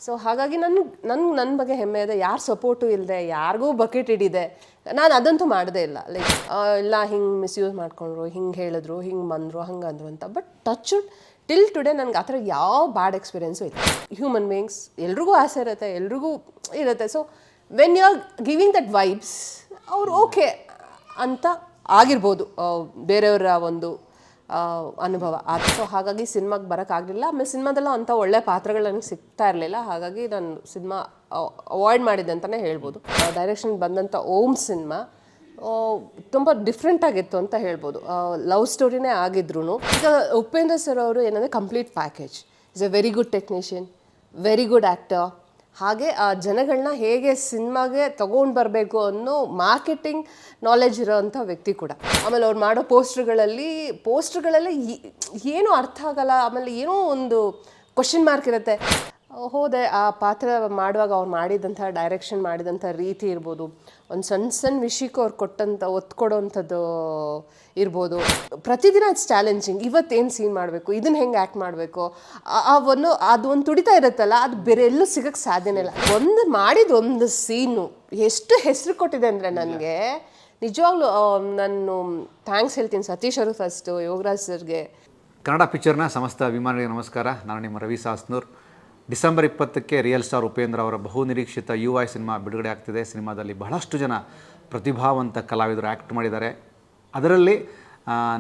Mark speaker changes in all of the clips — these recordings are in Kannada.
Speaker 1: ಸೊ ಹಾಗಾಗಿ ನನ್ನ ಬಗ್ಗೆ ಹೆಮ್ಮೆ ಇದೆ. ಯಾರು ಸಪೋರ್ಟು ಇಲ್ಲದೆ, ಯಾರಿಗೂ ಬಕೆಟ್ ಹಿಡಿದೆ ನಾನು ಅದಂತೂ ಮಾಡೋದೇ ಇಲ್ಲ. ಲೈಕ್ ಇಲ್ಲ ಹಿಂಗೆ ಮಿಸ್ಯೂಸ್ ಮಾಡ್ಕೊಂಡ್ರು, ಹಿಂಗೆ ಹೇಳಿದ್ರು, ಹಿಂಗೆ ಬಂದರು, ಹಂಗಂದ್ರು ಅಂತ. ಬಟ್ ಟಚ್ ಟಿಲ್ ಟುಡೇ ನನಗೆ ಆ ಥರ ಯಾವ ಬ್ಯಾಡ್ ಎಕ್ಸ್ಪೀರಿಯೆನ್ಸು ಇಲ್ಲ. ಹ್ಯೂಮನ್ ಬೀಯಿಂಗ್ಸ್ ಎಲ್ರಿಗೂ ಆಸೆ ಇರುತ್ತೆ, ಎಲ್ರಿಗೂ ಇರುತ್ತೆ. So when you are giving that vibes, ಅವ್ರು ಓಕೆ ಅಂತ ಆಗಿರ್ಬೋದು ಬೇರೆಯವರ ಒಂದು ಅನುಭವ ಅದು. ಸೊ ಹಾಗಾಗಿ ಸಿನಿಮಾಗೆ ಬರೋಕ್ಕಾಗಲಿಲ್ಲ. ಆಮೇಲೆ ಸಿನಿಮಾದಲ್ಲೂ ಅಂಥ ಒಳ್ಳೆ ಪಾತ್ರಗಳು ನನಗೆ ಸಿಗ್ತಾ ಇರಲಿಲ್ಲ. ಹಾಗಾಗಿ ನಾನು ಸಿನಿಮಾ ಅವಾಯ್ಡ್ ಮಾಡಿದ್ದೆ ಅಂತಲೇ ಹೇಳ್ಬೋದು. ಡೈರೆಕ್ಷನ್ ಬಂದಂಥ ಓಮ್ ಸಿನಿಮಾ ತುಂಬ ಡಿಫ್ರೆಂಟ್ ಆಗಿತ್ತು ಅಂತ ಹೇಳ್ಬೋದು. ಲವ್ ಸ್ಟೋರಿನೇ ಆಗಿದ್ರು. ಈಗ ಉಪೇಂದ್ರ ಸರ್ ಅವರು ಏನಂದರೆ complete package. Is A very good technician, very good actor. ಹಾಗೆ ಆ ಜನಗಳನ್ನ ಹೇಗೆ ಸಿನಿಮಾಗೆ ತೊಗೊಂಡು ಬರಬೇಕು ಅನ್ನೋ ಮಾರ್ಕೆಟಿಂಗ್ ನಾಲೆಜ್ ಇರೋವಂಥ ವ್ಯಕ್ತಿ ಕೂಡ. ಆಮೇಲೆ ಅವ್ರು ಮಾಡೋ ಪೋಸ್ಟ್ರ್ಗಳೆಲ್ಲ ಏನೂ ಅರ್ಥ ಆಗಲ್ಲ. ಆಮೇಲೆ ಏನೋ ಒಂದು ಕ್ವಶನ್ ಮಾರ್ಕ್ ಇರುತ್ತೆ. ಹೋದೆ ಆ ಪಾತ್ರ ಮಾಡುವಾಗ ಅವ್ರು ಮಾಡಿದಂಥ ಡೈರೆಕ್ಷನ್ ಮಾಡಿದಂಥ ರೀತಿ ಇರ್ಬೋದು, ಒಂದು ಸಣ್ಣ ವಿಷಯಕ್ಕೂ ಅವ್ರು ಒತ್ತು ಕೊಡೋವಂಥದ್ದು ಇರ್ಬೋದು. ಪ್ರತಿದಿನ ಇಟ್ಸ್ ಚಾಲೆಂಜಿಂಗ್. ಇವತ್ತೇನು ಸೀನ್ ಮಾಡಬೇಕು, ಇದನ್ನು ಹೆಂಗೆ ಆ್ಯಕ್ಟ್ ಮಾಡಬೇಕು, ಅದು ಒಂದು ತುಡಿತಾ ಇರುತ್ತಲ್ಲ, ಅದು ಬೇರೆ ಎಲ್ಲೂ ಸಿಗೋಕ್ಕೆ ಸಾಧ್ಯನೇ ಇಲ್ಲ. ಒಂದು ಸೀನು ಎಷ್ಟು ಹೆಸರು ಕೊಟ್ಟಿದೆ ಅಂದರೆ ನನಗೆ ನಿಜವಾಗ್ಲೂ ನಾನು ಥ್ಯಾಂಕ್ಸ್ ಹೇಳ್ತೀನಿ ಸತೀಶ್ ಅವರು ಫಸ್ಟು, ಯೋಗರಾಜ್ ಸರ್ಗೆ.
Speaker 2: ಕನ್ನಡ ಪಿಕ್ಚರ್ನ ಸಮಸ್ತ ಅಭಿಮಾನಿಗಳಿಗೆ ನಮಸ್ಕಾರ. ನಾನು ನಿಮ್ಮ ರವಿ ಸಾಸ್ನೂರ್. ಡಿಸೆಂಬರ್ 20ಕ್ಕೆ ರಿಯಲ್ ಸ್ಟಾರ್ ಉಪೇಂದ್ರ ಅವರ ಬಹುನಿರೀಕ್ಷಿತ UI ಸಿನಿಮಾ ಬಿಡುಗಡೆ ಆಗ್ತಿದೆ. ಸಿನಿಮಾದಲ್ಲಿ ಬಹಳಷ್ಟು ಜನ ಪ್ರತಿಭಾವಂತ ಕಲಾವಿದರು ಆ್ಯಕ್ಟ್ ಮಾಡಿದ್ದಾರೆ. ಅದರಲ್ಲಿ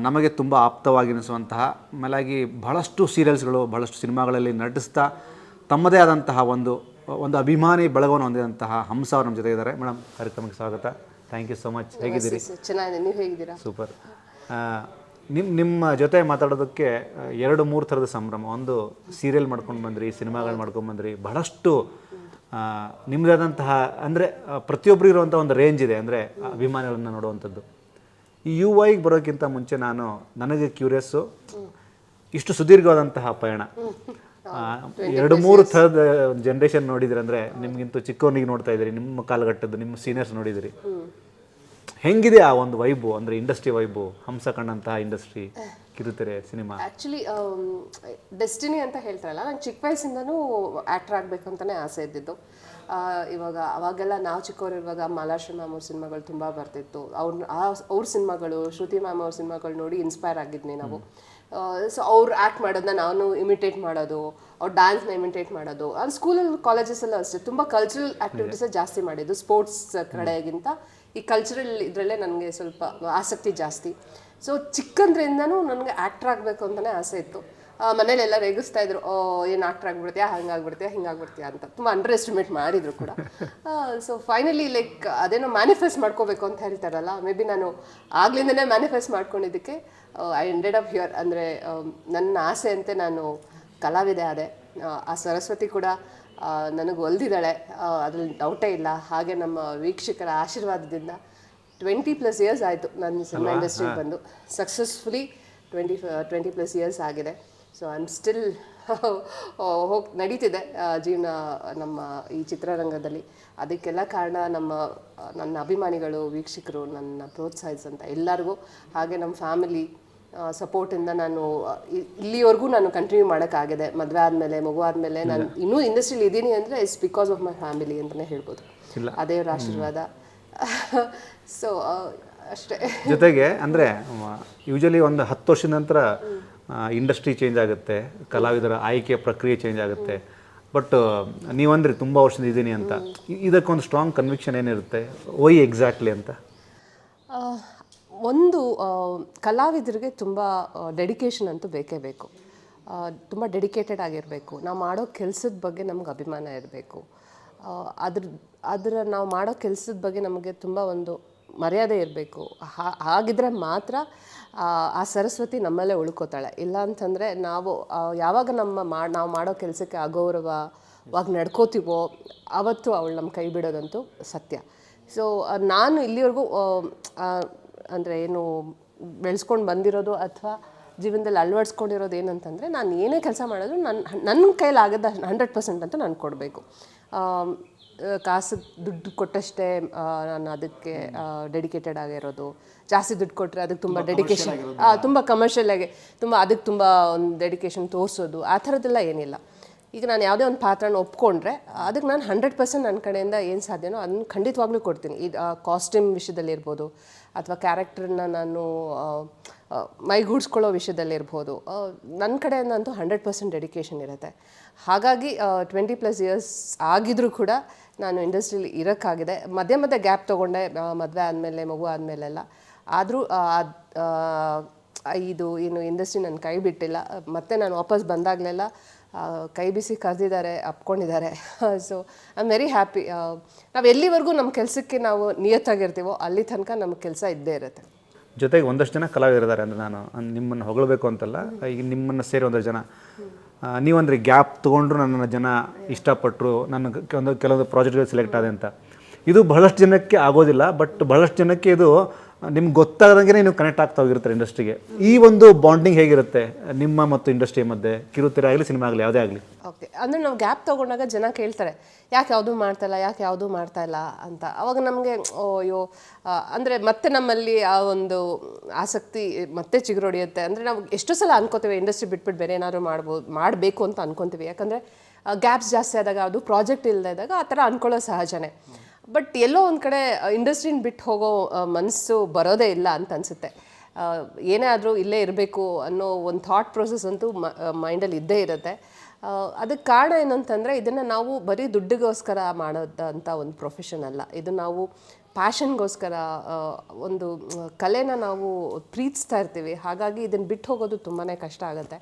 Speaker 2: ನಮಗೆ ತುಂಬ ಆಪ್ತವಾಗಿನಿಸುವಂತಹ, ಆಮೇಲಾಗಿ ಬಹಳಷ್ಟು ಸೀರಿಯಲ್ಸ್ಗಳು, ಬಹಳಷ್ಟು ಸಿನಿಮಾಗಳಲ್ಲಿ ನಟಿಸ್ತಾ ತಮ್ಮದೇ ಆದಂತಹ ಒಂದು ಅಭಿಮಾನಿ ಬಳಗವನ್ನು ಹೊಂದಿದಂತಹ ಹಂಸ ಅವರು ನಮ್ಮ ಜೊತೆ ಇದ್ದಾರೆ. ಮೇಡಮ್, ಕಾರ್ಯಕ್ರಮಕ್ಕೆ ಸ್ವಾಗತ. Thank you so much. ಹೇಗಿದ್ದೀರಿ?
Speaker 1: ಚೆನ್ನಾಗಿದೆ, ನೀವು ಹೇಗಿದ್ದೀರಾ?
Speaker 2: ಸೂಪರ್. ನಿಮ್ಮ ಜೊತೆ ಮಾತಾಡೋದಕ್ಕೆ 2-3 ಥರದ ಸಂಭ್ರಮ. ಒಂದು, ಸೀರಿಯಲ್ ಮಾಡ್ಕೊಂಡು ಬಂದ್ರಿ, ಸಿನಿಮಾಗಳು ಮಾಡ್ಕೊಂಡು ಬಂದ್ರಿ, ಬಹಳಷ್ಟು ನಿಮ್ಮದಾದಂತಹ ಅಂದರೆ ಪ್ರತಿಯೊಬ್ಬರು ಇರುವಂಥ ಒಂದು ರೇಂಜ್ ಇದೆ, ಅಂದರೆ ಅಭಿಮಾನಿಗಳನ್ನು ನೋಡುವಂಥದ್ದು. ಈ UI ಬರೋಕ್ಕಿಂತ ಮುಂಚೆ ನನಗೆ ಕ್ಯೂರಿಯಸ್ಸು, ಇಷ್ಟು ಸುದೀರ್ಘವಾದಂತಹ ಪಯಣ 2-3 ಥರದ ಜನ್ರೇಷನ್ ನೋಡಿದ್ರಿ, ಅಂದರೆ ನಿಮಗಿಂತೂ ಚಿಕ್ಕವನಿಗೆ ನೋಡ್ತಾ ಇದ್ದೀರಿ, ನಿಮ್ಮ ಕಾಲಘಟ್ಟದ್ದು ನಿಮ್ಮ ಸೀನಿಯರ್ಸ್ ನೋಡಿದಿರಿ. ಹೆಂಗಿದೆ ಆ ಒಂದು ವೈಬು, ಅಂದರೆ ಇಂಡಸ್ಟ್ರಿ ವೈಬು, ಹಂಸ ಕಂಡಂತಹ ಇಂಡಸ್ಟ್ರಿ, ಕಿರುತೆರೆ ಸಿನಿಮಾ?
Speaker 1: ಆ್ಯಕ್ಚುಲಿ ಡೆಸ್ಟಿನಿ ಅಂತ ಹೇಳ್ತಾರಲ್ಲ, ನಂಗೆ ಚಿಕ್ಕ ವಯಸ್ಸಿಂದನೂ ಆ್ಯಕ್ಟ್ರ್ ಆಗಬೇಕು ಅಂತಲೇ ಆಸೆ ಇದ್ದಿದ್ದು. ಅವಾಗೆಲ್ಲ ನಾವು ಚಿಕ್ಕವರಿರುವಾಗ ಮಾಲಾಶ್ರೀ ಮ್ಯಾಮ್ ಅವ್ರ ಸಿನಿಮಾಗಳು ತುಂಬ ಬರ್ತಿತ್ತು. ಅವ್ರ ಸಿನಿಮಾಗಳು, ಶ್ರುತಿ ಮ್ಯಾಮ್ ಅವ್ರ ಸಿನಿಮಾಗಳು ನೋಡಿ ಇನ್ಸ್ಪೈರ್ ಆಗಿದ್ವಿ ನಾವು. ಸೊ ಅವ್ರು ಆ್ಯಕ್ಟ್ ಮಾಡೋದನ್ನ ನಾನು ಇಮಿಟೇಟ್ ಮಾಡೋದು, ಅವ್ರ ಡ್ಯಾನ್ಸ್ನ ಇಮಿಟೇಟ್ ಮಾಡೋದು. ಅದು ಸ್ಕೂಲಲ್ಲಿ ಕಾಲೇಜಸ್ಸಲ್ಲೂ ಅಷ್ಟೇ ತುಂಬ ಕಲ್ಚರಲ್ ಆ್ಯಕ್ಟಿವಿಟೀಸೇ ಜಾಸ್ತಿ ಮಾಡಿದ್ದು. ಸ್ಪೋರ್ಟ್ಸ್ ಕಡೆಗಿಂತ ಈ ಕಲ್ಚರಲ್ ಇದರಲ್ಲೇ ನನಗೆ ಸ್ವಲ್ಪ ಆಸಕ್ತಿ ಜಾಸ್ತಿ. ಸೊ ಚಿಕ್ಕಂದ್ರಿಂದನೂ ನನಗೆ ಆ್ಯಕ್ಟ್ರ್ ಆಗಬೇಕು ಅಂತಲೇ ಆಸೆ ಇತ್ತು. ಮನೇಲೆಲ್ಲ ರೇಗಿಸ್ತಾ ಇದ್ರು, ಏನು ಆ್ಯಕ್ಟ್ರ್ ಆಗಿಬಿಡ್ತೀಯಾ, ಹಿಂಗಾಗ್ಬಿಡ್ತೀಯಾ ಅಂತ ತುಂಬ ಅಂಡರ್ ಎಸ್ಟಿಮೇಟ್ ಮಾಡಿದರು ಕೂಡ. ಸೊ ಫೈನಲಿ ಲೈಕ್ ಅದೇನೋ ಮ್ಯಾನಿಫೆಸ್ಟ್ ಮಾಡ್ಕೋಬೇಕು ಅಂತ ಹೇಳ್ತಾರಲ್ಲ, ಮೇ ಬಿ ನಾನು ಆಗ್ಲಿಂದನೇ ಮ್ಯಾನಿಫೆಸ್ಟ್ ಮಾಡ್ಕೊಂಡಿದ್ದಕ್ಕೆ ಐ ಎಂಡೆಡ್ ಅಪ್ ಹಿಯರ್. ಅಂದರೆ ನನ್ನ ಆಸೆಯಂತೆ ನಾನು ಕಲಾವಿದೆ ಆದೆ. ಆ ಸರಸ್ವತಿ ಕೂಡ ನನಗೆ ಒಲ್ದಿದ್ದಾಳೆ, ಅದ್ರಲ್ಲಿ ಡೌಟೇ ಇಲ್ಲ. ಹಾಗೆ ನಮ್ಮ ವೀಕ್ಷಕರ ಆಶೀರ್ವಾದದಿಂದ 20+ ಇಯರ್ಸ್ ಆಯಿತು ನಾನು ಸಿನಿಮಾ ಇಂಡಸ್ಟ್ರಿಗೆ ಬಂದು. ಸಕ್ಸಸ್ಫುಲಿ 20+ ಇಯರ್ಸ್ ಆಗಿದೆ. ಸೊ ಐ ಆಮ್ ಸ್ಟಿಲ್ ನಡೀತಿದೆ ಜೀವನ ನಮ್ಮ ಈ ಚಿತ್ರರಂಗದಲ್ಲಿ. ಅದಕ್ಕೆಲ್ಲ ಕಾರಣ ನನ್ನ ಅಭಿಮಾನಿಗಳು, ವೀಕ್ಷಕರು, ನನ್ನ ಪ್ರೋತ್ಸಾಹಿಸಂತ ಎಲ್ಲರಿಗೂ, ಹಾಗೆ ನಮ್ಮ ಫ್ಯಾಮಿಲಿ ಸಪೋರ್ಟಿಂದ ನಾನು ಇಲ್ಲಿವರೆಗೂ ನಾನು ಕಂಟಿನ್ಯೂ ಮಾಡೋಕ್ಕಾಗಿದೆ. ಮದುವೆ ಆದಮೇಲೆ, ಮಗು ಆದಮೇಲೆ ನಾನು ಇನ್ನೂ ಇಂಡಸ್ಟ್ರಿಯಲ್ಲಿ ಇದ್ದೀನಿ ಅಂದರೆ it's because of my family ಅಂತಲೇ ಹೇಳ್ಬೋದು. ಅದೇವ್ರ ಆಶೀರ್ವಾದ. ಸೊ ಅಷ್ಟೇ.
Speaker 2: ಜೊತೆಗೆ ಅಂದರೆ ಯೂಶಲಿ ಒಂದು 10 ವರ್ಷದ ನಂತರ ಇಂಡಸ್ಟ್ರಿ ಚೇಂಜ್ ಆಗುತ್ತೆ, ಕಲಾವಿದರ ಆಯ್ಕೆ ಪ್ರಕ್ರಿಯೆ ಚೇಂಜ್ ಆಗುತ್ತೆ. ಬಟ್ ನೀವಂದ್ರೆ ತುಂಬ ವರ್ಷದಿಂದ ಇದ್ದೀನಿ ಅಂತ, ಇದಕ್ಕೊಂದು ಸ್ಟ್ರಾಂಗ್ ಕನ್ವಿಕ್ಷನ್ ಏನಿರುತ್ತೆ, ವೈ ಎಕ್ಸಾಕ್ಟ್ಲಿ ಅಂತ?
Speaker 1: ಒಂದು ಕಲಾವಿದರಿಗೆ ತುಂಬ ಡೆಡಿಕೇಶನ್ ಅಂತೂ ಬೇಕೇ ಬೇಕು. ತುಂಬ ಡೆಡಿಕೇಟೆಡ್ ಆಗಿರಬೇಕು. ನಾವು ಮಾಡೋ ಕೆಲಸದ ಬಗ್ಗೆ ನಮ್ಗೆ ಅಭಿಮಾನ ಇರಬೇಕು. ನಾವು ಮಾಡೋ ಕೆಲಸದ ಬಗ್ಗೆ ನಮಗೆ ತುಂಬ ಒಂದು ಮರ್ಯಾದೆ ಇರಬೇಕು. ಹಾಗಿದ್ರೆ ಮಾತ್ರ ಆ ಸರಸ್ವತಿ ನಮ್ಮಲ್ಲೇ ಉಳ್ಕೋತಾಳೆ. ಇಲ್ಲ ಅಂತಂದರೆ ಯಾವಾಗ ನಾವು ಮಾಡೋ ಕೆಲಸಕ್ಕೆ ಅಗೌರವವಾಗಿ ನಡ್ಕೋತೀವೋ ಆವತ್ತು ಅವಳು ನಮ್ಮ ಕೈ ಬಿಡೋದಂತೂ ಸತ್ಯ. ಸೊ ನಾನು ಇಲ್ಲಿವರೆಗೂ ಅಂದರೆ ಏನು ಬೆಳೆಸ್ಕೊಂಡು ಬಂದಿರೋದು ಅಥವಾ ಜೀವನದಲ್ಲಿ ಅಳವಡಿಸ್ಕೊಂಡಿರೋದು ಏನಂತಂದರೆ, ನಾನು ಏನೇ ಕೆಲಸ ಮಾಡಿದ್ರು ನನ್ನ ಕೈಲಾಗದ 100% ಅಂತ ನಾನು ಕೊಡಬೇಕು. ಕಾಸು ದುಡ್ಡು ಕೊಟ್ಟಷ್ಟೇ ನಾನು ಅದಕ್ಕೆ ಡೆಡಿಕೇಟೆಡ್ ಆಗಿರೋದು. ಜಾಸ್ತಿ ದುಡ್ಡು ಕೊಟ್ಟರೆ ಅದಕ್ಕೆ ತುಂಬ ಡೆಡಿಕೇಶನ್, ತುಂಬ ಕಮರ್ಷಿಯಲ್ ಆಗಿ ಅದಕ್ಕೆ ತುಂಬ ಒಂದು ಡೆಡಿಕೇಶನ್ ತೋರಿಸೋದು, ಆ ಥರದ್ದೆಲ್ಲ ಏನಿಲ್ಲ. ಈಗ ನಾನು ಯಾವುದೇ ಒಂದು ಪಾತ್ರನ ಒಪ್ಕೊಂಡ್ರೆ ಅದಕ್ಕೆ ನಾನು 100% ನನ್ನ ಕಡೆಯಿಂದ ಏನು ಸಾಧ್ಯನೋ ಅದನ್ನು ಖಂಡಿತವಾಗ್ಲೂ ಕೊಡ್ತೀನಿ. ಇದು ಕಾಸ್ಟ್ಯೂಮ್ ವಿಷಯದಲ್ಲಿರ್ಬೋದು ಅಥವಾ ಕ್ಯಾರೆಕ್ಟರ್ನ ನಾನು ಮೈಗೂಡಿಸ್ಕೊಳ್ಳೋ ವಿಷಯದಲ್ಲಿರ್ಬೋದು, ನನ್ನ ಕಡೆಯಿಂದಂತೂ 100% ಡೆಡಿಕೇಶನ್ ಇರುತ್ತೆ. ಹಾಗಾಗಿ 20+ ಇಯರ್ಸ್ ಆಗಿದ್ರೂ ಕೂಡ ನಾನು ಇಂಡಸ್ಟ್ರಿಲಿ ಇರೋಕ್ಕಾಗಿದೆ. ಮಧ್ಯೆ ಮಧ್ಯೆ ಗ್ಯಾಪ್ ತೊಗೊಂಡೆ, ಮದುವೆ ಆದಮೇಲೆ ಮಗು ಆದಮೇಲೆಲ್ಲ. ಆದರೂ ಇದು ಏನು ಇಂಡಸ್ಟ್ರಿ ನನ್ನ ಕೈ ಬಿಟ್ಟಿಲ್ಲ. ಮತ್ತು ನಾನು ವಾಪಸ್ ಬಂದಾಗಲೆಲ್ಲ ಕೈ ಬಿಸಿ ಕರೆದಿದ್ದಾರೆ, ಅಪ್ಕೊಂಡಿದ್ದಾರೆ. So I am very happy. ನಾವು ಎಲ್ಲಿವರೆಗೂ ನಮ್ಮ ಕೆಲಸಕ್ಕೆ ನಾವು ನಿಯತ್ತಾಗಿರ್ತೀವೋ ಅಲ್ಲಿ ತನಕ ನಮ್ಮ ಕೆಲಸ ಇದ್ದೇ ಇರುತ್ತೆ.
Speaker 2: ಜೊತೆಗೆ ಒಂದಷ್ಟು ಜನ ಕಲಾವಿದರಿದ್ದಾರೆ, ಅಂದರೆ ನಾನು ನಿಮ್ಮನ್ನು ಹೊಗಳಬೇಕು ಅಂತಲ್ಲ, ಈಗ ನಿಮ್ಮನ್ನು ಸೇರಿ ಒಂದಷ್ಟು ಜನ ನೀವಂದರೆ ಗ್ಯಾಪ್ ತೊಗೊಂಡ್ರು ನನ್ನನ್ನು ಜನ ಇಷ್ಟಪಟ್ಟರು, ನನ್ನ ಕೆಲವೊಂದು ಪ್ರಾಜೆಕ್ಟ್ಗಳು ಸೆಲೆಕ್ಟ್ ಆದೆ ಅಂತ. ಇದು ಬಹಳಷ್ಟು ಜನಕ್ಕೆ ಆಗೋದಿಲ್ಲ, ಬಟ್ ಬಹಳಷ್ಟು ಜನಕ್ಕೆ ಇದು ನಿಮ್ಗೆ ಗೊತ್ತಾಗದಂಗೆ ನೀವು ಕನೆಕ್ಟ್ ಆಗ್ತಾ ಹೋಗಿರ್ತಾರೆ ಇಂಡಸ್ಟ್ರಿಗೆ. ಈ ಒಂದು ಬಾಂಡಿಂಗ್ ಹೇಗಿರುತ್ತೆ ನಿಮ್ಮ ಮತ್ತು ಇಂಡಸ್ಟ್ರಿ ಮಧ್ಯೆ, ಕಿರುತೆರೆ ಆಗಲಿ ಸಿನಿಮಾ ಆಗಲಿ ಯಾವುದೇ ಆಗಲಿ?
Speaker 1: ಓಕೆ, ಅಂದರೆ ನಾವು ಗ್ಯಾಪ್ ತೊಗೊಂಡಾಗ ಜನ ಕೇಳ್ತಾರೆ ಯಾಕೆ ಯಾವುದೂ ಮಾಡ್ತಾಯಿಲ್ಲ, ಯಾಕೆ ಯಾವುದೂ ಮಾಡ್ತಾಯಿಲ್ಲ ಅಂತ. ಅವಾಗ ನಮಗೆ ಅಯ್ಯೋ ಅಂದರೆ ಮತ್ತೆ ನಮ್ಮಲ್ಲಿ ಆ ಒಂದು ಆಸಕ್ತಿ ಮತ್ತೆ ಚಿಗುರೊಡೆಯುತ್ತೆ. ಅಂದರೆ ನಾವು ಎಷ್ಟೋ ಸಲ ಅನ್ಕೋತೀವಿ ಇಂಡಸ್ಟ್ರಿ ಬಿಟ್ಬಿಟ್ಟು ಬೇರೆ ಏನಾದರೂ ಮಾಡಬೇಕು ಅಂತ ಅನ್ಕೊತೀವಿ. ಯಾಕಂದರೆ ಗ್ಯಾಪ್ಸ್ ಜಾಸ್ತಿ ಆದಾಗ, ಅದು ಪ್ರಾಜೆಕ್ಟ್ ಇಲ್ಲದೆ ಇದ್ದಾಗ ಆ ಥರ ಅಂದ್ಕೊಳ್ಳೋ ಸಹಜನೇ. ಬಟ್ ಎಲ್ಲೋ ಒಂದು ಕಡೆ ಇಂಡಸ್ಟ್ರಿನ ಬಿಟ್ಟು ಹೋಗೋ ಮನಸ್ಸು ಬರೋದೇ ಇಲ್ಲ ಅಂತ ಅನಿಸುತ್ತೆ. ಏನೇ ಆದರೂ ಇಲ್ಲೇ ಇರಬೇಕು ಅನ್ನೋ ಒಂದು ಥಾಟ್ ಪ್ರೊಸೆಸ್ ಅಂತೂ ಮೈಂಡಲ್ಲಿ ಇದ್ದೇ ಇರುತ್ತೆ. ಅದಕ್ಕೆ ಕಾರಣ ಏನು ಅಂತಂದರೆ, ಇದನ್ನು ನಾವು ಬರೀ ದುಡ್ಡಿಗೋಸ್ಕರ ಮಾಡೋದಂಥ ಒಂದು ಪ್ರೊಫೆಷನ್ ಅಲ್ಲ. ಇದು ನಾವು ಪ್ಯಾಷನ್ಗೋಸ್ಕರ, ಒಂದು ಕಲೆನ ನಾವು ಪ್ರೀತಿಸ್ತಾ ಇರ್ತೀವಿ. ಹಾಗಾಗಿ ಇದನ್ನು ಬಿಟ್ಟು ಹೋಗೋದು ತುಂಬಾ ಕಷ್ಟ ಆಗುತ್ತೆ.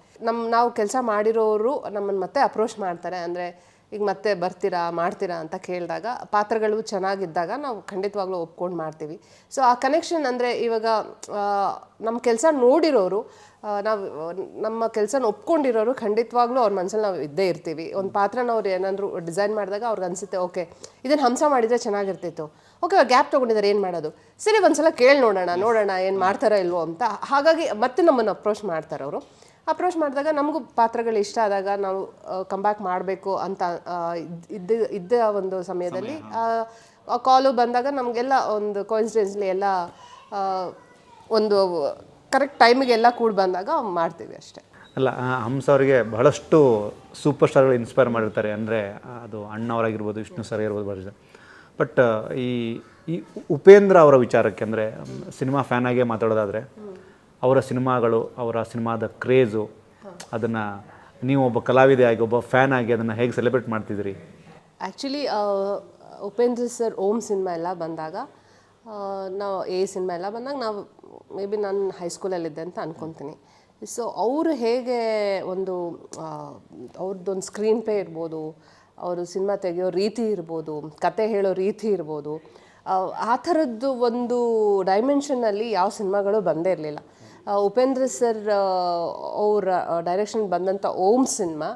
Speaker 1: ನಾವು ಕೆಲಸ ಮಾಡಿರೋರು ನಮ್ಮನ್ನು ಮತ್ತೆ ಅಪ್ರೋಚ್ ಮಾಡ್ತಾರೆ. ಅಂದರೆ ಈಗ ಮತ್ತೆ ಮಾಡ್ತೀರಾ ಅಂತ ಕೇಳಿದಾಗ, ಪಾತ್ರಗಳು ಚೆನ್ನಾಗಿದ್ದಾಗ ನಾವು ಖಂಡಿತವಾಗ್ಲೂ ಒಪ್ಕೊಂಡು ಮಾಡ್ತೀವಿ. ಸೊ ಆ ಕನೆಕ್ಷನ್ ಅಂದರೆ ಇವಾಗ ನಮ್ಮ ಕೆಲಸ ನೋಡಿರೋರು, ನಮ್ಮ ಕೆಲಸನ ಒಪ್ಕೊಂಡಿರೋರು ಖಂಡಿತವಾಗ್ಲೂ ಅವ್ರ ಮನಸ್ಸಲ್ಲಿ ನಾವು ಇದ್ದೇ ಇರ್ತೀವಿ. ಒಂದು ಪಾತ್ರನ ಅವ್ರು ಏನಾದರೂ ಡಿಸೈನ್ ಮಾಡಿದಾಗ ಅವ್ರಿಗೆ ಅನಿಸುತ್ತೆ, ಓಕೆ ಇದನ್ನು ಹಂಸ ಮಾಡಿದರೆ ಚೆನ್ನಾಗಿರ್ತಿತ್ತು, ಓಕೆ ಗ್ಯಾಪ್ ತೊಗೊಂಡಿದ್ದಾರೆ ಏನು ಮಾಡೋದು, ಸರಿ ಒಂದ್ಸಲ ಕೇಳಿ ನೋಡೋಣ ಏನು ಮಾಡ್ತಾರೋ ಇಲ್ವೋ ಅಂತ. ಹಾಗಾಗಿ ಮತ್ತೆ ನಮ್ಮನ್ನು ಅಪ್ರೋಚ್ ಮಾಡ್ತಾರೆ ಅವರು. ಅಪ್ರೋಚ್ ಮಾಡಿದಾಗ ನಮಗೂ ಪಾತ್ರಗಳು ಇಷ್ಟ ಆದಾಗ ನಾವು ಕಂಬ್ಯಾಕ್ ಮಾಡಬೇಕು ಅಂತ ಇದ್ದ ಒಂದು ಸಮಯದಲ್ಲಿ ಕಾಲು ಬಂದಾಗ ನಮಗೆಲ್ಲ ಒಂದು ಕೋಇನ್ಸಿಡೆನ್ಸ್ಲಿ ಎಲ್ಲ ಒಂದು ಕರೆಕ್ಟ್ ಟೈಮಿಗೆ ಎಲ್ಲ ಕೂಡ ಬಂದಾಗ ಮಾಡ್ತೀವಿ ಅಷ್ಟೇ.
Speaker 2: ಅಲ್ಲ, ಹಂಸ ಅವರಿಗೆ ಬಹಳಷ್ಟು ಸೂಪರ್ ಸ್ಟಾರ್ಗಳು ಇನ್ಸ್ಪೈರ್ ಮಾಡಿರ್ತಾರೆ. ಅಂದರೆ ಅದು ಅಣ್ಣವರಾಗಿರ್ಬೋದು, ವಿಷ್ಣು ಸರ್ ಆಗಿರ್ಬೋದು, ಬಹಳ. ಬಟ್ ಈ ಉಪೇಂದ್ರ ಅವರ ವಿಚಾರಕ್ಕೆ, ಅಂದರೆ ಸಿನಿಮಾ ಫ್ಯಾನ್ ಆಗೇ ಮಾತಾಡೋದಾದರೆ, ಅವರ ಸಿನಿಮಾಗಳು, ಅವರ ಸಿನಿಮಾದ ಕ್ರೇಜು, ಅದನ್ನು ನೀವು ಒಬ್ಬ ಕಲಾವಿದೆಯಾಗಿ, ಒಬ್ಬ ಫ್ಯಾನ್ ಆಗಿ ಅದನ್ನು ಹೇಗೆ ಸೆಲೆಬ್ರೇಟ್ ಮಾಡ್ತಿದ್ರಿ?
Speaker 1: ಆ್ಯಕ್ಚುಲಿ ಉಪೇಂದ್ರ ಸರ್ ಸಿನಿಮಾ ಎಲ್ಲ ಬಂದಾಗ, ನಾವು ಸಿನಿಮಾ ಎಲ್ಲ ಬಂದಾಗ ನಾವು ಮೇ ಬಿ ನಾನು ಹೈಸ್ಕೂಲಲ್ಲಿದ್ದೆ ಅಂತ ಅಂದ್ಕೊತೀನಿ. ಸೊ ಅವರು ಹೇಗೆ ಒಂದು ಅವ್ರದ್ದೊಂದು ಸ್ಕ್ರೀನ್ ಪ್ಲೇ ಇರ್ಬೋದು, ಅವರು ಸಿನಿಮಾ ತೆಗೆಯೋ ರೀತಿ ಇರ್ಬೋದು, ಕತೆ ಹೇಳೋ ರೀತಿ ಇರ್ಬೋದು, ಆ ಥರದ್ದು ಒಂದು ಡೈಮೆನ್ಷನ್ನಲ್ಲಿ ಯಾವ ಸಿನಿಮಾಗಳು ಬಂದೇ ಇರಲಿಲ್ಲ. ಉಪೇಂದ್ರ ಸರ್ ಅವರ ಡೈರೆಕ್ಷನ್ ಬಂದಂಥ ಸಿನಿಮಾ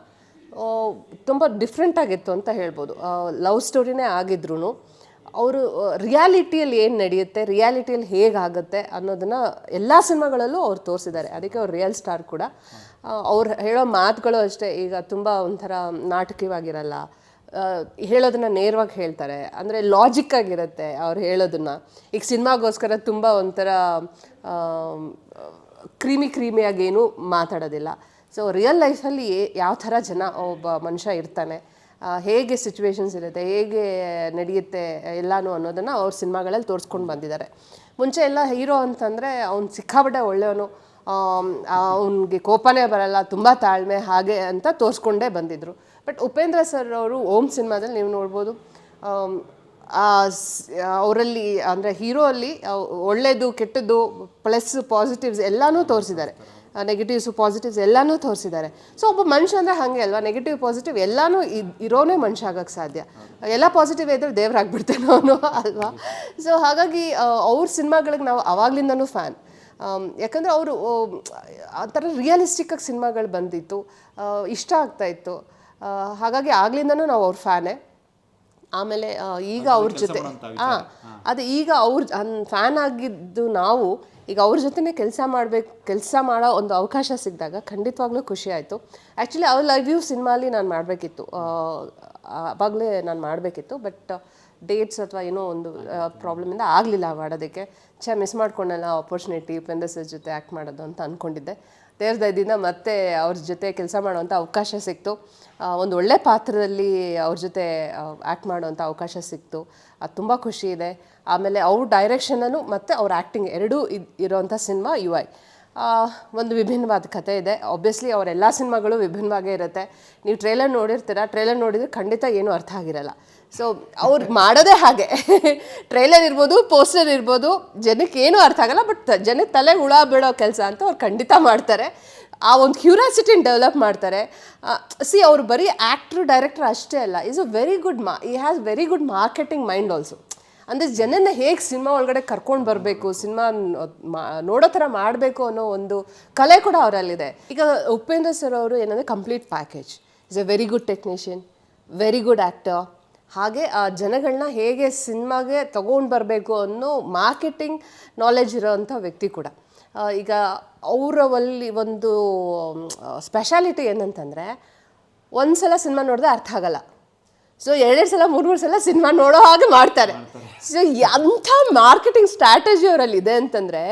Speaker 1: ತುಂಬ ಡಿಫ್ರೆಂಟಾಗಿತ್ತು ಅಂತ ಹೇಳ್ಬೋದು. ಲವ್ ಸ್ಟೋರಿನೇ ಆಗಿದ್ರು ಅವರು ರಿಯಾಲಿಟಿಯಲ್ಲಿ ಏನು ನಡೆಯುತ್ತೆ, ರಿಯಾಲಿಟಿಯಲ್ಲಿ ಹೇಗಾಗುತ್ತೆ ಅನ್ನೋದನ್ನು ಎಲ್ಲ ಸಿನಿಮಾಗಳಲ್ಲೂ ಅವ್ರು ತೋರಿಸಿದ್ದಾರೆ. ಅದಕ್ಕೆ ಅವ್ರು ರಿಯಲ್ ಸ್ಟಾರ್ ಕೂಡ. ಅವ್ರು ಹೇಳೋ ಮಾತುಗಳು ಅಷ್ಟೇ, ಈಗ ತುಂಬ ಒಂಥರ ನಾಟಕೀಯವಾಗಿರಲ್ಲ, ಹೇಳೋದನ್ನ ನೇರವಾಗಿ ಹೇಳ್ತಾರೆ. ಅಂದರೆ ಲಾಜಿಕ್ಕಾಗಿರುತ್ತೆ ಅವ್ರು ಹೇಳೋದನ್ನು. ಈಗ ಸಿನಿಮಾಗೋಸ್ಕರ ತುಂಬ ಒಂಥರ ಕ್ರೀಮಿಯಾಗೇನು ಮಾತಾಡೋದಿಲ್ಲ. ಸೊ ರಿಯಲ್ ಲೈಫಲ್ಲಿ ಯಾವ ಥರ ಒಬ್ಬ ಮನುಷ್ಯ ಇರ್ತಾನೆ, ಹೇಗೆ ಸಿಚುವೇಶನ್ಸ್ ಇರುತ್ತೆ, ಹೇಗೆ ನಡೆಯುತ್ತೆ ಎಲ್ಲನೂ ಅನ್ನೋದನ್ನು ಅವ್ರ ಸಿನಿಮಾಗಳಲ್ಲಿ ತೋರಿಸ್ಕೊಂಡು ಬಂದಿದ್ದಾರೆ. ಮುಂಚೆ ಎಲ್ಲ ಹೀರೋ ಅಂತಂದರೆ ಅವ್ನು ಸಿಕ್ಕಾಪಟ್ಟೆ ಒಳ್ಳೆಯವನು, ಅವನಿಗೆ ಕೋಪನೇ ಬರಲ್ಲ, ತುಂಬ ತಾಳ್ಮೆ ಹಾಗೆ ಅಂತ ತೋರಿಸ್ಕೊಂಡೇ ಬಂದಿದ್ದರು. ಬಟ್ ಉಪೇಂದ್ರ ಸರ್ ಅವರು ಸಿನಿಮಾದಲ್ಲಿ ನೀವು ನೋಡ್ಬೋದು, ಅವರಲ್ಲಿ ಅಂದರೆ ಹೀರೋ ಅಲ್ಲಿ ಒಳ್ಳೆಯದು ಕೆಟ್ಟದ್ದು ಪ್ಲಸ್ ಪಾಸಿಟಿವ್ಸ್ ಎಲ್ಲನೂ ತೋರಿಸಿದ್ದಾರೆ, ನೆಗೆಟಿವ್ಸು ಪಾಸಿಟಿವ್ಸ್ ಎಲ್ಲನೂ ತೋರಿಸಿದ್ದಾರೆ. ಸೊ ಒಬ್ಬ ಮನುಷ್ಯ ಅಂದರೆ ಹಾಗೆ ಅಲ್ವಾ, ನೆಗೆಟಿವ್ ಪಾಸಿಟಿವ್ ಎಲ್ಲನೂ ಇರೋನೇ ಮನುಷ್ಯ ಆಗೋಕ್ಕೆ ಸಾಧ್ಯ. ಎಲ್ಲ ಪಾಸಿಟಿವ್ ಇದ್ದರೆ ದೇವ್ರಾಗ್ಬಿಡ್ತೇನೆ ಅವನು ಅಲ್ವಾ. ಸೊ ಹಾಗಾಗಿ ಅವ್ರ ಸಿನಿಮಾಗಳಿಗೆ ನಾವು ಆವಾಗಲಿಂದನೂ ಫ್ಯಾನ್. ಯಾಕಂದರೆ ಅವರು ಆ ಥರ ರಿಯಲಿಸ್ಟಿಕ್ಕಾಗಿ ಸಿನಿಮಾಗಳು ಬಂದಿತ್ತು, ಇಷ್ಟ ಆಗ್ತಾಯಿತ್ತು. ಹಾಗಾಗಿ ಆಗ್ಲಿಂದನೂ ನಾವು ಅವ್ರ ಫ್ಯಾನೇ. ಆಮೇಲೆ ಈಗ ಅವ್ರ ಜೊತೆ ಅದು ಈಗ ಫ್ಯಾನ್ ಆಗಿದ್ದು ನಾವು ಈಗ ಅವ್ರ ಜೊತೆನೇ ಕೆಲಸ ಮಾಡೋ ಒಂದು ಅವಕಾಶ ಸಿಕ್ಕಿದಾಗ ಖಂಡಿತವಾಗ್ಲೂ ಖುಷಿ ಆಯಿತು. ಆ್ಯಕ್ಚುಲಿ ಅವ್ರ ಲವ್ ಯು ಸಿನಿಮಾಲಿ ನಾನು ಮಾಡಬೇಕಿತ್ತು, ಆವಾಗಲೇ ನಾನು ಮಾಡಬೇಕಿತ್ತು. ಬಟ್ ಡೇಟ್ಸ್ ಅಥವಾ ಏನೋ ಒಂದು ಪ್ರಾಬ್ಲಮಿಂದ ಆಗಲಿಲ್ಲ ಮಾಡೋದಕ್ಕೆ. ಮಿಸ್ ಮಾಡ್ಕೊಂಡಲ್ಲ ಆಪರ್ಚುನಿಟಿ ಉಪೇಂದ್ರ ಸರ್ ಜೊತೆ ಆ್ಯಕ್ಟ್ ಮಾಡೋದು ಅಂತ ಅಂದ್ಕೊಂಡಿದ್ದೆ. ದೇವ್ರ ದಯದಿಂದ ಮತ್ತೆ ಅವ್ರ ಜೊತೆ ಕೆಲಸ ಮಾಡುವಂಥ ಅವಕಾಶ ಸಿಕ್ತು. ಒಂದು ಒಳ್ಳೆ ಪಾತ್ರದಲ್ಲಿ ಅವ್ರ ಜೊತೆ ಆ್ಯಕ್ಟ್ ಮಾಡುವಂಥ ಅವಕಾಶ ಸಿಕ್ತು. ಅದು ತುಂಬ ಖುಷಿ ಇದೆ. ಆಮೇಲೆ ಅವ್ರ ಡೈರೆಕ್ಷನಲ್ಲೂ ಮತ್ತು ಅವ್ರ ಆ್ಯಕ್ಟಿಂಗ್ ಎರಡೂ ಇರೋವಂಥ ಸಿನಿಮಾ UI. ಒಂದು ವಿಭಿನ್ನವಾದ ಕಥೆ ಇದೆ. ಆಬ್ವಿಯಸ್ಲಿ ಅವರೆಲ್ಲ ಸಿನಿಮಾಗಳು ವಿಭಿನ್ನವಾಗೇ ಇರುತ್ತೆ. ನೀವು ಟ್ರೇಲರ್ ನೋಡಿರ್ತೀರ, ಟ್ರೇಲರ್ ನೋಡಿದರೆ ಖಂಡಿತ ಏನೂ ಅರ್ಥ ಆಗಿರಲ್ಲ. ಸೊ ಅವ್ರು ಮಾಡೋದೇ ಹಾಗೆ. ಟ್ರೇಲರ್ ಇರ್ಬೋದು, ಪೋಸ್ಟರ್ ಇರ್ಬೋದು, ಜನಕ್ಕೆ ಏನೂ ಅರ್ಥ ಆಗಲ್ಲ, ಬಟ್ ಜನಕ್ಕೆ ತಲೆ ಹುಳ ಬೀಳೋ ಕೆಲಸ ಅಂತ ಅವ್ರು ಖಂಡಿತ ಮಾಡ್ತಾರೆ. ಆ ಒಂದು ಕ್ಯೂರಿಯಾಸಿಟಿನ ಡೆವಲಪ್ ಮಾಡ್ತಾರೆ. ಅವ್ರು ಬರೀ ಆ್ಯಕ್ಟ್ರು ಡೈರೆಕ್ಟರ್ ಅಷ್ಟೇ ಅಲ್ಲ, ಈಸ್ ಅ ವೆರಿ ಗುಡ್ ಈ has very good marketing mind also. ಅಂದರೆ ಜನನ ಹೇಗೆ ಸಿನಿಮಾ ಒಳಗಡೆ ಕರ್ಕೊಂಡು ಬರಬೇಕು, ಸಿನಿಮಾ ನೋಡೋ ಥರ ಮಾಡಬೇಕು ಅನ್ನೋ ಒಂದು ಕಲೆ ಕೂಡ ಅವರಲ್ಲಿದೆ. ಈಗ ಉಪೇಂದ್ರ ಸರ್ ಅವರು ಏನಂದರೆ complete package. Is A very good technician, very good actor, ಹಾಗೆ ಆ ಜನಗಳನ್ನ ಹೇಗೆ ಸಿನಿಮಾಗೆ ತೊಗೊಂಡು ಬರಬೇಕು ಅನ್ನೋ ಮಾರ್ಕೆಟಿಂಗ್ ನಾಲೆಜ್ ಇರೋವಂಥ ವ್ಯಕ್ತಿ ಕೂಡ. ಈಗ ಅವರಲ್ಲಿ ಒಂದು ಸ್ಪೆಷಾಲಿಟಿ ಏನಂತಂದರೆ, ಒಂದು ಸಲ ಸಿನಿಮಾ ನೋಡಿದ್ರೆ ಅರ್ಥ ಆಗಲ್ಲ. ಸೊ 2 ಸಲ 3 ಸಲ ಸಿನಿಮಾ ನೋಡೋ ಹಾಗೆ ಮಾಡ್ತಾರೆ. ಸೊ ಅಂಥ ಮಾರ್ಕೆಟಿಂಗ್ ಸ್ಟ್ರಾಟಜಿ ಅವರಲ್ಲಿ ಇದೆ ಅಂತಂದರೆ,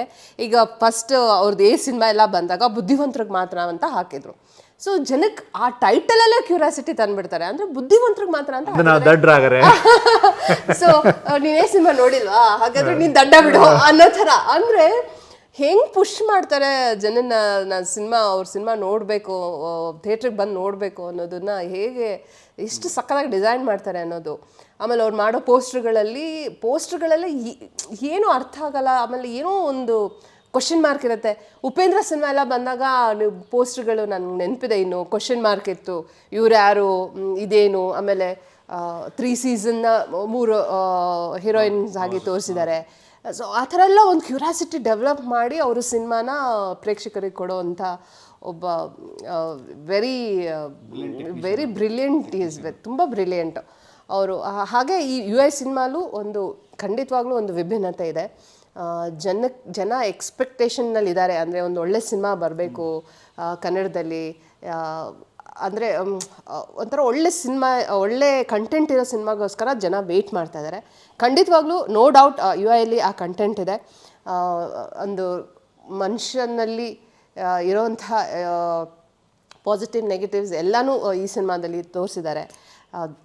Speaker 1: ಈಗ ಫಸ್ಟ್ ಅವ್ರದ್ದು ಸಿನಿಮಾ ಎಲ್ಲ ಬಂದಾಗ ಬುದ್ಧಿವಂತರಿಗೆ ಮಾತ್ರ ಅಂತ ಹಾಕಿದ್ರು. ಸೊ ಜನಕ್ಕೆ ಆ ಟೈಟಲಲ್ಲೇ ಕ್ಯೂರಿಯಾಸಿಟಿ ತಂದುಬಿಡ್ತಾರೆ, ಅಂದರೆ ಬುದ್ಧಿವಂತರಿಗೆ ಮಾತ್ರ ಅಂತ. ಸೊ ನೀನೇ ಸಿನಿಮಾ ನೋಡಿಲ್ವಾ, ಹಾಗಾದ್ರೆ ನೀನು ದಡ್ಡ ಬಿಡು ಅನ್ನೋ ಥರ. ಅಂದರೆ ಹೆಂಗೆ ಪುಷ್ ಮಾಡ್ತಾರೆ ಜನನ, ಅವ್ರ ಸಿನಿಮಾ ನೋಡಬೇಕು, ಥಿಯೇಟ್ರಿಗೆ ಬಂದು ನೋಡಬೇಕು ಅನ್ನೋದನ್ನ ಹೇಗೆ ಎಷ್ಟು ಸಕ್ಕತ್ತಾಗಿ ಡಿಸೈನ್ ಮಾಡ್ತಾರೆ ಅನ್ನೋದು. ಆಮೇಲೆ ಅವ್ರು ಮಾಡೋ ಪೋಸ್ಟ್ರುಗಳಲ್ಲಿ ಏನೂ ಅರ್ಥ ಆಗಲ್ಲ. ಆಮೇಲೆ ಏನೋ ಒಂದು ಕ್ವಶನ್ ಮಾರ್ಕ್ ಇರುತ್ತೆ. ಉಪೇಂದ್ರ ಸಿನಿಮಾ ಎಲ್ಲ ಬಂದಾಗ ನೀವು ಪೋಸ್ಟ್ರುಗಳು ನನಗೆ ನೆನಪಿದೆ, ಇನ್ನು ಕ್ವಶನ್ ಮಾರ್ಕ್ ಇತ್ತು, ಇವ್ರು ಯಾರು, ಇದೇನು. ಆಮೇಲೆ 3 ಸೀಸನ್ನ 3 ಹೀರೋಯಿನ್ಸ್ ಆಗಿ ತೋರಿಸಿದ್ದಾರೆ. ಸೊ ಆ ಥರ ಎಲ್ಲ ಒಂದು ಕ್ಯೂರಿಯಾಸಿಟಿ ಡೆವಲಪ್ ಮಾಡಿ ಅವರು ಸಿನಿಮಾನ ಪ್ರೇಕ್ಷಕರಿಗೆ ಕೊಡೋವಂಥ ಒಬ್ಬ ವೆರಿ ಬ್ರಿಲಿಯಂಟ್ ತುಂಬ ಬ್ರಿಲಿಯಂಟ್ ಅವರು. ಹಾಗೆ ಈ UI ಸಿನಿಮಾಲು ಖಂಡಿತವಾಗ್ಲೂ ಒಂದು ವಿಭಿನ್ನತೆ ಇದೆ. ಜನ ಎಕ್ಸ್ಪೆಕ್ಟೇಷನ್ನಲ್ಲಿದ್ದಾರೆ. ಅಂದರೆ ಒಂದು ಒಳ್ಳೆ ಸಿನಿಮಾ ಬರಬೇಕು ಕನ್ನಡದಲ್ಲಿ, ಅಂದರೆ ಒಂಥರ ಒಳ್ಳೆ ಕಂಟೆಂಟ್ ಇರೋ ಸಿನಿಮಾಗೋಸ್ಕರ ಜನ ವೆಯ್ಟ್ ಮಾಡ್ತಾ ಇದ್ದಾರೆ. ಖಂಡಿತವಾಗ್ಲೂ ನೋ ಡೌಟ್ UIಯಲ್ಲಿ ಆ ಕಂಟೆಂಟ್ ಇದೆ. ಒಂದು ಮನುಷ್ಯನಲ್ಲಿ ಇರೋವಂಥ ಪಾಸಿಟಿವ್ ನೆಗೆಟಿವ್ಸ್ ಎಲ್ಲನೂ ಈ ಸಿನಿಮಾದಲ್ಲಿ ತೋರಿಸಿದ್ದಾರೆ.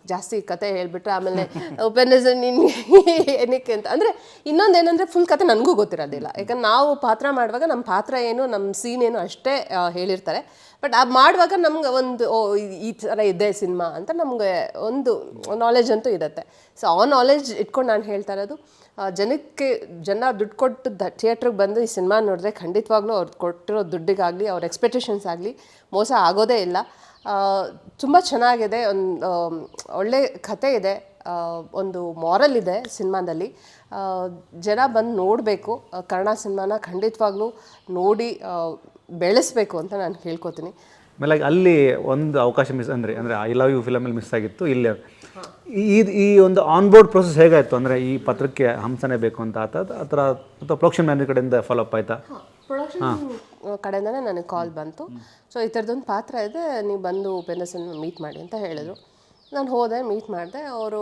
Speaker 1: ಜಾಸ್ತಿ ಕತೆ ಹೇಳ್ಬಿಟ್ರೆ ಆಮೇಲೆ ಉಪೇಂದ್ರ ಸರ್ ನಿನ್ಗೆ ಏನಕ್ಕೆ ಅಂತ. ಅಂದರೆ ಇನ್ನೊಂದೇನೆಂದರೆ ಫುಲ್ ಕತೆ ನನಗೂ ಗೊತ್ತಿರೋದಿಲ್ಲ. ಯಾಕಂದ್ರೆ ನಾವು ಪಾತ್ರ ಮಾಡುವಾಗ ನಮ್ಮ ಪಾತ್ರ ಏನು, ನಮ್ಮ ಸೀನ್ ಏನು ಅಷ್ಟೇ ಹೇಳಿರ್ತಾರೆ. ಬಟ್ ಅದು ಮಾಡುವಾಗ ನಮ್ಗೆ ಈ ಥರ ಇದೆ ಸಿನಿಮಾ ಅಂತ ನಮಗೆ ಒಂದು ನಾಲೆಜ್ ಅಂತೂ ಇರುತ್ತೆ. ಸೊ ಆ ನಾಲೆಜ್ ಇಟ್ಕೊಂಡು ನಾನು ಹೇಳ್ತಾ ಇರೋದು, ಜನ ದುಡ್ಡು ಕೊಟ್ಟು ಥಿಯೇಟ್ರಿಗೆ ಬಂದು ಈ ಸಿನಿಮಾ ನೋಡಿದ್ರೆ ಖಂಡಿತವಾಗ್ಲೂ ಅವ್ರು ಕೊಟ್ಟಿರೋ ದುಡ್ಡಿಗಾಗಲಿ ಅವ್ರ ಎಕ್ಸ್ಪೆಕ್ಟೇಷನ್ಸ್ ಆಗಲಿ ಮೋಸ ಆಗೋದೇ ಇಲ್ಲ. ತುಂಬ ಚೆನ್ನಾಗಿದೆ. ಒಂದು ಒಳ್ಳೆ ಕತೆ ಇದೆ, ಒಂದು ಮಾರಲ್ ಇದೆ ಸಿನಿಮಾದಲ್ಲಿ. ಜನ ಬಂದು ನೋಡಬೇಕು, ಕನ್ನಡ ಸಿನಿಮಾನ ಖಂಡಿತವಾಗ್ಲೂ ನೋಡಿ ಬೆಳೆಸಬೇಕು ಅಂತ ನಾನು ಕೇಳ್ಕೊತೀನಿ.
Speaker 2: ಆಮೇಲೆ ಅಲ್ಲಿ ಒಂದು ಅವಕಾಶ ಅಂದರೆ ಐ ಲವ್ ಯು ಫಿಲಮಲ್ಲಿ ಮಿಸ್ ಆಗಿತ್ತು. ಇಲ್ಲಿ ಈ ಒಂದು ಆನ್ಬೋರ್ಡ್ ಪ್ರೊಸೆಸ್ ಹೇಗಾಯಿತು? ಅಂದರೆ ಈ ಪತ್ರಕ್ಕೆ ಹಂಸನೇ ಬೇಕು ಅಂತ ಅಥವಾ ಪ್ರೊಡಕ್ಷನ್ ಮ್ಯಾನೇಜರ್ ಕಡೆಯಿಂದ ಫಾಲೋಅಪ್ ಆಯಿತಾ?
Speaker 1: ಪ್ರೊಡಕ್ಷನ್ ಕಡೆಯಿಂದನೇ ನನಗೆ ಕಾಲ್ ಬಂತು. ಸೊ ಈ ಥರದೊಂದು ಪಾತ್ರ ಇದೆ, ನೀವು ಬಂದು ಉಪೇಂದ್ರ ಸರ್ ಮೀಟ್ ಮಾಡಿ ಅಂತ ಹೇಳಿದ್ರು. ನಾನು ಹೋದೆ, ಮೀಟ್ ಮಾಡಿದೆ. ಅವರು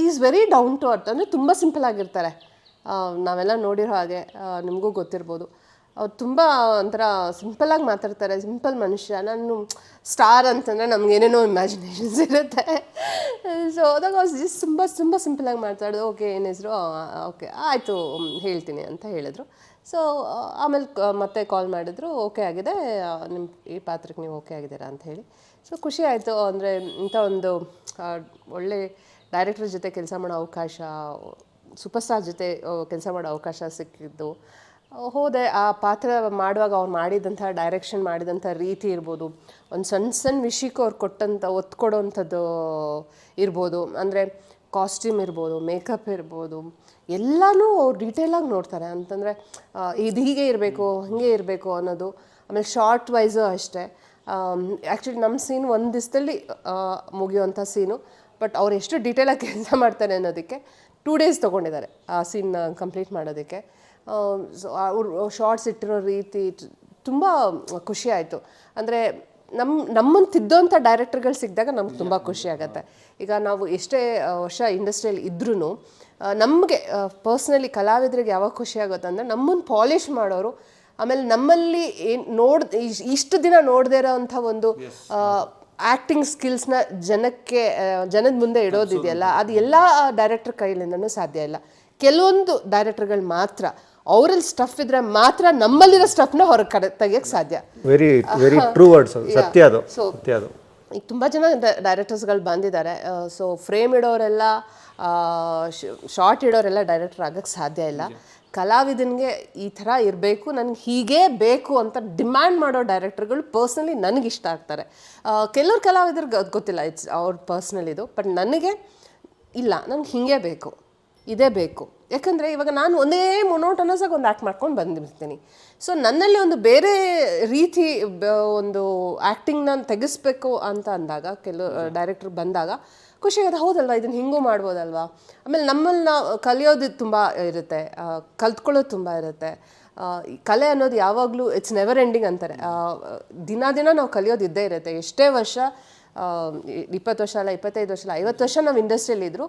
Speaker 1: is very down to earth. ಅಂದರೆ ತುಂಬ ಸಿಂಪಲ್ ಆಗಿರ್ತಾರೆ. ನಾವೆಲ್ಲ ನೋಡಿರೋ ಹಾಗೆ, ನಿಮಗೂ ಗೊತ್ತಿರ್ಬೋದು. ಅವ್ರು ತುಂಬ ಒಂಥರ ಸಿಂಪಲ್ಲಾಗಿ ಮಾತಾಡ್ತಾರೆ, ಸಿಂಪಲ್ ಮನುಷ್ಯ. ನಾನು ಸ್ಟಾರ್ ಅಂತಂದರೆ ನಮ್ಗೆ ಏನೇನೋ ಇಮ್ಯಾಜಿನೇಷನ್ಸ್ ಇರುತ್ತೆ. ಸೊ ಅದಾಗ ತುಂಬ ಸಿಂಪಲ್ಲಾಗಿ ಮಾತಾಡೋದು. ಓಕೆ, ಏನು ಹೆಸರು? ಓಕೆ ಆಯಿತು ಹೇಳ್ತೀನಿ ಅಂತ ಹೇಳಿದ್ರು. ಸೊ ಆಮೇಲೆ ಮತ್ತೆ ಕಾಲ್ ಮಾಡಿದ್ರು, ಓಕೆ ಆಗಿದೆ, ನಿಮ್ಮ ಈ ಪಾತ್ರಕ್ಕೆ ನೀವು ಓಕೆ ಆಗಿದ್ದೀರಾ ಅಂತ ಹೇಳಿ. ಸೊ ಖುಷಿ ಆಯಿತು. ಅಂದರೆ ಇಂಥ ಒಂದು ಒಳ್ಳೆ ಡೈರೆಕ್ಟರ್ ಜೊತೆ ಕೆಲಸ ಮಾಡೋ ಅವಕಾಶ, ಸೂಪರ್ ಸ್ಟಾರ್ ಜೊತೆ ಕೆಲಸ ಮಾಡೋ ಅವಕಾಶ ಸಿಕ್ಕಿದ್ದು. ಹೋದೆ. ಆ ಪಾತ್ರ ಮಾಡುವಾಗ ಅವ್ರು ಮಾಡಿದಂಥ ಡೈರೆಕ್ಷನ್ ಮಾಡಿದಂಥ ರೀತಿ ಇರ್ಬೋದು, ಒಂದು ಸಣ್ಣ ವಿಷಯಕ್ಕೂ ಅವ್ರು ಒತ್ತು ಕೊಡೋವಂಥದ್ದು ಇರ್ಬೋದು. ಅಂದರೆ ಕಾಸ್ಟ್ಯೂಮ್ ಇರ್ಬೋದು, ಮೇಕಪ್ ಇರ್ಬೋದು, ಎಲ್ಲನೂ ಅವ್ರು ಡೀಟೇಲಾಗಿ ನೋಡ್ತಾರೆ. ಅಂತಂದರೆ ಇದು ಹೀಗೆ ಇರಬೇಕು, ಹಾಗೆ ಇರಬೇಕು ಅನ್ನೋದು. ಆಮೇಲೆ ಶಾರ್ಟ್ ವೈಸು ಅಷ್ಟೇ. ಆ್ಯಕ್ಚುಲಿ ನಮ್ಮ ಸೀನ್ ಒಂದು ದಿವಸದಲ್ಲಿ ಮುಗಿಯುವಂಥ ಸೀನು. ಬಟ್ ಅವ್ರು ಎಷ್ಟು ಡೀಟೇಲಾಗಿ ಕೆಲಸ ಮಾಡ್ತಾರೆ ಅನ್ನೋದಕ್ಕೆ 2 ಡೇಸ್ ತೊಗೊಂಡಿದ್ದಾರೆ ಆ ಸೀನ್ ಕಂಪ್ಲೀಟ್ ಮಾಡೋದಕ್ಕೆ. ಸೊ ಅವ್ರು ಶಾರ್ಟ್ಸ್ ಇಟ್ಟಿರೋ ರೀತಿ ತುಂಬ ಖುಷಿ ಆಯಿತು. ಅಂದರೆ ನಮ್ಮನ್ನು ತಿದ್ದೋಂಥ ಡೈರೆಕ್ಟರ್ಗಳು ಸಿಕ್ಕಿದಾಗ ನಮ್ಗೆ ತುಂಬ ಖುಷಿ ಆಗುತ್ತೆ. ಈಗ ನಾವು ಎಷ್ಟೇ ವರ್ಷ ಇಂಡಸ್ಟ್ರಿಯಲ್ಲಿ ಇದ್ರೂ ನಮಗೆ ಪರ್ಸ್ನಲಿ ಕಲಾವಿದರಿಗೆ ಯಾವಾಗ ಖುಷಿ ಆಗುತ್ತೆ ಅಂದರೆ ನಮ್ಮನ್ನು ಪಾಲಿಷ್ ಮಾಡೋರು, ಆಮೇಲೆ ನಮ್ಮಲ್ಲಿ ಏನು ಇಷ್ಟು ದಿನ ನೋಡದೇ ಇರೋವಂಥ ಒಂದು ಆ್ಯಕ್ಟಿಂಗ್ ಸ್ಕಿಲ್ಸ್ನ ಜನದ ಮುಂದೆ ಇಡೋದಿದೆಯಲ್ಲ, ಅದು ಎಲ್ಲ ಡೈರೆಕ್ಟರ್ ಕೈಲಿಂದನೂ ಸಾಧ್ಯ ಇಲ್ಲ. ಕೆಲವೊಂದು ಡೈರೆಕ್ಟರ್ಗಳು ಮಾತ್ರ ಅವರಲ್ಲಿ ಸ್ಟಫ್ ಇದ್ರೆ ಮಾತ್ರ ನಮ್ಮಲ್ಲಿರೋ ಸ್ಟಫ್ನ ಹೊರಗೆ ತೆಗಿಯೋಕ್ಕೆ ಸಾಧ್ಯ.
Speaker 2: ವೆರಿ ವೆರಿ ಟ್ರೂ ವರ್ಡ್ಸ್, ಸತ್ಯ ಅದು.
Speaker 1: ಈಗ ತುಂಬ ಜನ ಡೈರೆಕ್ಟರ್ಸ್ಗಳು ಬಂದಿದ್ದಾರೆ. ಸೊ ಫ್ರೇಮ್ ಇಡೋರೆಲ್ಲ, ಶಾರ್ಟ್ ಇಡೋರೆಲ್ಲ ಡೈರೆಕ್ಟರ್ ಆಗೋಕ್ಕೆ ಸಾಧ್ಯ ಇಲ್ಲ. ಕಲಾವಿದನಿಗೆ ಈ ಥರ ಇರಬೇಕು, ನನಗೆ ಹೀಗೇ ಬೇಕು ಅಂತ ಡಿಮ್ಯಾಂಡ್ ಮಾಡೋ ಡೈರೆಕ್ಟರ್ಗಳು ಪರ್ಸ್ನಲಿ ನನಗಿಷ್ಟ ಆಗ್ತಾರೆ. ಕೆಲವ್ರು ಕಲಾವಿದ್ರಿಗೆ ಗೊತ್ತಿಲ್ಲ, ಇಟ್ಸ್ ಅವ್ರ ಪರ್ಸ್ನಲ್ ಇದು. ಬಟ್ ನನಗೆ ಇಲ್ಲ, ನನಗೆ ಹೀಗೆ ಬೇಕು, ಇದೇ ಬೇಕು. ಯಾಕಂದರೆ ಇವಾಗ ನಾನು ಒಂದೇ ಮೊನೋಟನಸ್ ಆಗಿ ಒಂದು ಆ್ಯಕ್ಟ್ ಮಾಡ್ಕೊಂಡು ಬಂದಿರ್ತೀನಿ. ಸೊ ನನ್ನಲ್ಲಿ ಒಂದು ಬೇರೆ ರೀತಿ ಒಂದು ಆ್ಯಕ್ಟಿಂಗ್ನ ತೆಗೆಸ್ಬೇಕು ಅಂತ ಅಂದಾಗ ಕೆಲವು ಡೈರೆಕ್ಟ್ರ್ ಬಂದಾಗ ಖುಷಿ ಆಗುತ್ತೆ. ಹೌದಲ್ವಾ, ಇದನ್ನು ಹಿಂಗೂ ಮಾಡ್ಬೋದಲ್ವಾ. ಆಮೇಲೆ ನಮ್ಮಲ್ಲಿ ನಾವು ಕಲಿಯೋದು ತುಂಬ ಇರುತ್ತೆ, ಕಲ್ತ್ಕೊಳ್ಳೋದು ತುಂಬ ಇರುತ್ತೆ. ಕಲೆ ಅನ್ನೋದು ಯಾವಾಗಲೂ ಇಟ್ಸ್ ನೆವರ್ ಎಂಡಿಂಗ್ ಅಂತಾರೆ. ದಿನ ನಾವು ಕಲಿಯೋದು ಇದ್ದೇ ಇರುತ್ತೆ. ಎಷ್ಟೇ ವರ್ಷ, 20 ವರ್ಷ ಅಲ್ಲ, 25 ವರ್ಷ ಅಲ್ಲ, 50 ವರ್ಷ ನಾವು ಇಂಡಸ್ಟ್ರಿಯಲ್ಲಿದ್ದರೂ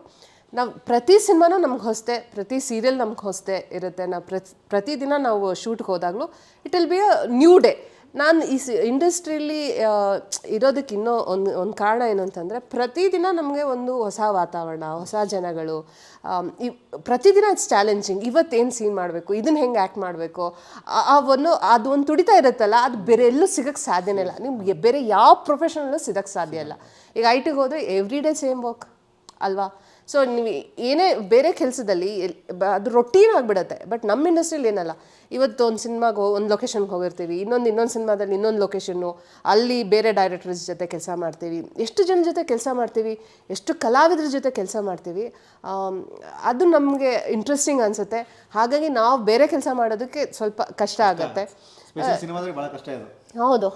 Speaker 1: ನಾವು ಪ್ರತಿ ಸಿನಿಮಾನೂ ನಮ್ಗೆ ಹೊಸತೆ, ಪ್ರತಿ ಸೀರಿಯಲ್ ನಮ್ಗೆ ಹೊಸತೆ ಇರುತ್ತೆ. ನಾವು ಪ್ರತಿದಿನ ನಾವು ಶೂಟ್ಗೆ ಹೋದಾಗಲೂ it will be a new day. ನಾನು ಈ ಇಂಡಸ್ಟ್ರಿಯಲ್ಲಿ ಇರೋದಕ್ಕೆ ಇನ್ನೂ ಒಂದು ಕಾರಣ ಏನು ಅಂತಂದರೆ, ಪ್ರತಿದಿನ ನಮಗೆ ಒಂದು ಹೊಸ ವಾತಾವರಣ, ಹೊಸ ಜನಗಳು. ಪ್ರತಿದಿನ ಇಟ್ಸ್ ಚಾಲೆಂಜಿಂಗ್. ಇವತ್ತೇನು ಸೀನ್ ಮಾಡಬೇಕು, ಇದನ್ನು ಹೆಂಗೆ ಆ್ಯಕ್ಟ್ ಮಾಡಬೇಕು, ಅದು ಒಂದು ತುಡಿತಾ ಇರುತ್ತಲ್ಲ, ಅದು ಬೇರೆ ಎಲ್ಲೂ ಸಿಗೋಕ್ಕೆ ಸಾಧ್ಯನೇ ಇಲ್ಲ. ನಿಮ್ಗೆ ಬೇರೆ ಯಾವ ಪ್ರೊಫೆಷನಲ್ಲೂ ಸಿಗೋಕ್ಕೆ ಸಾಧ್ಯ ಇಲ್ಲ. ಈಗ IT ಗೆ ಹೋದರೆ ಎವ್ರಿ ಡೇ ಸೇಮ್ ವರ್ಕ್ ಅಲ್ವಾ. ಸೊ ನೀವು ಏನೇ ಬೇರೆ ಕೆಲಸದಲ್ಲಿ ಅದು ರೊಟೀನ್ ಆಗಿಬಿಡುತ್ತೆ. ಬಟ್ ನಮ್ಮ ಇಂಡಸ್ಟ್ರಿಯಲ್ಲಿ ಏನಲ್ಲ, ಇವತ್ತು ಒಂದು ಸಿನಿಮಾಗೆ ಒಂದು ಲೊಕೇಶನ್ಗೆ ಹೋಗಿರ್ತೀವಿ, ಇನ್ನೊಂದು ಸಿನಿಮಾದಲ್ಲಿ ಇನ್ನೊಂದು ಲೊಕೇಶನ್ನು, ಅಲ್ಲಿ ಬೇರೆ ಡೈರೆಕ್ಟರ್ಸ್ ಜೊತೆ ಕೆಲಸ ಮಾಡ್ತೀವಿ, ಎಷ್ಟು ಜನ ಜೊತೆ ಕೆಲಸ ಮಾಡ್ತೀವಿ, ಎಷ್ಟು ಕಲಾವಿದ್ರ ಜೊತೆ ಕೆಲಸ ಮಾಡ್ತೀವಿ. ಅದು ನಮಗೆ ಇಂಟ್ರೆಸ್ಟಿಂಗ್ ಅನಿಸುತ್ತೆ. ಹಾಗಾಗಿ ನಾವು ಬೇರೆ ಕೆಲಸ ಮಾಡೋದಕ್ಕೆ ಸ್ವಲ್ಪ ಕಷ್ಟ ಆಗುತ್ತೆ. ಹೌದು.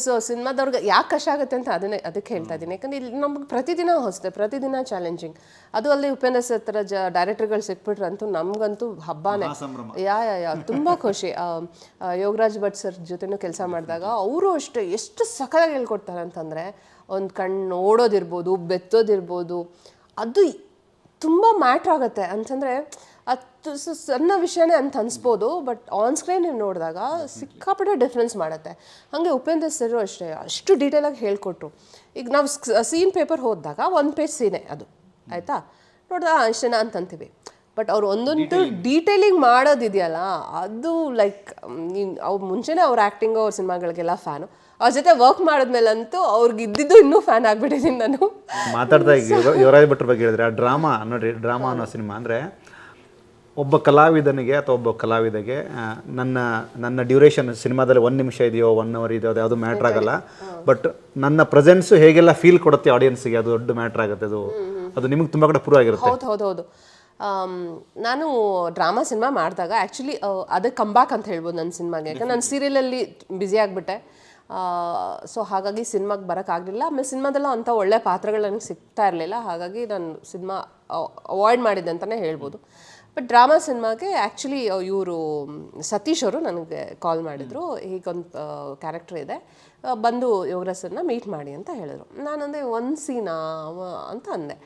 Speaker 1: ಸೊ ಸಿನಿಮಾದವ್ರಿಗೆ ಯಾಕೆ ಕಷ್ಟ ಆಗುತ್ತೆ ಅಂತ ಅದಕ್ಕೆ ಹೇಳ್ತಾ ಇದ್ದೀನಿ. ಯಾಕಂದರೆ ಇಲ್ಲಿ ನಮ್ಗೆ ಪ್ರತಿದಿನ ಹೊಸದೆ, ಪ್ರತಿದಿನ ಚಾಲೆಂಜಿಂಗ್. ಅದು ಅಲ್ಲಿ ಉಪೇಂದ್ರ ಸರ್ ಥರ ಡೈರೆಕ್ಟರ್ಗಳು ಸಿಕ್ಬಿಟ್ರಂತೂ ನಮಗಂತೂ ಹಬ್ಬನೇ. ಯಾ ತುಂಬ ಖುಷಿ. ಯೋಗರಾಜ್ ಭಟ್ ಸರ್ ಜೊತೆನೂ ಕೆಲಸ ಮಾಡಿದಾಗ ಅವರು ಅಷ್ಟೇ ಎಷ್ಟು ಸಖತ್ತಾಗಿ ಹೇಳ್ಕೊಡ್ತಾರೆ ಅಂತಂದರೆ, ಒಂದು ಕಣ್ಣು ನೋಡೋದಿರ್ಬೋದು, ಬೆತ್ತೋದಿರ್ಬೋದು, ಅದು ತುಂಬ ಮ್ಯಾಟ್ರ್ ಆಗುತ್ತೆ. ಅಂತಂದರೆ ಅದು ಸಣ್ಣ ವಿಷಯನೇ ಅಂತ ಅನಿಸ್ಬೋದು, ಬಟ್ ಆನ್ ಸ್ಕ್ರೀನ್ ನೀವು ನೋಡಿದಾಗ ಸಿಕ್ಕಾಪಟ್ಟೆ ಡಿಫ್ರೆನ್ಸ್ ಮಾಡುತ್ತೆ. ಹಾಗೆ ಉಪೇಂದ್ರ ಸರ್ ಅಷ್ಟೇ ಅಷ್ಟು ಡೀಟೇಲಾಗಿ ಹೇಳ್ಕೊಟ್ರು. ಈಗ ನಾವು ಸೀನ್ ಪೇಪರ್ ಹೋದಾಗ 1 ಪೇಜ್ ಸೀನೆ ಅದು, ಆಯಿತಾ, ನೋಡಿದ ಇಷ್ಟೇನಾ ಅಂತಂತೀವಿ. ಬಟ್ ಅವ್ರು ಒಂದೊಂದು ಡೀಟೇಲಿಂಗ್ ಮಾಡೋದಿದೆಯಲ್ಲ, ಅದು ಲೈಕ್ ಅವ್ರು ಮುಂಚೆನೇ ಅವ್ರ ಆ್ಯಕ್ಟಿಂಗು, ಅವ್ರ ಸಿನಿಮಾಗಳಿಗೆಲ್ಲ ಫ್ಯಾನು. ಅವ್ರ ಜೊತೆ ವರ್ಕ್ ಮಾಡಿದ್ಮೇಲಂತೂ ಅವ್ರಿಗೆ ಇದ್ದಿದ್ದು ಇನ್ನೂ ಫ್ಯಾನ್ ಆಗಿಬಿಟ್ಟಿದ್ದೀನಿ ನಾನು.
Speaker 2: ಮಾತಾಡ್ತಾ ಯುವರಾಜ್ ಭಟ್ರ ಬಗ್ಗೆ ಹೇಳಿದ್ರೆ, ಆ ಡ್ರಾಮಾ ನೋಡ್ರಿ, ಡ್ರಾಮಾ ಅನ್ನೋ ಸಿನಿಮಾ ಅಂದರೆ ಒಬ್ಬ ಕಲಾವಿದನಿಗೆ ಅಥವಾ ಒಬ್ಬ ಕಲಾವಿದಗೆ ನನ್ನ ಡ್ಯೂರೇಷನ್ ಸಿನಿಮಾದಲ್ಲಿ 1 ನಿಮಿಷ ಇದೆಯೋ 1 ಅವರ್ ಇದೆಯೋ ಅದು ಯಾವುದು ಮ್ಯಾಟ್ರ್ ಆಗಲ್ಲ. ಬಟ್ ನನ್ನ ಪ್ರೆಸೆನ್ಸು ಹೇಗೆಲ್ಲ ಫೀಲ್ ಕೊಡುತ್ತೆ ಆಡಿಯನ್ಸ್ಗೆ, ಅದು ದೊಡ್ಡ ಮ್ಯಾಟ್ರ್ ಆಗುತ್ತೆ. ಅದು ನಿಮಗೆ ತುಂಬ ಕಡೆ ಪ್ರೂವ್ ಆಗಿರುತ್ತೆ.
Speaker 1: ಹೌದು. ನಾನು ಡ್ರಾಮಾ ಸಿನಿಮಾ ಮಾಡಿದಾಗ ಆ್ಯಕ್ಚುಲಿ ಅದಕ್ಕೆ ಕಂಬ್ಯಾಕ್ ಅಂತ ಹೇಳ್ಬೋದು ನನ್ನ ಸಿನಿಮಾಗೆ. ಯಾಕಂದ್ರೆ ನಾನು ಸೀರಿಯಲಲ್ಲಿ ಬ್ಯುಸಿ ಆಗಿಬಿಟ್ಟೆ. ಸೊ ಹಾಗಾಗಿ ಸಿನಿಮಾಗೆ ಬರೋಕ್ಕಾಗಲಿಲ್ಲ. ಆಮೇಲೆ ಸಿನಿಮಾದಲ್ಲ ಅಂಥ ಒಳ್ಳೆ ಪಾತ್ರಗಳು ನನಗೆ ಸಿಗ್ತಾ ಇರಲಿಲ್ಲ. ಹಾಗಾಗಿ ನಾನು ಸಿನಿಮಾ ಅವಾಯ್ಡ್ ಮಾಡಿದ್ದೆ ಅಂತಲೇ ಹೇಳ್ಬೋದು. ಬಟ್ ಡ್ರಾಮಾ ಸಿನಿಮಾಗೆ ಆ್ಯಕ್ಚುಲಿ ಇವರು ಸತೀಶ್ ಅವರು ನನಗೆ ಕಾಲ್ ಮಾಡಿದರು. ಹೀಗೊಂದು ಕ್ಯಾರೆಕ್ಟರ್ ಇದೆ, ಬಂದು ಯೋಗರಾಜ್ ಸರ್ನ ಮೀಟ್ ಮಾಡಿ ಅಂತ ಹೇಳಿದ್ರು. ನಾನಂದೆ 1 ಸೀನಾ ಅಂತ ಅಂದೆ.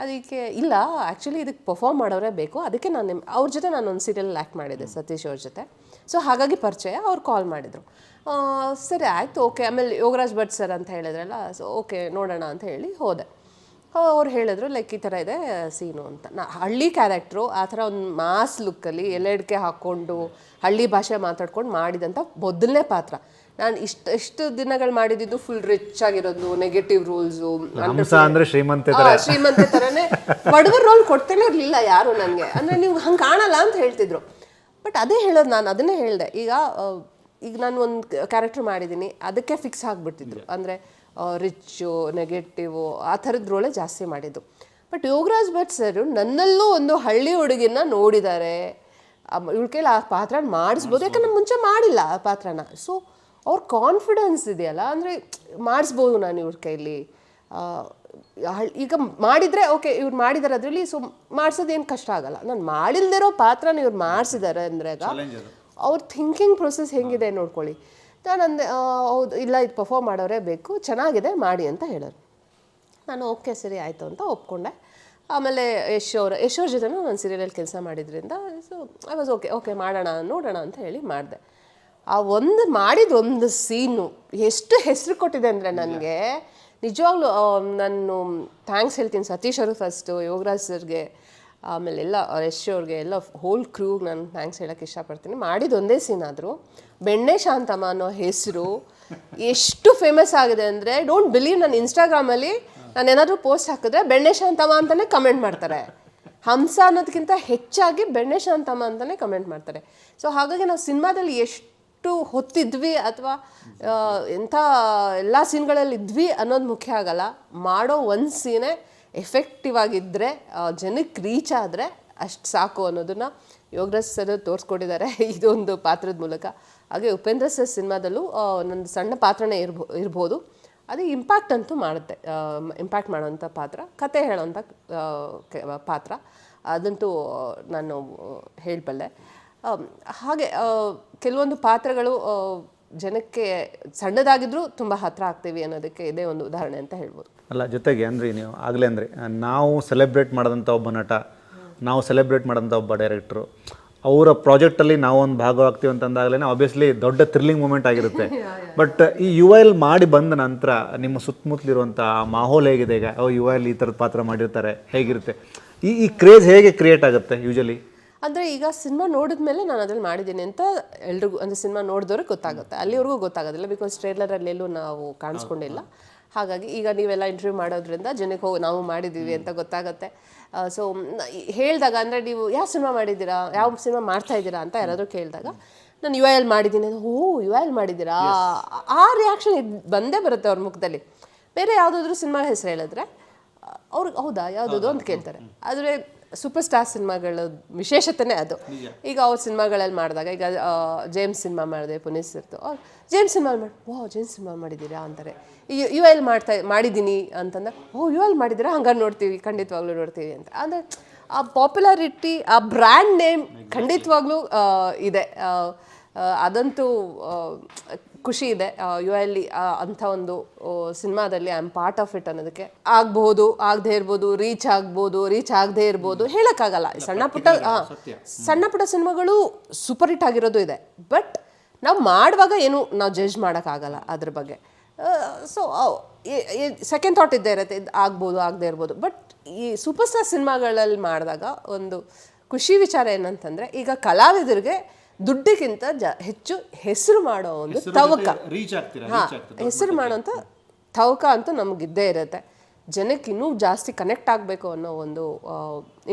Speaker 1: ಅದಕ್ಕೆ ಇಲ್ಲ, ಆ್ಯಕ್ಚುಲಿ ಇದಕ್ಕೆ ಪರ್ಫಾರ್ಮ್ ಮಾಡೋರೇ ಬೇಕು, ಅದಕ್ಕೆ ಅವ್ರ ಜೊತೆ ನಾನು ಒಂದು ಸೀರಿಯಲ್ ಆ್ಯಕ್ಟ್ ಮಾಡಿದ್ದೆ ಸತೀಶ್ ಅವ್ರ ಜೊತೆ. ಸೊ ಹಾಗಾಗಿ ಪರಿಚಯ. ಅವ್ರು ಕಾಲ್ ಮಾಡಿದರು. ಸರಿ ಆಯಿತು, ಓಕೆ. ಆಮೇಲೆ ಯೋಗರಾಜ್ ಭಟ್ ಸರ್ ಅಂತ ಹೇಳಿದ್ರಲ್ಲ, ಸೊ ಓಕೆ ನೋಡೋಣ ಅಂತ ಹೇಳಿ ಹೋದೆ. ಅವ್ರು ಹೇಳಿದ್ರು ಲೈಕ್ ಈ ಥರ ಇದೆ ಸೀನು ಅಂತ. ಹಳ್ಳಿ ಕ್ಯಾರೆಕ್ಟ್ರು, ಆ ಥರ ಒಂದು ಮಾಸ್ ಲುಕ್ಕಲ್ಲಿ ಎಲೆಡ್ಕೆ ಹಾಕ್ಕೊಂಡು ಹಳ್ಳಿ ಭಾಷೆ ಮಾತಾಡ್ಕೊಂಡು ಮಾಡಿದಂಥ ಮೊದಲನೇ ಪಾತ್ರ. ನಾನು ಇಷ್ಟು ದಿನಗಳು ಮಾಡಿದ್ದು ಫುಲ್ ರಿಚ್ ಆಗಿರೋದು, ನೆಗೆಟಿವ್ ರೂಲ್ಸು, ಶ್ರೀಮಂತೆ ಥರನೇ ಬಡವರ ರೋಲ್ ಕೊಡ್ತೇನೆ ಇರಲಿಲ್ಲ ಯಾರು ನನಗೆ. ಅಂದರೆ ನೀವು ಹಂಗೆ ಕಾಣಲ್ಲ ಅಂತ ಹೇಳ್ತಿದ್ರು. ಬಟ್ ಅದೇ ಹೇಳೋದು, ನಾನು ಅದನ್ನೇ ಹೇಳಿದೆ. ಈಗ ನಾನು ಒಂದು ಕ್ಯಾರೆಕ್ಟರ್ ಮಾಡಿದ್ದೀನಿ, ಅದಕ್ಕೆ ಫಿಕ್ಸ್ ಆಗಿಬಿಡ್ತಿದ್ರು. ಅಂದರೆ ರಿಚ್ಚು, ನೆಗೆಟಿವು, ಆ ಥರದ ರೋಲೇ ಜಾಸ್ತಿ ಮಾಡಿದ್ದು. ಬಟ್ ಯೋಗರಾಜ್ ಭಟ್ ಸರ್ ನನ್ನಲ್ಲೂ ಒಂದು ಹಳ್ಳಿ ಹುಡುಗಿನ ನೋಡಿದ್ದಾರೆ. ಇವಳ ಕೈಲಿ ಆ ಪಾತ್ರ ಮಾಡಿಸ್ಬೋದು, ಯಾಕಂದ್ರೆ ಮುಂಚೆ ಮಾಡಿಲ್ಲ ಆ ಪಾತ್ರನ. ಸೊ ಅವ್ರ ಕಾನ್ಫಿಡೆನ್ಸ್ ಇದೆಯಲ್ಲ, ಅಂದರೆ ಮಾಡಿಸ್ಬೋದು ನಾನು ಇವ್ರ ಕೈಲಿ. ಈಗ ಮಾಡಿದರೆ ಓಕೆ, ಇವ್ರು ಮಾಡಿದ್ದಾರೆ ಅದರಲ್ಲಿ, ಸೊ ಮಾಡಿಸೋದೇನು ಕಷ್ಟ ಆಗಲ್ಲ. ನಾನು ಮಾಡಿಲ್ದಿರೋ ಪಾತ್ರನ ಇವ್ರು ಮಾಡಿಸಿದ್ದಾರೆ ಅಂದರೆ ಅವ್ರ ಥಿಂಕಿಂಗ್ ಪ್ರೊಸೆಸ್ ಹೆಂಗಿದೆ ನೋಡ್ಕೊಳ್ಳಿ. ನಾನು ಅಂದೆ ಹೌದು, ಇಲ್ಲ ಇದು ಪರ್ಫಾರ್ಮ್ ಮಾಡೋರೇ ಬೇಕು, ಚೆನ್ನಾಗಿದೆ ಮಾಡಿ ಅಂತ ಹೇಳೋರು. ನಾನು ಓಕೆ ಸರಿ ಆಯಿತು ಅಂತ ಒಪ್ಕೊಂಡೆ. ಆಮೇಲೆ ಯಶ್ ಅವ್ರ ಜೊತೆನೂ ನಾನು ಸೀರಿಯಲಲ್ಲಿ ಕೆಲಸ ಮಾಡಿದ್ರಿಂದ ಸೊ ಐ ವಾಸ್ ಓಕೆ ಮಾಡೋಣ ನೋಡೋಣ ಅಂತ ಹೇಳಿ ಮಾಡಿದೆ. ಆ ಮಾಡಿದ ಸೀನು ಎಷ್ಟು ಹೆಸರು ಕೊಟ್ಟಿದೆ ಅಂದರೆ ನನಗೆ ನಿಜವಾಗ್ಲೂ ನಾನು ಥ್ಯಾಂಕ್ಸ್ ಹೇಳ್ತೀನಿ ಸತೀಶ್ ಅವರು ಫಸ್ಟು, ಯೋಗರಾಜ್ ಸರ್ಗೆ, ಆಮೇಲೆ ಎಲ್ಲ ಯಶ್ ಅವ್ರಿಗೆ, ಎಲ್ಲ ಹೋಲ್ ಕ್ರೂಗೆ ನಾನು ಥ್ಯಾಂಕ್ಸ್ ಹೇಳೋಕ್ಕೆ ಇಷ್ಟಪಡ್ತೀನಿ. ಮಾಡಿದ ಸೀನ್ ಆದರೂ ಬೆಣ್ಣೆ ಶಾಂತಮ್ಮ ಅನ್ನೋ ಹೆಸರು ಎಷ್ಟು ಫೇಮಸ್ ಆಗಿದೆ ಅಂದರೆ ಡೋಂಟ್ ಬಿಲೀವ್. ನಾನು ಇನ್ಸ್ಟಾಗ್ರಾಮಲ್ಲಿ ನಾನು ಏನಾದರೂ ಪೋಸ್ಟ್ ಹಾಕಿದ್ರೆ ಬೆಣ್ಣೆ ಶಾಂತಮ್ಮ ಅಂತಲೇ ಕಮೆಂಟ್ ಮಾಡ್ತಾರೆ. ಹಂಸ ಅನ್ನೋದಕ್ಕಿಂತ ಹೆಚ್ಚಾಗಿ ಬೆಣ್ಣೆ ಶಾಂತಮ್ಮ ಅಂತಲೇ ಕಮೆಂಟ್ ಮಾಡ್ತಾರೆ. ಸೊ ಹಾಗಾಗಿ ನಾವು ಸಿನಿಮಾದಲ್ಲಿ ಎಷ್ಟು ಹೊತ್ತಿದ್ವಿ ಅಥವಾ ಎಂಥ ಎಲ್ಲ ಸೀನ್ಗಳಲ್ಲಿ ಇದ್ವಿ ಅನ್ನೋದು ಮುಖ್ಯ ಆಗಲ್ಲ. ಮಾಡೋ ಒಂದು ಸೀನೇ ಎಫೆಕ್ಟಿವ್ ಆಗಿದ್ದರೆ, ಜನಕ್ಕೆ ರೀಚ್ ಆದರೆ ಅಷ್ಟು ಸಾಕು ಅನ್ನೋದನ್ನು ಯೋಗರಾಜ್ ಸರ್ ತೋರಿಸ್ಕೊಟ್ಟಿದ್ದಾರೆ ಇದೊಂದು ಪಾತ್ರದ ಮೂಲಕ. ಹಾಗೆ ಉಪೇಂದ್ರ ಸರ್ ಸಿನಿಮಾದಲ್ಲೂ ನಂದು ಸಣ್ಣ ಪಾತ್ರನೇ ಇರ್ಬೋದು, ಅದು ಇಂಪ್ಯಾಕ್ಟ್ ಅಂತೂ ಮಾಡುತ್ತೆ. ಇಂಪ್ಯಾಕ್ಟ್ ಮಾಡೋವಂಥ ಪಾತ್ರ, ಕತೆ ಹೇಳೋವಂಥ ಪಾತ್ರ, ಅದಂತೂ ನಾನು ಹೇಳಬಲ್ಲೆ. ಹಾಗೆ ಕೆಲವೊಂದು ಪಾತ್ರಗಳು ಜನಕ್ಕೆ ಸಣ್ಣದಾಗಿದ್ರೂ ತುಂಬ ಹತ್ತಿರ ಆಗ್ತೀವಿ ಅನ್ನೋದಕ್ಕೆ ಇದೇ ಒಂದು ಉದಾಹರಣೆ ಅಂತ ಹೇಳ್ಬೋದು.
Speaker 2: ಅಲ್ಲ, ಜೊತೆಗೆ ಅಂದ್ರಿ ನೀವು ಆಗಲೇ ಅಂದರೆ ನಾವು ಸೆಲೆಬ್ರೇಟ್ ಮಾಡೋದಂಥ ಒಬ್ಬ ನಟ, ನಾವು ಸೆಲೆಬ್ರೇಟ್ ಮಾಡೋಂಥ ಒಬ್ಬ ಡೈರೆಕ್ಟ್ರು, ಅವರ ಪ್ರಾಜೆಕ್ಟಲ್ಲಿ ನಾವು ಒಂದು ಭಾಗವಾಗ್ತೀವಿ ಅಂತಂದಾಗಲೇ ಆಬ್ವಿಯಸ್ಲಿ ದೊಡ್ಡ ಥ್ರಿಲ್ಲಿಂಗ್ ಮೂಮೆಂಟ್ ಆಗಿರುತ್ತೆ. ಬಟ್ ಈ UIL ಮಾಡಿ ಬಂದ ನಂತರ ನಿಮ್ಮ ಸುತ್ತಮುತ್ತಲಿರುವಂಥ ಮಾಹೋಲ್ ಹೇಗಿದೆ? ಈಗ UIL ಈ ಥರದ ಪಾತ್ರ ಮಾಡಿರ್ತಾರೆ, ಹೇಗಿರುತ್ತೆ ಈ ಕ್ರೇಜ್ ಹೇಗೆ ಕ್ರಿಯೇಟ್ ಆಗುತ್ತೆ ಯೂಶಲಿ?
Speaker 1: ಅಂದರೆ ಈಗ ಸಿನಿಮಾ ನೋಡಿದ್ಮೇಲೆ ನಾನು ಅದ್ರಲ್ಲಿ ಮಾಡಿದ್ದೀನಿ ಅಂತ ಎಲ್ರಿಗೂ, ಅಂದರೆ ಸಿನಿಮಾ ನೋಡಿದವ್ರಿಗೆ ಗೊತ್ತಾಗುತ್ತೆ, ಅಲ್ಲಿವರೆಗೂ ಗೊತ್ತಾಗೋದಿಲ್ಲ. ಬಿಕಾಸ್ ಟ್ರೇಲರಲ್ಲೆಲ್ಲೂ ನಾವು ಕಾಣಿಸ್ಕೊಂಡಿಲ್ಲ. ಹಾಗಾಗಿ ಈಗ ನೀವೆಲ್ಲ ಇಂಟರ್ವ್ಯೂ ಮಾಡೋದ್ರಿಂದ ಜನಕ್ಕೆ ನಾವು ಮಾಡಿದ್ದೀವಿ ಅಂತ ಗೊತ್ತಾಗುತ್ತೆ. ಸೊ ಹೇಳಿದಾಗ ಅಂದರೆ ನೀವು ಯಾವ ಸಿನಿಮಾ ಮಾಡಿದ್ದೀರಾ, ಯಾವ ಸಿನಿಮಾ ಮಾಡ್ತಾ ಇದ್ದೀರಾ ಅಂತ ಯಾರಾದರೂ ಕೇಳಿದಾಗ ನಾನು UIL ಮಾಡಿದ್ದೀನಿ, UIL ಮಾಡಿದ್ದೀರಾ, ಆ ರಿಯಾಕ್ಷನ್ ಬಂದೇ ಬರುತ್ತೆ ಅವ್ರ ಮುಖದಲ್ಲಿ. ಬೇರೆ ಯಾವುದಾದ್ರೂ ಸಿನಿಮಾ ಹೆಸರು ಹೇಳಿದ್ರೆ ಅವ್ರಿಗೆ ಹೌದಾ ಯಾವುದದು ಅಂತ ಕೇಳ್ತಾರೆ. ಆದರೆ ಸೂಪರ್ ಸ್ಟಾರ್ ಸಿನಿಮಾಗಳ ವಿಶೇಷತೆನೇ ಅದು. ಈಗ ಅವ್ರ ಸಿನಿಮಾಗಳಲ್ಲಿ ಮಾಡಿದಾಗ, ಈಗ ಜೇಮ್ಸ್ ಸಿನಿಮಾ ಮಾಡಿದೆ ಪುನೀತ್ ಸರ್ದು, ಜೇಮ್ಸ್ ಸಿನಿಮಾ ಜೇಮ್ಸ್ ಸಿನಿಮಾ ಮಾಡಿದ್ದೀರಾ ಅಂತಾರೆ. ಈಗ UIL ಮಾಡಿದ್ದೀನಿ ಅಂತಂದ್ರೆ UIL ಮಾಡಿದ್ದೀರಾ, ಹಂಗಾರೆ ನೋಡ್ತೀವಿ, ಖಂಡಿತವಾಗ್ಲೂ ನೋಡ್ತೀವಿ ಅಂತ. ಅಂದರೆ ಆ ಪಾಪ್ಯುಲಾರಿಟಿ, ಆ ಬ್ರ್ಯಾಂಡ್ ನೇಮ್ ಖಂಡಿತವಾಗ್ಲೂ ಇದೆ. ಅದಂತೂ ಖುಷಿ ಇದೆ. UIL ಅಂಥ ಒಂದು ಸಿನಿಮಾದಲ್ಲಿ I am part of it ಅನ್ನೋದಕ್ಕೆ. ಆಗ್ಬೋದು, ಆಗದೆ ಇರ್ಬೋದು, ರೀಚ್ ಆಗ್ಬೋದು, ರೀಚ್ ಆಗದೆ ಇರ್ಬೋದು, ಹೇಳೋಕ್ಕಾಗಲ್ಲ. ಸಣ್ಣ ಪುಟ್ಟ ಸಿನಿಮಾಗಳು ಸೂಪರ್ ಹಿಟ್ ಆಗಿರೋದು ಇದೆ. ಬಟ್ ನಾವು ಮಾಡುವಾಗ ಏನು ನಾವು ಜಡ್ಜ್ ಮಾಡೋಕ್ಕಾಗಲ್ಲ ಅದ್ರ ಬಗ್ಗೆ. ಸೊ ಸೆಕೆಂಡ್ ಥಾಟ್ ಇದ್ದೇ ಇರುತ್ತೆ, ಇದು ಆಗ್ಬೋದು, ಆಗದೆ ಇರ್ಬೋದು. ಬಟ್ ಈ ಸೂಪರ್ ಸ್ಟಾರ್ ಸಿನಿಮಾಗಳಲ್ಲಿ ಮಾಡಿದಾಗ ಒಂದು ಖುಷಿ ವಿಚಾರ ಏನಂತಂದರೆ, ಈಗ ಕಲಾವಿದರಿಗೆ ದುಡ್ಡಿಗಿಂತ ಹೆಚ್ಚು ಹೆಸರು ಮಾಡೋ ಒಂದು ತವಕ, ಹೆಸರು ಮಾಡೋಂಥ ತವಕ ಅಂತೂ ನಮಗಿದ್ದೇ ಇರುತ್ತೆ. ಜನಕ್ಕೆ ಇನ್ನೂ ಜಾಸ್ತಿ ಕನೆಕ್ಟ್ ಆಗಬೇಕು ಅನ್ನೋ ಒಂದು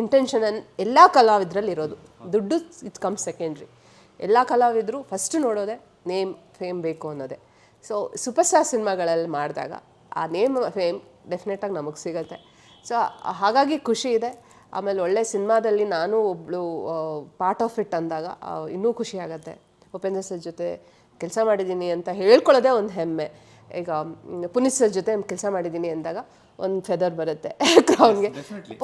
Speaker 1: ಇಂಟೆನ್ಷನ್ ಎಲ್ಲ ಕಲಾವಿದರಲ್ಲಿ ಇರೋದು. ದುಡ್ಡು ಇಟ್ ಕಮ್ ಸೆಕೆಂಡ್ರಿ. ಎಲ್ಲ ಕಲಾವಿದರು ಫಸ್ಟ್ ನೋಡೋದೆ ನೇಮ್ ಫೇಮ್ ಬೇಕು ಅನ್ನೋದೇ. ಸೊ ಸೂಪರ್ ಸ್ಟಾರ್ ಸಿನಿಮಾಗಳಲ್ಲಿ ಮಾಡಿದಾಗ ಆ ನೇಮ್ ಫೇಮ್ ಡೆಫಿನೆಟಾಗಿ ನಮಗೆ ಸಿಗುತ್ತೆ. ಸೊ ಹಾಗಾಗಿ ಖುಷಿ ಇದೆ. ಆಮೇಲೆ ಒಳ್ಳೆ ಸಿನಿಮಾದಲ್ಲಿ ನಾನು ಒಬ್ಬಳು ಪಾರ್ಟ್ ಆಫ್ ಇಟ್ ಅಂದಾಗ ಇನ್ನೂ ಖುಷಿ ಆಗುತ್ತೆ. ಉಪೇಂದ್ರ ಸರ್ ಜೊತೆ ಕೆಲಸ ಮಾಡಿದ್ದೀನಿ ಅಂತ ಹೇಳ್ಕೊಳ್ಳೋದೇ ಒಂದು ಹೆಮ್ಮೆ. ಈಗ ಪುನೀತ್ ಸರ್ ಜೊತೆ ಕೆಲಸ ಮಾಡಿದ್ದೀನಿ ಅಂದಾಗ ಒಂದು ಫೆದರ್ ಬರುತ್ತೆ ಕ್ರೌನ್ಗೆ.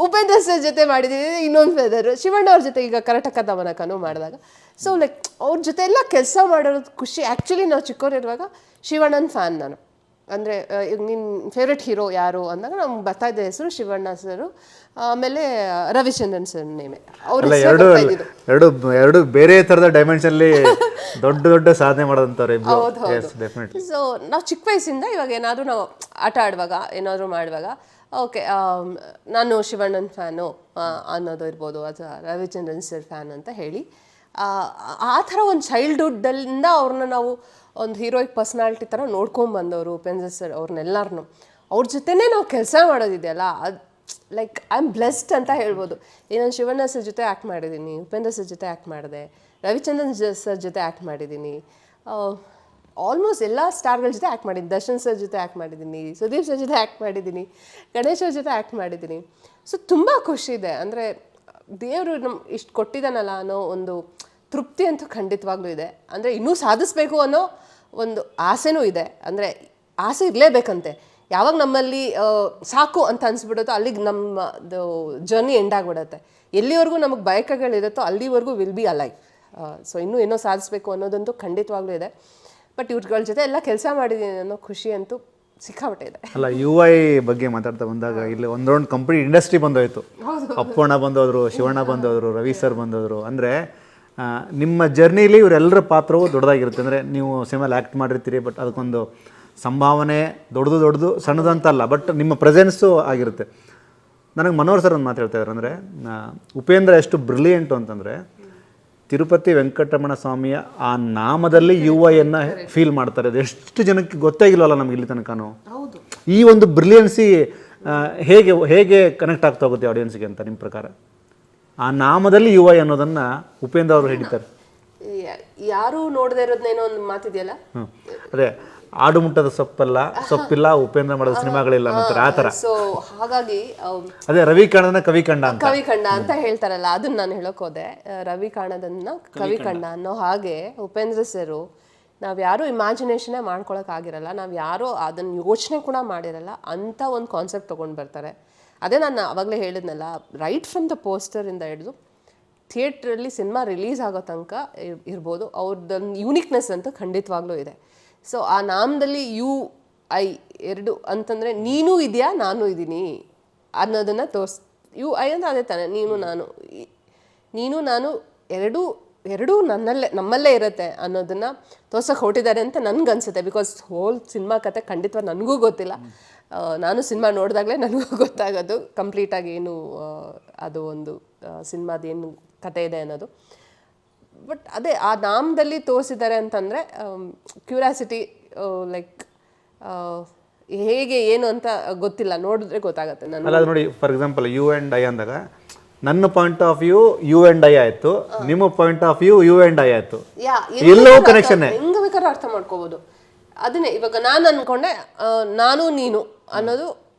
Speaker 1: ಉಪೇಂದ್ರ ಸರ್ ಜೊತೆ ಮಾಡಿದ್ದೀನಿ ಇನ್ನೊಂದು ಫೆದರು. ಶಿವಣ್ಣ ಅವ್ರ ಜೊತೆ ಈಗ ಕರ್ನಾಟಕ ದಮನಕನೂ ಮಾಡಿದಾಗ ಸೊ ಲೈಕ್ ಅವ್ರ ಜೊತೆ ಎಲ್ಲ ಕೆಲಸ ಮಾಡೋದು ಖುಷಿ. ಆ್ಯಕ್ಚುಲಿ ನಾವು ಚಿಕ್ಕವರಿರುವಾಗ ಶಿವಣ್ಣನ ಫ್ಯಾನ್ ನಾನು. ಅಂದರೆ ಈಗ ನಿನ್ನ ಫೇವ್ರೆಟ್ ಹೀರೋ ಯಾರು ಅಂದಾಗ ನಮ್ಗೆ ಬರ್ತಾಯಿದ್ದ ಹೆಸರು ಶಿವಣ್ಣ ಸರು, ಆಮೇಲೆ ರವಿಚಂದ್ರನ್ ಸರ್ ನೇಮೆ. ಅವರು
Speaker 2: ಎರಡು ಬೇರೆ ಥರದ ಡೈಮೆನ್ಷನ್ಲಿ ದೊಡ್ಡ ಸಾಧನೆ ಮಾಡೋದಂತಾರೆ.
Speaker 1: ಸೊ ನಾವು ಚಿಕ್ಕ ವಯಸ್ಸಿಂದ ಇವಾಗ ಏನಾದರೂ ನಾವು ಆಟ ಆಡುವಾಗ ಏನಾದರೂ ಮಾಡುವಾಗ ಓಕೆ ನಾನು ಶಿವಣ್ಣನ ಫ್ಯಾನು ಅನ್ನೋದು ಇರ್ಬೋದು, ಅಥವಾ ರವಿಚಂದ್ರನ್ ಸರ್ ಫ್ಯಾನ್ ಅಂತ ಹೇಳಿ ಆ ಥರ ಒಂದು ಚೈಲ್ಡ್ಹುಡ್ಡಲ್ಲಿಂದ ಅವ್ರನ್ನ ನಾವು ಒಂದು ಹೀರೋಯಿಕ್ ಪರ್ಸ್ನಾಲಿಟಿ ಥರ ನೋಡ್ಕೊಂಬಂದವರು ಉಪೇಂದ್ರ ಸರ್ ಅವ್ರನ್ನೆಲ್ಲರನ್ನೂ. ಅವ್ರ ಜೊತೆನೇ ನಾವು ಕೆಲಸ ಮಾಡೋದಿದೆಯಲ್ಲ, ಅದು ಲೈಕ್ ಐ ಆಮ್ ಬ್ಲೆಸ್ಡ್ ಅಂತ ಹೇಳ್ಬೋದು. ನಾನು ಶಿವಣ್ಣ ಸರ್ ಜೊತೆ ಆ್ಯಕ್ಟ್ ಮಾಡಿದ್ದೀನಿ, ಉಪೇಂದ್ರ ಸರ್ ಜೊತೆ ಆ್ಯಕ್ಟ್ ಮಾಡಿದೆ, ರವಿಚಂದ್ರನ್ ಸರ್ ಜೊತೆ ಆ್ಯಕ್ಟ್ ಮಾಡಿದ್ದೀನಿ, ಆಲ್ಮೋಸ್ಟ್ ಎಲ್ಲ ಸ್ಟಾರ್ಗಳ ಜೊತೆ ಆ್ಯಕ್ಟ್ ಮಾಡಿದ್ದೀನಿ, ದರ್ಶನ್ ಸರ್ ಜೊತೆ ಆ್ಯಕ್ಟ್ ಮಾಡಿದ್ದೀನಿ, ಸುದೀಪ್ ಸರ್ ಜೊತೆ ಆ್ಯಕ್ಟ್ ಮಾಡಿದ್ದೀನಿ, ಗಣೇಶ್ ಅವ್ರ ಜೊತೆ ಆ್ಯಕ್ಟ್ ಮಾಡಿದ್ದೀನಿ. ಸೊ ತುಂಬ ಖುಷಿ ಇದೆ. ಅಂದರೆ ದೇವರು ಇಷ್ಟು ಕೊಟ್ಟಿದ್ದಾನಲ್ಲ ಅನ್ನೋ ಒಂದು ತೃಪ್ತಿ ಅಂತೂ ಖಂಡಿತವಾಗ್ಲೂ ಇದೆ. ಅಂದರೆ ಇನ್ನೂ ಸಾಧಿಸ್ಬೇಕು ಅನ್ನೋ ಒಂದು ಆಸೆನೂ ಇದೆ. ಅಂದರೆ ಆಸೆ ಇರಲೇಬೇಕಂತೆ. ಯಾವಾಗ ನಮ್ಮಲ್ಲಿ ಸಾಕು ಅಂತ ಅನಿಸ್ಬಿಡುತ್ತೋ ಅಲ್ಲಿಗೆ ನಮ್ಮದು ಜರ್ನಿ ಎಂಡ್ ಆಗಿಬಿಡುತ್ತೆ. ಎಲ್ಲಿವರೆಗೂ ನಮಗೆ ಬಯಕೆಗಳಿರುತ್ತೋ ಅಲ್ಲಿವರೆಗೂ ವಿಲ್ ಬಿ ಅಲೈವ್. ಸೊ ಇನ್ನೂ ಏನೋ ಸಾಧಿಸ್ಬೇಕು ಅನ್ನೋದಂತೂ ಖಂಡಿತವಾಗ್ಲೂ ಇದೆ. ಬಟ್ ಇವ್ರಗಳ ಜೊತೆ ಎಲ್ಲ ಕೆಲಸ ಮಾಡಿದ್ದೀನಿ ಅನ್ನೋ ಖುಷಿ ಅಂತೂ ಸಿಕ್ಕಾಪಟ್ಟೆ ಇದೆ.
Speaker 2: ಅಲ್ಲ UI ಬಗ್ಗೆ ಮಾತಾಡ್ತಾ ಬಂದಾಗ ಇಲ್ಲಿ ಒಂದೊಂದು ಕಂಪ್ಲೀಟ್ ಇಂಡಸ್ಟ್ರಿ ಬಂದೋಯ್ತು. ಅಪ್ಪಣ್ಣ ಬಂದೋದ್ರು, ಶಿವಣ್ಣ ಬಂದೋದ್ರು, ರವಿ ಸರ್ ಬಂದೋದ್ರು. ಅಂದರೆ ನಿಮ್ಮ ಜರ್ನಿಲಿ ಇವರೆಲ್ಲರ ಪಾತ್ರವು ದೊಡ್ಡದಾಗಿರುತ್ತೆ. ಅಂದರೆ ನೀವು ಸಿನಿಮಾಲಿ ಆ್ಯಕ್ಟ್ ಮಾಡಿರ್ತೀರಿ, ಬಟ್ ಅದಕ್ಕೊಂದು ಸಂಭಾವನೆ ದೊಡ್ಡದು ಸಣ್ಣದಂತಲ್ಲ, ಬಟ್ ನಿಮ್ಮ ಪ್ರೆಸೆನ್ಸು ಆಗಿರುತ್ತೆ. ನನಗೆ ಮನೋಹರ್ ಸರ್ ಒಂದು ಮಾತು ಹೇಳ್ತಾ ಇದ್ದಾರೆ, ಅಂದರೆ ಉಪೇಂದ್ರ ಎಷ್ಟು ಬ್ರಿಲಿಯಂಟು ಅಂತಂದರೆ ತಿರುಪತಿ ವೆಂಕಟರಮಣ ಸ್ವಾಮಿಯ ಆ ನಾಮದಲ್ಲಿ UI ಫೀಲ್ ಮಾಡ್ತಾರೆ. ಅದು ಎಷ್ಟು ಜನಕ್ಕೆ ಗೊತ್ತಾಗಿಲ್ವಲ್ಲ ನಮ್ಗೆ ಇಲ್ಲಿ ತನಕನೂ. ಈ ಒಂದು ಬ್ರಿಲಿಯನ್ಸಿ ಹೇಗೆ ಕನೆಕ್ಟ್ ಆಗ್ತಾ ಹೋಗುತ್ತೆ ಆಡಿಯನ್ಸ್ಗೆ ಅಂತ ನಿಮ್ಮ ಪ್ರಕಾರ? ಆ ನಾಮದಲ್ಲಿ UI ಅನ್ನೋದನ್ನು ಉಪೇಂದ್ರ ಅವರು ಹಿಡಿತಾರೆ.
Speaker 1: ಯಾರು ನೋಡದೇ ಇರೋದನ್ನೇನೋ ಒಂದು ಮಾತಿದೆಯಲ್ಲ,
Speaker 2: ಅದೇ ಆಡು ಮುಟ್ಟದ ಸೊಪ್ಪಿಲ್ಲ ಉಪೇಂದ್ರ ಮಾಡೋದು ಸಿನಿಮಾಗಳಿಲ್ಲ ಅಂತಾರೆ, ಆ ಥರ.
Speaker 1: ಸೊ ಹಾಗಾಗಿ
Speaker 2: ಅದೇ ರವಿ ಕಾಣದನ್ನ ಕವಿ ಕಂಡ
Speaker 1: ಅಂತ ಹೇಳ್ತಾರಲ್ಲ, ಅದನ್ನ ನಾನು ಹೇಳಕ್ ಹೋದೆ. ರವಿ ಕಾಣದನ್ನ ಕವಿ ಕಂಡ ಅನ್ನೋ ಹಾಗೆ ಉಪೇಂದ್ರ ಸರು ನಾವ್ಯಾರೂ ಇಮ್ಯಾಜಿನೇಷನೇ ಮಾಡ್ಕೊಳಕ್ ಆಗಿರಲ್ಲ, ನಾವ್ಯಾರೂ ಅದನ್ನ ಯೋಚನೆ ಕೂಡ ಮಾಡಿರಲ್ಲ ಅಂತ ಒಂದು ಕಾನ್ಸೆಪ್ಟ್ ತೊಗೊಂಡು ಬರ್ತಾರೆ. ಅದೇ ನಾನು ಅವಾಗಲೇ ಹೇಳಿದ್ನಲ್ಲ, ರೈಟ್ ಫ್ರಮ್ ದ ಪೋಸ್ಟರಿಂದ ಹಿಡಿದು ಥಿಯೇಟ್ರಲ್ಲಿ ಸಿನಿಮಾ ರಿಲೀಸ್ ಆಗೋ ತನಕ ಇರ್ಬೋದು, ಅವ್ರದ್ದೊಂದು ಯೂನಿಕ್ನೆಸ್ ಅಂತೂ ಖಂಡಿತವಾಗ್ಲೂ ಇದೆ. ಸೊ ಆ ನಾಮದಲ್ಲಿ UI ಎರಡು ಅಂತಂದರೆ ನೀನು ಇದೆಯಾ ನಾನು ಇದ್ದೀನಿ ಅನ್ನೋದನ್ನು UI ಅಂದರೆ ಅದೇ ತಾನೆ, ನೀನು ನಾನು ಎರಡೂ ನಮ್ಮಲ್ಲೇ ಇರುತ್ತೆ ಅನ್ನೋದನ್ನು ತೋರ್ಸೋಕೆ ಹೊರಟಿದ್ದಾರೆ ಅಂತ ನನಗನ್ಸುತ್ತೆ. ಬಿಕಾಸ್ ಹೋಲ್ ಸಿನಿಮಾ ಕತೆ ಖಂಡಿತವಾಗಿ ನನಗೂ ಗೊತ್ತಿಲ್ಲ. ನಾನು ಸಿನಿಮಾ ನೋಡಿದಾಗಲೇ ನನಗೂ ಗೊತ್ತಾಗೋದು ಕಂಪ್ಲೀಟಾಗಿ ಏನು ಅದು ಒಂದು ಸಿನಿಮಾದೇನು ಕತೆ ಇದೆ ಅನ್ನೋದು. ಬಟ್ ಅದೇ ಆ ನಾಮದಲ್ಲಿ ತೋರಿಸಿದ್ದಾರೆ ಅಂತಂದರೆ ಕ್ಯೂರಿಯಾಸಿಟಿ, ಲೈಕ್ ಹೇಗೆ ಏನು ಅಂತ ಗೊತ್ತಿಲ್ಲ, ನೋಡಿದ್ರೆ ಗೊತ್ತಾಗುತ್ತೆ.
Speaker 2: ಅಲ್ಲ ನೋಡಿ, ಫಾರ್ ಎಕ್ಸಾಂಪಲ್ U&I ಅಂದಾಗ ನನ್ನ ಪಾಯಿಂಟ್ ಆಫ್ ವ್ಯೂ U&I ಆಯಿತು, ನಿಮ್ಮ ಪಾಯಿಂಟ್ ಆಫ್ ವ್ಯೂ U&I ಆಯಿತು, ಎಲ್ಲವೂ ಕನೆಕ್ಷನ್
Speaker 1: ಹೆಂಗೆ ಬೇಕಾದ್ರೂ ಅರ್ಥ ಮಾಡ್ಕೋಬೋದು. ಅದನ್ನೇ ಇವಾಗ ನಾನು ಅಂದ್ಕೊಂಡೆ ನಾನು ನೀನು ಅನ್ನೋದು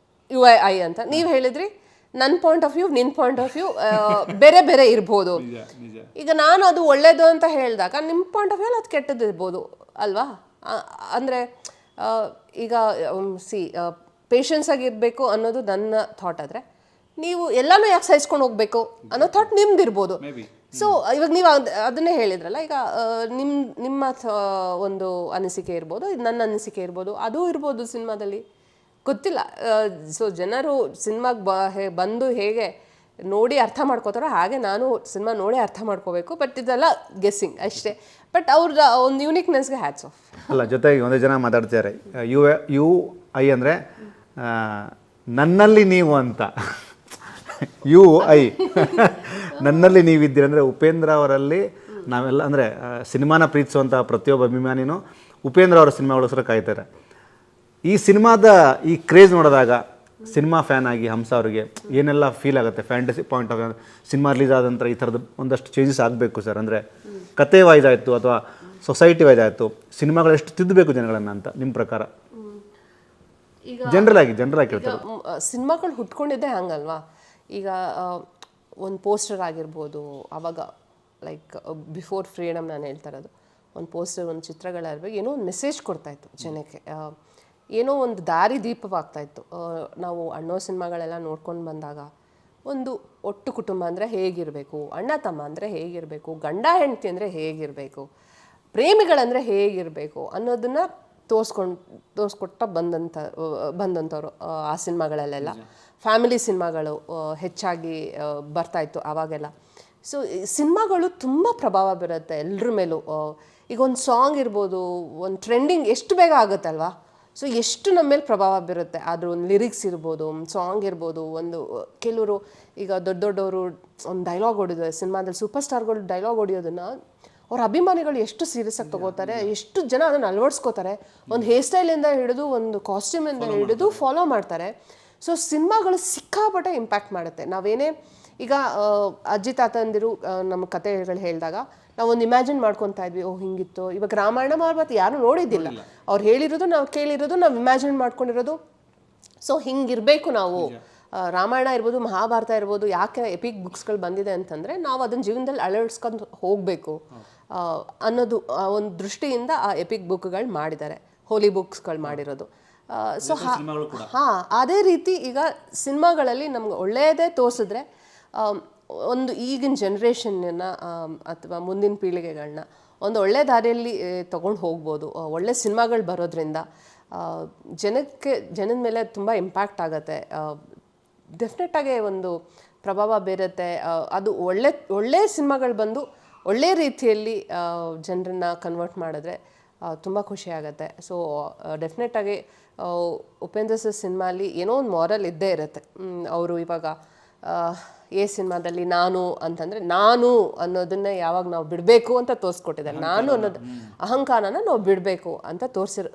Speaker 1: UI ಅಂತ, ನೀವು ಹೇಳಿದ್ರಿ ನನ್ನ ಪಾಯಿಂಟ್ ಆಫ್ ವ್ಯೂ ನಿನ್ನ ಪಾಯಿಂಟ್ ಆಫ್ ವ್ಯೂ ಬೇರೆ ಬೇರೆ ಇರ್ಬೋದು. ಈಗ ನಾನು ಅದು ಒಳ್ಳೇದು ಅಂತ ಹೇಳಿದಾಗ ನಿಮ್ಮ ಪಾಯಿಂಟ್ ಆಫ್ ವ್ಯೂ ಅದು ಕೆಟ್ಟದ್ದು ಇರ್ಬೋದು ಅಲ್ವಾ? ಅಂದರೆ ಈಗ ಪೇಷನ್ಸ್ ಆಗಿರಬೇಕು ಅನ್ನೋದು ನನ್ನ ಥಾಟ್ ಆದರೆ, ನೀವು ಎಲ್ಲನೂ ಯಾಕೆ ಸಹಿಸ್ಕೊಂಡು ಹೋಗಬೇಕು ಅನ್ನೋ ಥಾಟ್ ನಿಮ್ದಿರ್ಬೋದು. ಸೊ ಇವಾಗ ನೀವು ಅದನ್ನೇ ಹೇಳಿದ್ರಲ್ಲ, ಈಗ ನಿಮ್ಮ ಒಂದು ಅನಿಸಿಕೆ ಇರ್ಬೋದು, ಇದು ನನ್ನ ಅನಿಸಿಕೆ ಇರ್ಬೋದು, ಅದೂ ಇರ್ಬೋದು ಸಿನಿಮಾದಲ್ಲಿ, ಗೊತ್ತಿಲ್ಲ. ಸೊ ಜನರು ಸಿನಿಮಾಗೆ ಬಂದು ಹೇಗೆ ನೋಡಿ ಅರ್ಥ ಮಾಡ್ಕೋತಾರೋ ಹಾಗೆ ನಾನು ಸಿನಿಮಾ ನೋಡಿ ಅರ್ಥ ಮಾಡ್ಕೋಬೇಕು. ಬಟ್ ಇದೆಲ್ಲ ಗೆಸ್ಸಿಂಗ್ ಅಷ್ಟೇ. ಬಟ್ ಅವ್ರ ಒಂದು ಯೂನಿಕ್ನೆಸ್ಗೆ ಹ್ಯಾಟ್ಸ್ ಆಫ್.
Speaker 2: ಅಲ್ಲ, ಜೊತೆಗೆ ಒಂದೇ ಜನ ಮಾತಾಡ್ತಿದ್ದಾರೆ, UI ಅಂದರೆ ನನ್ನಲ್ಲಿ ನೀವು ಅಂತ. UI ನನ್ನಲ್ಲಿ ನೀವಿದ್ದೀರಿ ಅಂದರೆ ಉಪೇಂದ್ರ ಅವರಲ್ಲಿ ನಾವೆಲ್ಲ, ಅಂದರೆ ಸಿನಿಮಾನ ಪ್ರೀತಿಸುವಂಥ ಪ್ರತಿಯೊಬ್ಬ ಅಭಿಮಾನಿನೂ ಉಪೇಂದ್ರ ಅವರ ಸಿನಿಮಾಗೋಸ್ಕರ ಕಾಯ್ತಾರೆ. ಈ ಸಿನಿಮಾದ ಈ ಕ್ರೇಜ್ ನೋಡಿದಾಗ ಸಿನಿಮಾ ಫ್ಯಾನ್ ಆಗಿ ಹಂಸ ಅವರಿಗೆ ಏನೆಲ್ಲ ಫೀಲ್ ಆಗುತ್ತೆ? Fantasy point of cinema release ಆದ ನಂತರ ಈ ಥರದ್ದು ಒಂದಷ್ಟು ಚೇಂಜಸ್ ಆಗಬೇಕು ಸರ್, ಅಂದರೆ ಕತೆ ವೈಸ್ ಆಯಿತು ಅಥವಾ ಸೊಸೈಟಿ ವೈಸ್ ಆಯಿತು, ಸಿನಿಮಾಗಳು ಎಷ್ಟು ತಿದ್ದಬೇಕು ಜನಗಳನ್ನು ಅಂತ ನಿಮ್ಮ ಪ್ರಕಾರ?
Speaker 1: ಈಗ
Speaker 2: ಜನರಲ್ ಆಗಿ ಹೇಳ್ತಾರೆ,
Speaker 1: ಸಿನಿಮಾಗಳು ಹುಟ್ಕೊಂಡಿದ್ದೆ ಹಂಗಲ್ವಾ? ಈಗ ಒಂದು ಪೋಸ್ಟರ್ ಆಗಿರ್ಬೋದು, ಆವಾಗ ಲೈಕ್ ಬಿಫೋರ್ ಫ್ರೀಡಮ್ ನಾನು ಹೇಳ್ತಾ ಇರೋದು, ಒಂದು ಪೋಸ್ಟರ್ ಒಂದು ಚಿತ್ರಗಳಾಗಿರ್ಬೇಕು, ಏನೋ ಒಂದು ಮೆಸೇಜ್ ಕೊಡ್ತಾಯಿತ್ತು ಜನಕ್ಕೆ, ಏನೋ ಒಂದು ದಾರಿ ದೀಪವಾಗ್ತಾಯಿತ್ತು. ನಾವು ಅಣ್ಣೋ ಸಿನಿಮಾಗಳೆಲ್ಲ ನೋಡ್ಕೊಂಡು ಬಂದಾಗ ಒಂದು ಒಟ್ಟು ಕುಟುಂಬ ಅಂದರೆ ಹೇಗಿರಬೇಕು, ಅಣ್ಣ ತಮ್ಮ ಅಂದರೆ ಹೇಗಿರಬೇಕು, ಗಂಡ ಹೆಂಡತಿ ಅಂದರೆ ಹೇಗಿರಬೇಕು, ಪ್ರೇಮಿಗಳಂದರೆ ಹೇಗಿರಬೇಕು ಅನ್ನೋದನ್ನು ತೋರಿಸ್ಕೊಟ್ಟ ಬಂದಂಥವ್ರು ಆ ಸಿನಿಮಾಗಳಲ್ಲೆಲ್ಲ. ಫ್ಯಾಮಿಲಿ ಸಿನಿಮಾಗಳು ಹೆಚ್ಚಾಗಿ ಬರ್ತಾಯಿತ್ತು ಆವಾಗೆಲ್ಲ. ಸೊ ಸಿನಿಮಾಗಳು ತುಂಬ ಪ್ರಭಾವ ಬೀರುತ್ತೆ ಎಲ್ಲರ ಮೇಲೂ. ಈಗ ಒಂದು ಸಾಂಗ್ ಇರ್ಬೋದು, ಒಂದು ಟ್ರೆಂಡಿಂಗ್ ಎಷ್ಟು ಬೇಗ ಆಗುತ್ತಲ್ವಾ? ಸೊ ಎಷ್ಟು ನಮ್ಮ ಮೇಲೆ ಪ್ರಭಾವ ಬೀರುತ್ತೆ. ಅದ್ರ ಒಂದು ಲಿರಿಕ್ಸ್ ಇರ್ಬೋದು, ಒಂದು ಸಾಂಗ್ ಇರ್ಬೋದು, ಒಂದು ಕೆಲವರು ಈಗ ದೊಡ್ಡವರು ಒಂದು ಡೈಲಾಗ್ ಹೊಡಿತಾರೆ ಸಿನಿಮಾದಲ್ಲಿ, ಸೂಪರ್ ಸ್ಟಾರ್ಗಳು ಡೈಲಾಗ್ ಹೊಡಿಯೋದನ್ನು ಅವ್ರ ಅಭಿಮಾನಿಗಳು ಎಷ್ಟು ಸೀರಿಯಸ್ ಆಗಿ ತೊಗೋತಾರೆ, ಎಷ್ಟು ಜನ ಅದನ್ನು ಅಳವಡಿಸ್ಕೋತಾರೆ, ಒಂದು ಹೇರ್ ಸ್ಟೈಲಿಂದ ಹಿಡಿದು ಒಂದು ಕಾಸ್ಟ್ಯೂಮಿಂದ ಹಿಡಿದು ಫಾಲೋ ಮಾಡ್ತಾರೆ. ಸೊ ಸಿನಿಮಾಗಳು ಸಿಕ್ಕಾಪಟ್ಟೆ ಇಂಪ್ಯಾಕ್ಟ್ ಮಾಡುತ್ತೆ. ನಾವೇನೇ ಈಗ ಅಜ್ಜಿ ತಾತಂದಿರು ನಮ್ಮ ಕಥೆಗಳು ಹೇಳಿದಾಗ ನಾವೊಂದು ಇಮ್ಯಾಜಿನ್ ಮಾಡ್ಕೊತಾ ಇದ್ವಿ, ಓ ಹಿಂಗಿತ್ತು. ಇವಾಗ ರಾಮಾಯಣ ಮಹಾಭಾರತ ಯಾರು ನೋಡಿದ್ದಿಲ್ಲ, ಅವ್ರು ಹೇಳಿರೋದು ನಾವು ಕೇಳಿರೋದು, ನಾವು ಇಮ್ಯಾಜಿನ್ ಮಾಡ್ಕೊಂಡಿರೋದು. ಸೊ ಹಿಂಗಿರಬೇಕು ನಾವು. ರಾಮಾಯಣ ಇರ್ಬೋದು, ಮಹಾಭಾರತ ಇರ್ಬೋದು, ಯಾಕೆ ಎಪಿಕ್ ಬುಕ್ಸ್ಗಳು ಬಂದಿದೆ ಅಂತಂದರೆ ನಾವು ಅದನ್ನ ಜೀವನದಲ್ಲಿ ಅಳವಡಿಸ್ಕೊಂಡು ಹೋಗಬೇಕು ಅನ್ನೋದು ಒಂದು ದೃಷ್ಟಿಯಿಂದ ಆ ಎಪಿಕ್ ಬುಕ್ಗಳು ಮಾಡಿದ್ದಾರೆ, ಹೋಲಿ ಬುಕ್ಸ್ಗಳು ಮಾಡಿರೋದು. ಸೊ ಅದೇ ರೀತಿ ಈಗ ಸಿನಿಮಾಗಳಲ್ಲಿ ನಮ್ಗೆ ಒಳ್ಳೆಯದೇ ತೋರಿಸಿದ್ರೆ ಒಂದು ಈಗಿನ ಜನ್ರೇಷನ್ನ ಅಥವಾ ಮುಂದಿನ ಪೀಳಿಗೆಗಳನ್ನ ಒಂದು ಒಳ್ಳೆ ದಾರಿಯಲ್ಲಿ ತೊಗೊಂಡು ಹೋಗ್ಬೋದು. ಒಳ್ಳೆ ಸಿನಿಮಾಗಳು ಬರೋದ್ರಿಂದ ಜನದ ಮೇಲೆ ತುಂಬ ಇಂಪ್ಯಾಕ್ಟ್ ಆಗುತ್ತೆ. ಡೆಫಿನೆಟ್ಟಾಗಿ ಒಂದು ಪ್ರಭಾವ ಬೀರುತ್ತೆ. ಅದು ಒಳ್ಳೆ ಸಿನಿಮಾಗಳು ಬಂದು ಒಳ್ಳೆ ರೀತಿಯಲ್ಲಿ ಜನರನ್ನ ಕನ್ವರ್ಟ್ ಮಾಡಿದ್ರೆ ತುಂಬ ಖುಷಿ ಆಗುತ್ತೆ. ಸೊ ಡೆಫಿನೆಟ್ಟಾಗಿ ಉಪೇಂದ್ರ ಸರ್ ಸಿನಿಮಾಲಿ ಏನೋ ಒಂದು ಮಾರಲ್ ಇದ್ದೇ ಇರುತ್ತೆ. ಅವರು ಇವಾಗ ಸಿನಿಮಾದಲ್ಲಿ ನಾನು ಅಂತಂದರೆ ನಾನು ಅನ್ನೋದನ್ನ ಯಾವಾಗ ನಾವು ಬಿಡಬೇಕು ಅಂತ ತೋರಿಸ್ಕೊಟ್ಟಿದ್ದಾರೆ. ನಾನು ಅನ್ನೋದು ಅಹಂಕಾರನ ನಾವು ಬಿಡಬೇಕು ಅಂತ ತೋರಿಸಿರೋ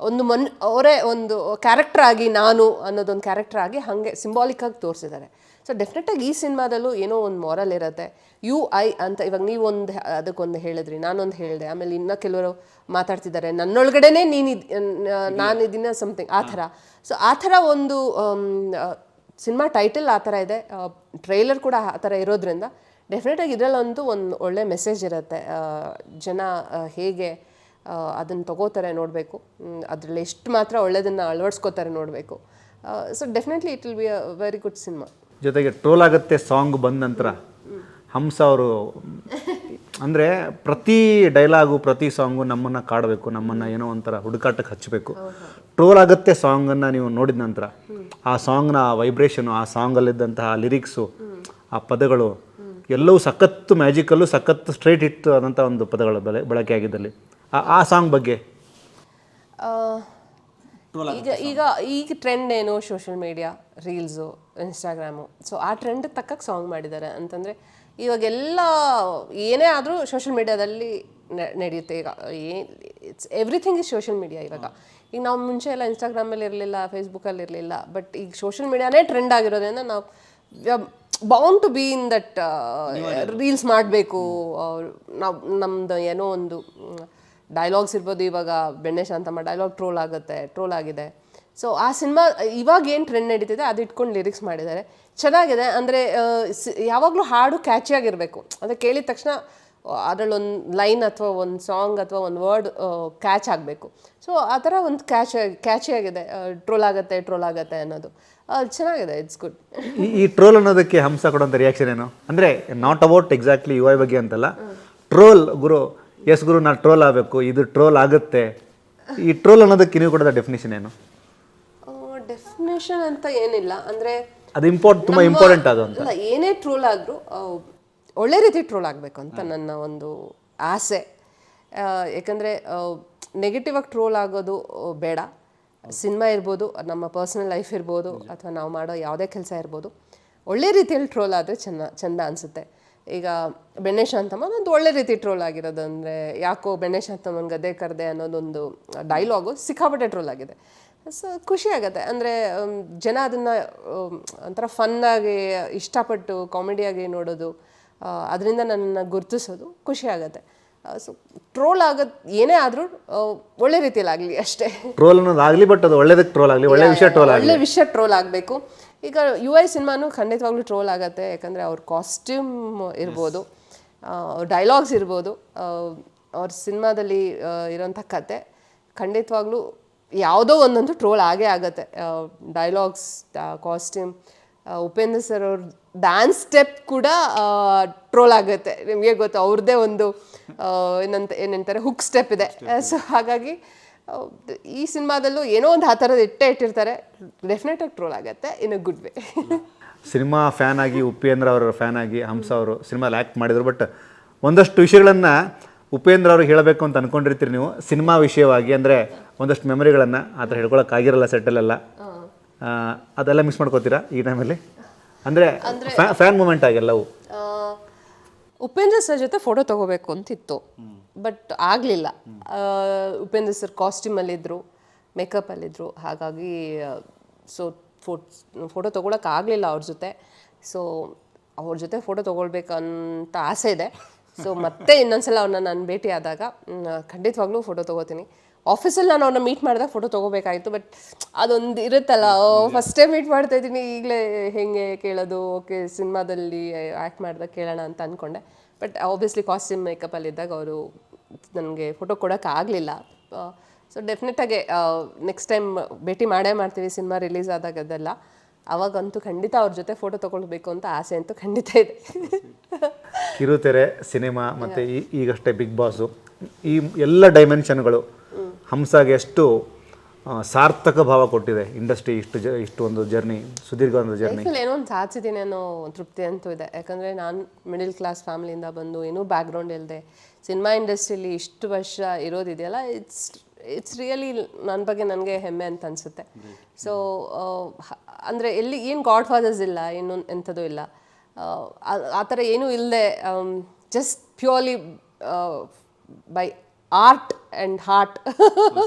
Speaker 1: ಒಂದು ಅವರೇ ಒಂದು ಕ್ಯಾರೆಕ್ಟರ್ ಆಗಿ ನಾನು ಅನ್ನೋದೊಂದು ಕ್ಯಾರೆಕ್ಟರ್ ಆಗಿ ಹಾಗೆ ಸಿಂಬಾಲಿಕ್ಕಾಗಿ ತೋರಿಸಿದ್ದಾರೆ. ಸೊ ಡೆಫಿನೆಟಾಗಿ ಈ ಸಿನಿಮಾದಲ್ಲೂ ಏನೋ ಒಂದು ಮಾರಲ್ ಇರುತ್ತೆ. UI ಅಂತ ಇವಾಗ ನೀವೊಂದು ಅದಕ್ಕೊಂದು ಹೇಳಿದ್ರಿ, ನಾನೊಂದು ಹೇಳಿದೆ, ಆಮೇಲೆ ಇನ್ನೂ ಕೆಲವರು ಮಾತಾಡ್ತಿದ್ದಾರೆ ನನ್ನೊಳಗಡೆನೇ ನಾನು ಇದನ್ನ ಸಮಥಿಂಗ್ ಆ ಥರ. ಸೊ ಆ ಥರ ಒಂದು ಸಿನಿಮಾ ಟೈಟಲ್ ಆ ಥರ ಇದೆ, ಟ್ರೈಲರ್ ಕೂಡ ಆ ಥರ ಇರೋದ್ರಿಂದ ಡೆಫಿನೆಟಾಗಿ ಇದರಲ್ಲಂತೂ ಒಂದು ಒಳ್ಳೆ ಮೆಸೇಜ್ ಇರುತ್ತೆ. ಜನ ಹೇಗೆ ಅದನ್ನು ತಗೋತಾರೆ ನೋಡಬೇಕು, ಅದರಲ್ಲಿ ಎಷ್ಟು ಮಾತ್ರ ಒಳ್ಳೆಯದನ್ನು ಅಳವಡಿಸ್ಕೋತಾರೆ ನೋಡಬೇಕು. So definitely it will be a very good cinema.
Speaker 2: ಜೊತೆಗೆ ಟ್ರೋಲ್ ಆಗುತ್ತೆ ಸಾಂಗ್ ಬಂದ ನಂತರ ಹಂಸ ಅವರು ಅಂದರೆ ಪ್ರತಿ ಡೈಲಾಗು ಪ್ರತಿ ಸಾಂಗು ನಮ್ಮನ್ನು ಕಾಡಬೇಕು, ನಮ್ಮನ್ನು ಏನೋ ಒಂಥರ ಹುಡುಕಾಟಕ್ಕೆ ಹಚ್ಚಬೇಕು. ಟ್ರೋಲ್ ಆಗುತ್ತೆ ಸಾಂಗನ್ನು ನೀವು ನೋಡಿದ ನಂತರ ಆ ಸಾಂಗ್ನ ವೈಬ್ರೇಷನು, ಆ ಸಾಂಗಲ್ಲಿದ್ದಂತಹ ಲಿರಿಕ್ಸು, ಆ ಪದಗಳು ಎಲ್ಲವೂ ಸಖತ್ತು ಮ್ಯಾಜಿಕಲ್ಲು, ಸಖತ್ತು ಸ್ಟ್ರೈಟ್ ಹಿಟ್ ಆದಂಥ ಒಂದು ಪದಗಳು ಬಳಕೆ ಆಗಿದ್ದಲ್ಲಿ ಆ ಸಾಂಗ್ ಬಗ್ಗೆ
Speaker 1: ಈಗ ಟ್ರೆಂಡ್ ಏನು social media, reels, Instagram. So ಆ ಟ್ರೆಂಡ್ಗೆ ತಕ್ಕಕ್ಕೆ ಸಾಂಗ್ ಮಾಡಿದ್ದಾರೆ ಅಂತಂದರೆ ಇವಾಗೆಲ್ಲ ಏನೇ ಆದರೂ ಸೋಷಿಯಲ್ ಮೀಡಿಯಾದಲ್ಲಿ ನಡೆಯುತ್ತೆ. ಈಗ ಎವ್ರಿಥಿಂಗ್ ಇಸ್ ಸೋಷಿಯಲ್ ಮೀಡಿಯಾ. ಈಗ ನಾವು ಮುಂಚೆ ಎಲ್ಲ ಇನ್ಸ್ಟಾಗ್ರಾಮಲ್ಲಿ ಇರಲಿಲ್ಲ, ಫೇಸ್ಬುಕ್ಕಲ್ಲಿ ಇರಲಿಲ್ಲ, ಬಟ್ ಈಗ ಸೋಷಿಯಲ್ ಮೀಡಿಯಾನೇ ಟ್ರೆಂಡ್ ಆಗಿರೋದ್ರಿಂದ ನಾವು bound to be in that reels ಮಾಡಬೇಕು. ನಾವು ನಮ್ಮದು ಏನೋ ಒಂದು ಡೈಲಾಗ್ಸ್ ಇರ್ಬೋದು. ಇವಾಗ ಬೆಣ್ಣೆ ಶಾಂತಮ್ಮ ಡೈಲಾಗ್ ಟ್ರೋಲ್ ಆಗಿದೆ. ಸೊ ಆ ಸಿನಿಮಾ ಇವಾಗ ಏನು ಟ್ರೆಂಡ್ ನಡೀತಿದೆ ಅದು ಇಟ್ಕೊಂಡು ಲಿರಿಕ್ಸ್ ಮಾಡಿದ್ದಾರೆ, ಚೆನ್ನಾಗಿದೆ. ಅಂದರೆ ಯಾವಾಗಲೂ ಹಾಡು ಕ್ಯಾಚಿಯಾಗಿರಬೇಕು, ಅಂದರೆ ಕೇಳಿದ ತಕ್ಷಣ ಅದರಲ್ಲೊಂದು ಲೈನ್ ಅಥವಾ ಒಂದು ಸಾಂಗ್ ಅಥವಾ ಒಂದು ವರ್ಡ್ ಕ್ಯಾಚ್ ಆಗಬೇಕು. ಸೊ ಆ ಥರ ಒಂದು ಕ್ಯಾಚಿಯಾಗಿದೆ. ಟ್ರೋಲ್ ಆಗುತ್ತೆ ಅನ್ನೋದು ಚೆನ್ನಾಗಿದೆ. It's good.
Speaker 2: ಈ ಟ್ರೋಲ್ ಅನ್ನೋದಕ್ಕೆ ಹಂಸ ಕೊಡುವಂಥ ರಿಯಾಕ್ಷನ್ ಏನು ಅಂದರೆ ನಾಟ್ ಅಬೌಟ್ ಎಕ್ಸಾಕ್ಟ್ಲಿ UI ಬಗ್ಗೆ ಅಂತಲ್ಲ, ಟ್ರೋಲ್ ಗುರು ಎಸ್ ಗುರು ನಾನು ಟ್ರೋಲ್ ಆಗಬೇಕು, ಇದು ಟ್ರೋಲ್ ಆಗುತ್ತೆ. ಈ ಟ್ರೋಲ್ ಅನ್ನೋದಕ್ಕೆ ನೀವು ಕೊಡೋದ ಡೆಫಿನೇಷನ್ ಏನು?
Speaker 1: ಡೆಫಿನೇಷನ್ ಅಂತ ಏನಿಲ್ಲ, ಅಂದರೆ
Speaker 2: ಅದು ತುಂಬ ಇಂಪಾರ್ಟೆಂಟ್ ಅದು ಅಂತ.
Speaker 1: ಅಲ್ಲ, ಏನೇ ಟ್ರೋಲ್ ಆದರೂ ಒಳ್ಳೆ ರೀತಿ ಟ್ರೋಲ್ ಆಗಬೇಕು ಅಂತ ನನ್ನ ಒಂದು ಆಸೆ. ಯಾಕಂದರೆ ನೆಗೆಟಿವ್ ಆಗಿ ಟ್ರೋಲ್ ಆಗೋದು ಬೇಡ. ಸಿನಿಮಾ ಇರ್ಬೋದು, ನಮ್ಮ ಪರ್ಸನಲ್ ಲೈಫ್ ಇರ್ಬೋದು, ಅಥವಾ ನಾವು ಮಾಡೋ ಯಾವುದೇ ಕೆಲಸ ಇರ್ಬೋದು, ಒಳ್ಳೆ ರೀತಿಯಲ್ಲಿ ಟ್ರೋಲ್ ಆದರೆ ಚೆಂದ ಅನಿಸುತ್ತೆ. ಈಗ ಬೆಣ್ಣೆ ಶಾಂತಮ್ಮ ಒಂದು ಒಳ್ಳೆ ರೀತಿ ಟ್ರೋಲ್ ಆಗಿರೋದು, ಅಂದರೆ ಯಾಕೋ ಬೆಣ್ಣೆ ಶಾಂತಮ್ಮನ ಗದ್ದೆ ಕರೆದೆ ಅನ್ನೋದೊಂದು ಡೈಲಾಗು ಸಿಕ್ಕಾಪಟ್ಟೆ ಟ್ರೋಲ್ ಆಗಿದೆ. ಸೊ ಖುಷಿ ಆಗುತ್ತೆ. ಅಂದರೆ ಜನ ಅದನ್ನು ಒಂಥರ ಫನ್ನಾಗಿ ಇಷ್ಟಪಟ್ಟು ಕಾಮಿಡಿಯಾಗಿ ನೋಡೋದು, ಅದರಿಂದ ನನ್ನ ಗುರುತಿಸೋದು ಖುಷಿ ಆಗುತ್ತೆ. ಸೊ ಟ್ರೋಲ್ ಆಗೋದು ಏನೇ ಆದರೂ ಒಳ್ಳೆ ರೀತಿಯಲ್ಲಿ ಆಗಲಿ ಅಷ್ಟೇ.
Speaker 2: ಟ್ರೋಲ್ ಅನ್ನೋದಾಗಲಿ, ಬಟ್ ಅದು ಒಳ್ಳೆದಕ್ಕೆ ಟ್ರೋಲ್ ಆಗಲಿ, ಒಳ್ಳೆ ವಿಷಯ ಟ್ರೋಲ್
Speaker 1: ಆಗಬೇಕು. ಈಗ UI ಸಿನಿಮಾನು ಖಂಡಿತವಾಗ್ಲೂ ಟ್ರೋಲ್ ಆಗುತ್ತೆ. ಯಾಕಂದರೆ ಅವ್ರ ಕಾಸ್ಟ್ಯೂಮ್ ಇರ್ಬೋದು, ಡೈಲಾಗ್ಸ್ ಇರ್ಬೋದು, ಅವ್ರ ಸಿನಿಮಾದಲ್ಲಿ ಇರೋಂಥ ಕತೆ ಖಂಡಿತವಾಗ್ಲೂ ಯಾವುದೋ ಒಂದಂತೂ ಟ್ರೋಲ್ ಆಗೇ ಆಗುತ್ತೆ. ಡೈಲಾಗ್ಸ್, ಕಾಸ್ಟ್ಯೂಮ್, ಉಪೇಂದ್ರ ಸರ್ ಅವ್ರ ಡ್ಯಾನ್ಸ್ ಸ್ಟೆಪ್ ಕೂಡ ಟ್ರೋಲ್ ಆಗುತ್ತೆ. ನಿಮಗೆ ಗೊತ್ತು, ಅವ್ರದ್ದೇ ಒಂದು ಏನಂತಾರೆ ಹುಕ್ ಸ್ಟೆಪ್ ಇದೆ. ಸೊ ಹಾಗಾಗಿ ಈ ಸಿನಿಮಾದಲ್ಲೂ ಏನೋ ಒಂದು ಆ ಥರದ್ದು ಇಟ್ಟಿರ್ತಾರೆ. ಡೆಫಿನೆಟಾಗಿ ಟ್ರೋಲ್ ಆಗುತ್ತೆ in a good way.
Speaker 2: Cinema fan ಆಗಿ, ಉಪೇಂದ್ರ ಅವರ ಫ್ಯಾನ್ ಆಗಿ ಹಂಸ ಅವರು ಸಿನಿಮಾಲಿ ಆ್ಯಕ್ಟ್ ಮಾಡಿದರು. ಬಟ್ ಒಂದಷ್ಟು ವಿಷಯಗಳನ್ನು ಉಪೇಂದ್ರ ಅವ್ರಿಗೆ ಹೇಳಬೇಕು ಅಂತ ಅಂದ್ಕೊಂಡಿರ್ತೀರಿ ನೀವು ಸಿನಿಮಾ ವಿಷಯವಾಗಿ. ಅಂದರೆ ಒಂದಷ್ಟು ಮೆಮೊರಿಗಳನ್ನು ಆ ಥರ ಹೇಳ್ಕೊಳಕ್ಕಾಗಿರಲ್ಲ ಸೆಟ್ಟಲ್ಲೆಲ್ಲ, ಅದೆಲ್ಲ ಮಿಸ್ ಮಾಡ್ಕೋತೀರಾ ಈ ಟೈಮಲ್ಲಿ? ಅಂದರೆ ಫ್ಯಾನ್ ಮೂಮೆಂಟ್ ಆಗಿಲ್ಲವು.
Speaker 1: ಉಪೇಂದ್ರ ಸರ್ ಜೊತೆ ಫೋಟೋ ತೊಗೋಬೇಕು ಅಂತಿತ್ತು, ಬಟ್ ಆಗಲಿಲ್ಲ. ಉಪೇಂದ್ರ ಸರ್ ಕಾಸ್ಟ್ಯೂಮಲ್ಲಿದ್ದರು, ಮೇಕಪ್ಪಲ್ಲಿದ್ದರು. ಹಾಗಾಗಿ ಸೊ ಫೋಟೋ ತೊಗೊಳಕ್ಕಾಗಲಿಲ್ಲ ಅವ್ರ ಜೊತೆ. ಸೊ ಅವ್ರ ಜೊತೆ ಫೋಟೋ ತೊಗೊಳ್ಬೇಕಂತ ಆಸೆ ಇದೆ. ಸೊ ಮತ್ತೆ ಇನ್ನೊಂದ್ಸಲ ಅವ್ರನ್ನ ನಾನು ಭೇಟಿ ಆದಾಗ ಖಂಡಿತವಾಗ್ಲೂ ಫೋಟೋ ತೊಗೋತೀನಿ. ಆಫೀಸಲ್ಲಿ ನಾನು ಅವ್ರನ್ನ ಮೀಟ್ ಮಾಡಿದಾಗ ಫೋಟೋ ತೊಗೋಬೇಕಾಯಿತು, ಬಟ್ ಅದೊಂದು ಇರುತ್ತಲ್ಲ, ಫಸ್ಟ್ ಟೈಮ್ ಮೀಟ್ ಮಾಡ್ತಾ ಇದ್ದೀನಿ, ಈಗಲೇ ಹೇಗೆ ಕೇಳೋದು, ಓಕೆ ಸಿನಿಮಾದಲ್ಲಿ ಆ್ಯಕ್ಟ್ ಮಾಡಿದಾಗ ಕೇಳೋಣ ಅಂತ ಅಂದ್ಕೊಂಡೆ. ಬಟ್ ಆಬ್ವಿಯಸ್ಲಿ ಕಾಸ್ಟ್ಯೂಮ್ ಮೇಕಪ್ಪಲ್ಲಿದ್ದಾಗ ಅವರು ನನಗೆ ಫೋಟೋ ಕೊಡೋಕ್ಕಾಗಲಿಲ್ಲ. ಸೊ ಡೆಫಿನೆಟಾಗಿ ನೆಕ್ಸ್ಟ್ ಟೈಮ್ ಭೇಟಿ ಮಾಡ್ತೀವಿ ಸಿನಿಮಾ ರಿಲೀಸ್ ಆದಾಗ ಅದೆಲ್ಲ. ಅವಾಗಂತೂ ಖಂಡಿತ ಅವ್ರ ಜೊತೆ ಫೋಟೋ ತೊಗೊಳ್ಬೇಕು ಅಂತ ಆಸೆ ಅಂತೂ ಖಂಡಿತ ಇದೆ.
Speaker 2: ಕಿರುತೆರೆ, ಸಿನಿಮಾ ಮತ್ತು ಈಗಷ್ಟೇ ಬಿಗ್ ಬಾಸು, ಈ ಎಲ್ಲ ಡೈಮೆನ್ಷನ್ಗಳು ಹಂಸಾಗೆ ಎಷ್ಟು ಸಾರ್ಥಕ ಭಾವ ಕೊಟ್ಟಿದೆ ಇಂಡಸ್ಟ್ರಿ ಇಷ್ಟು ಒಂದು ಜರ್ನಿ, ಸುದೀರ್ಘ ಒಂದು ಜರ್ನಿ?
Speaker 1: ಲೈಫಲ್ಲಿ ಏನೋ ಒಂದು ಸಾಧಿಸಿದ್ದೀನಿ ಅನ್ನೋ ತೃಪ್ತಿ ಅಂತೂ ಇದೆ. ಯಾಕಂದರೆ ನಾನು ಮಿಡಲ್ ಕ್ಲಾಸ್ ಫ್ಯಾಮಿಲಿಯಿಂದ ಬಂದು ಏನೂ ಬ್ಯಾಕ್ಗ್ರೌಂಡ್ ಇಲ್ಲದೆ ಸಿನಿಮಾ ಇಂಡಸ್ಟ್ರಿಯಲ್ಲಿ ಇಷ್ಟು ವರ್ಷ ಇರೋದಿದೆಯಲ್ಲ, ಇಟ್ಸ್ ರಿಯಲಿ ನನ್ನ ಬಗ್ಗೆ ನನಗೆ ಹೆಮ್ಮೆ ಅಂತ ಅನಿಸುತ್ತೆ. ಸೊ ಅಂದರೆ ಎಲ್ಲಿ ಏನು ಗಾಡ್ ಫಾದರ್ಸ್ ಇಲ್ಲ, ಏನು ಎಂಥದ್ದು ಇಲ್ಲ, ಆ ಥರ ಏನೂ ಇಲ್ಲದೆ just purely by art and heart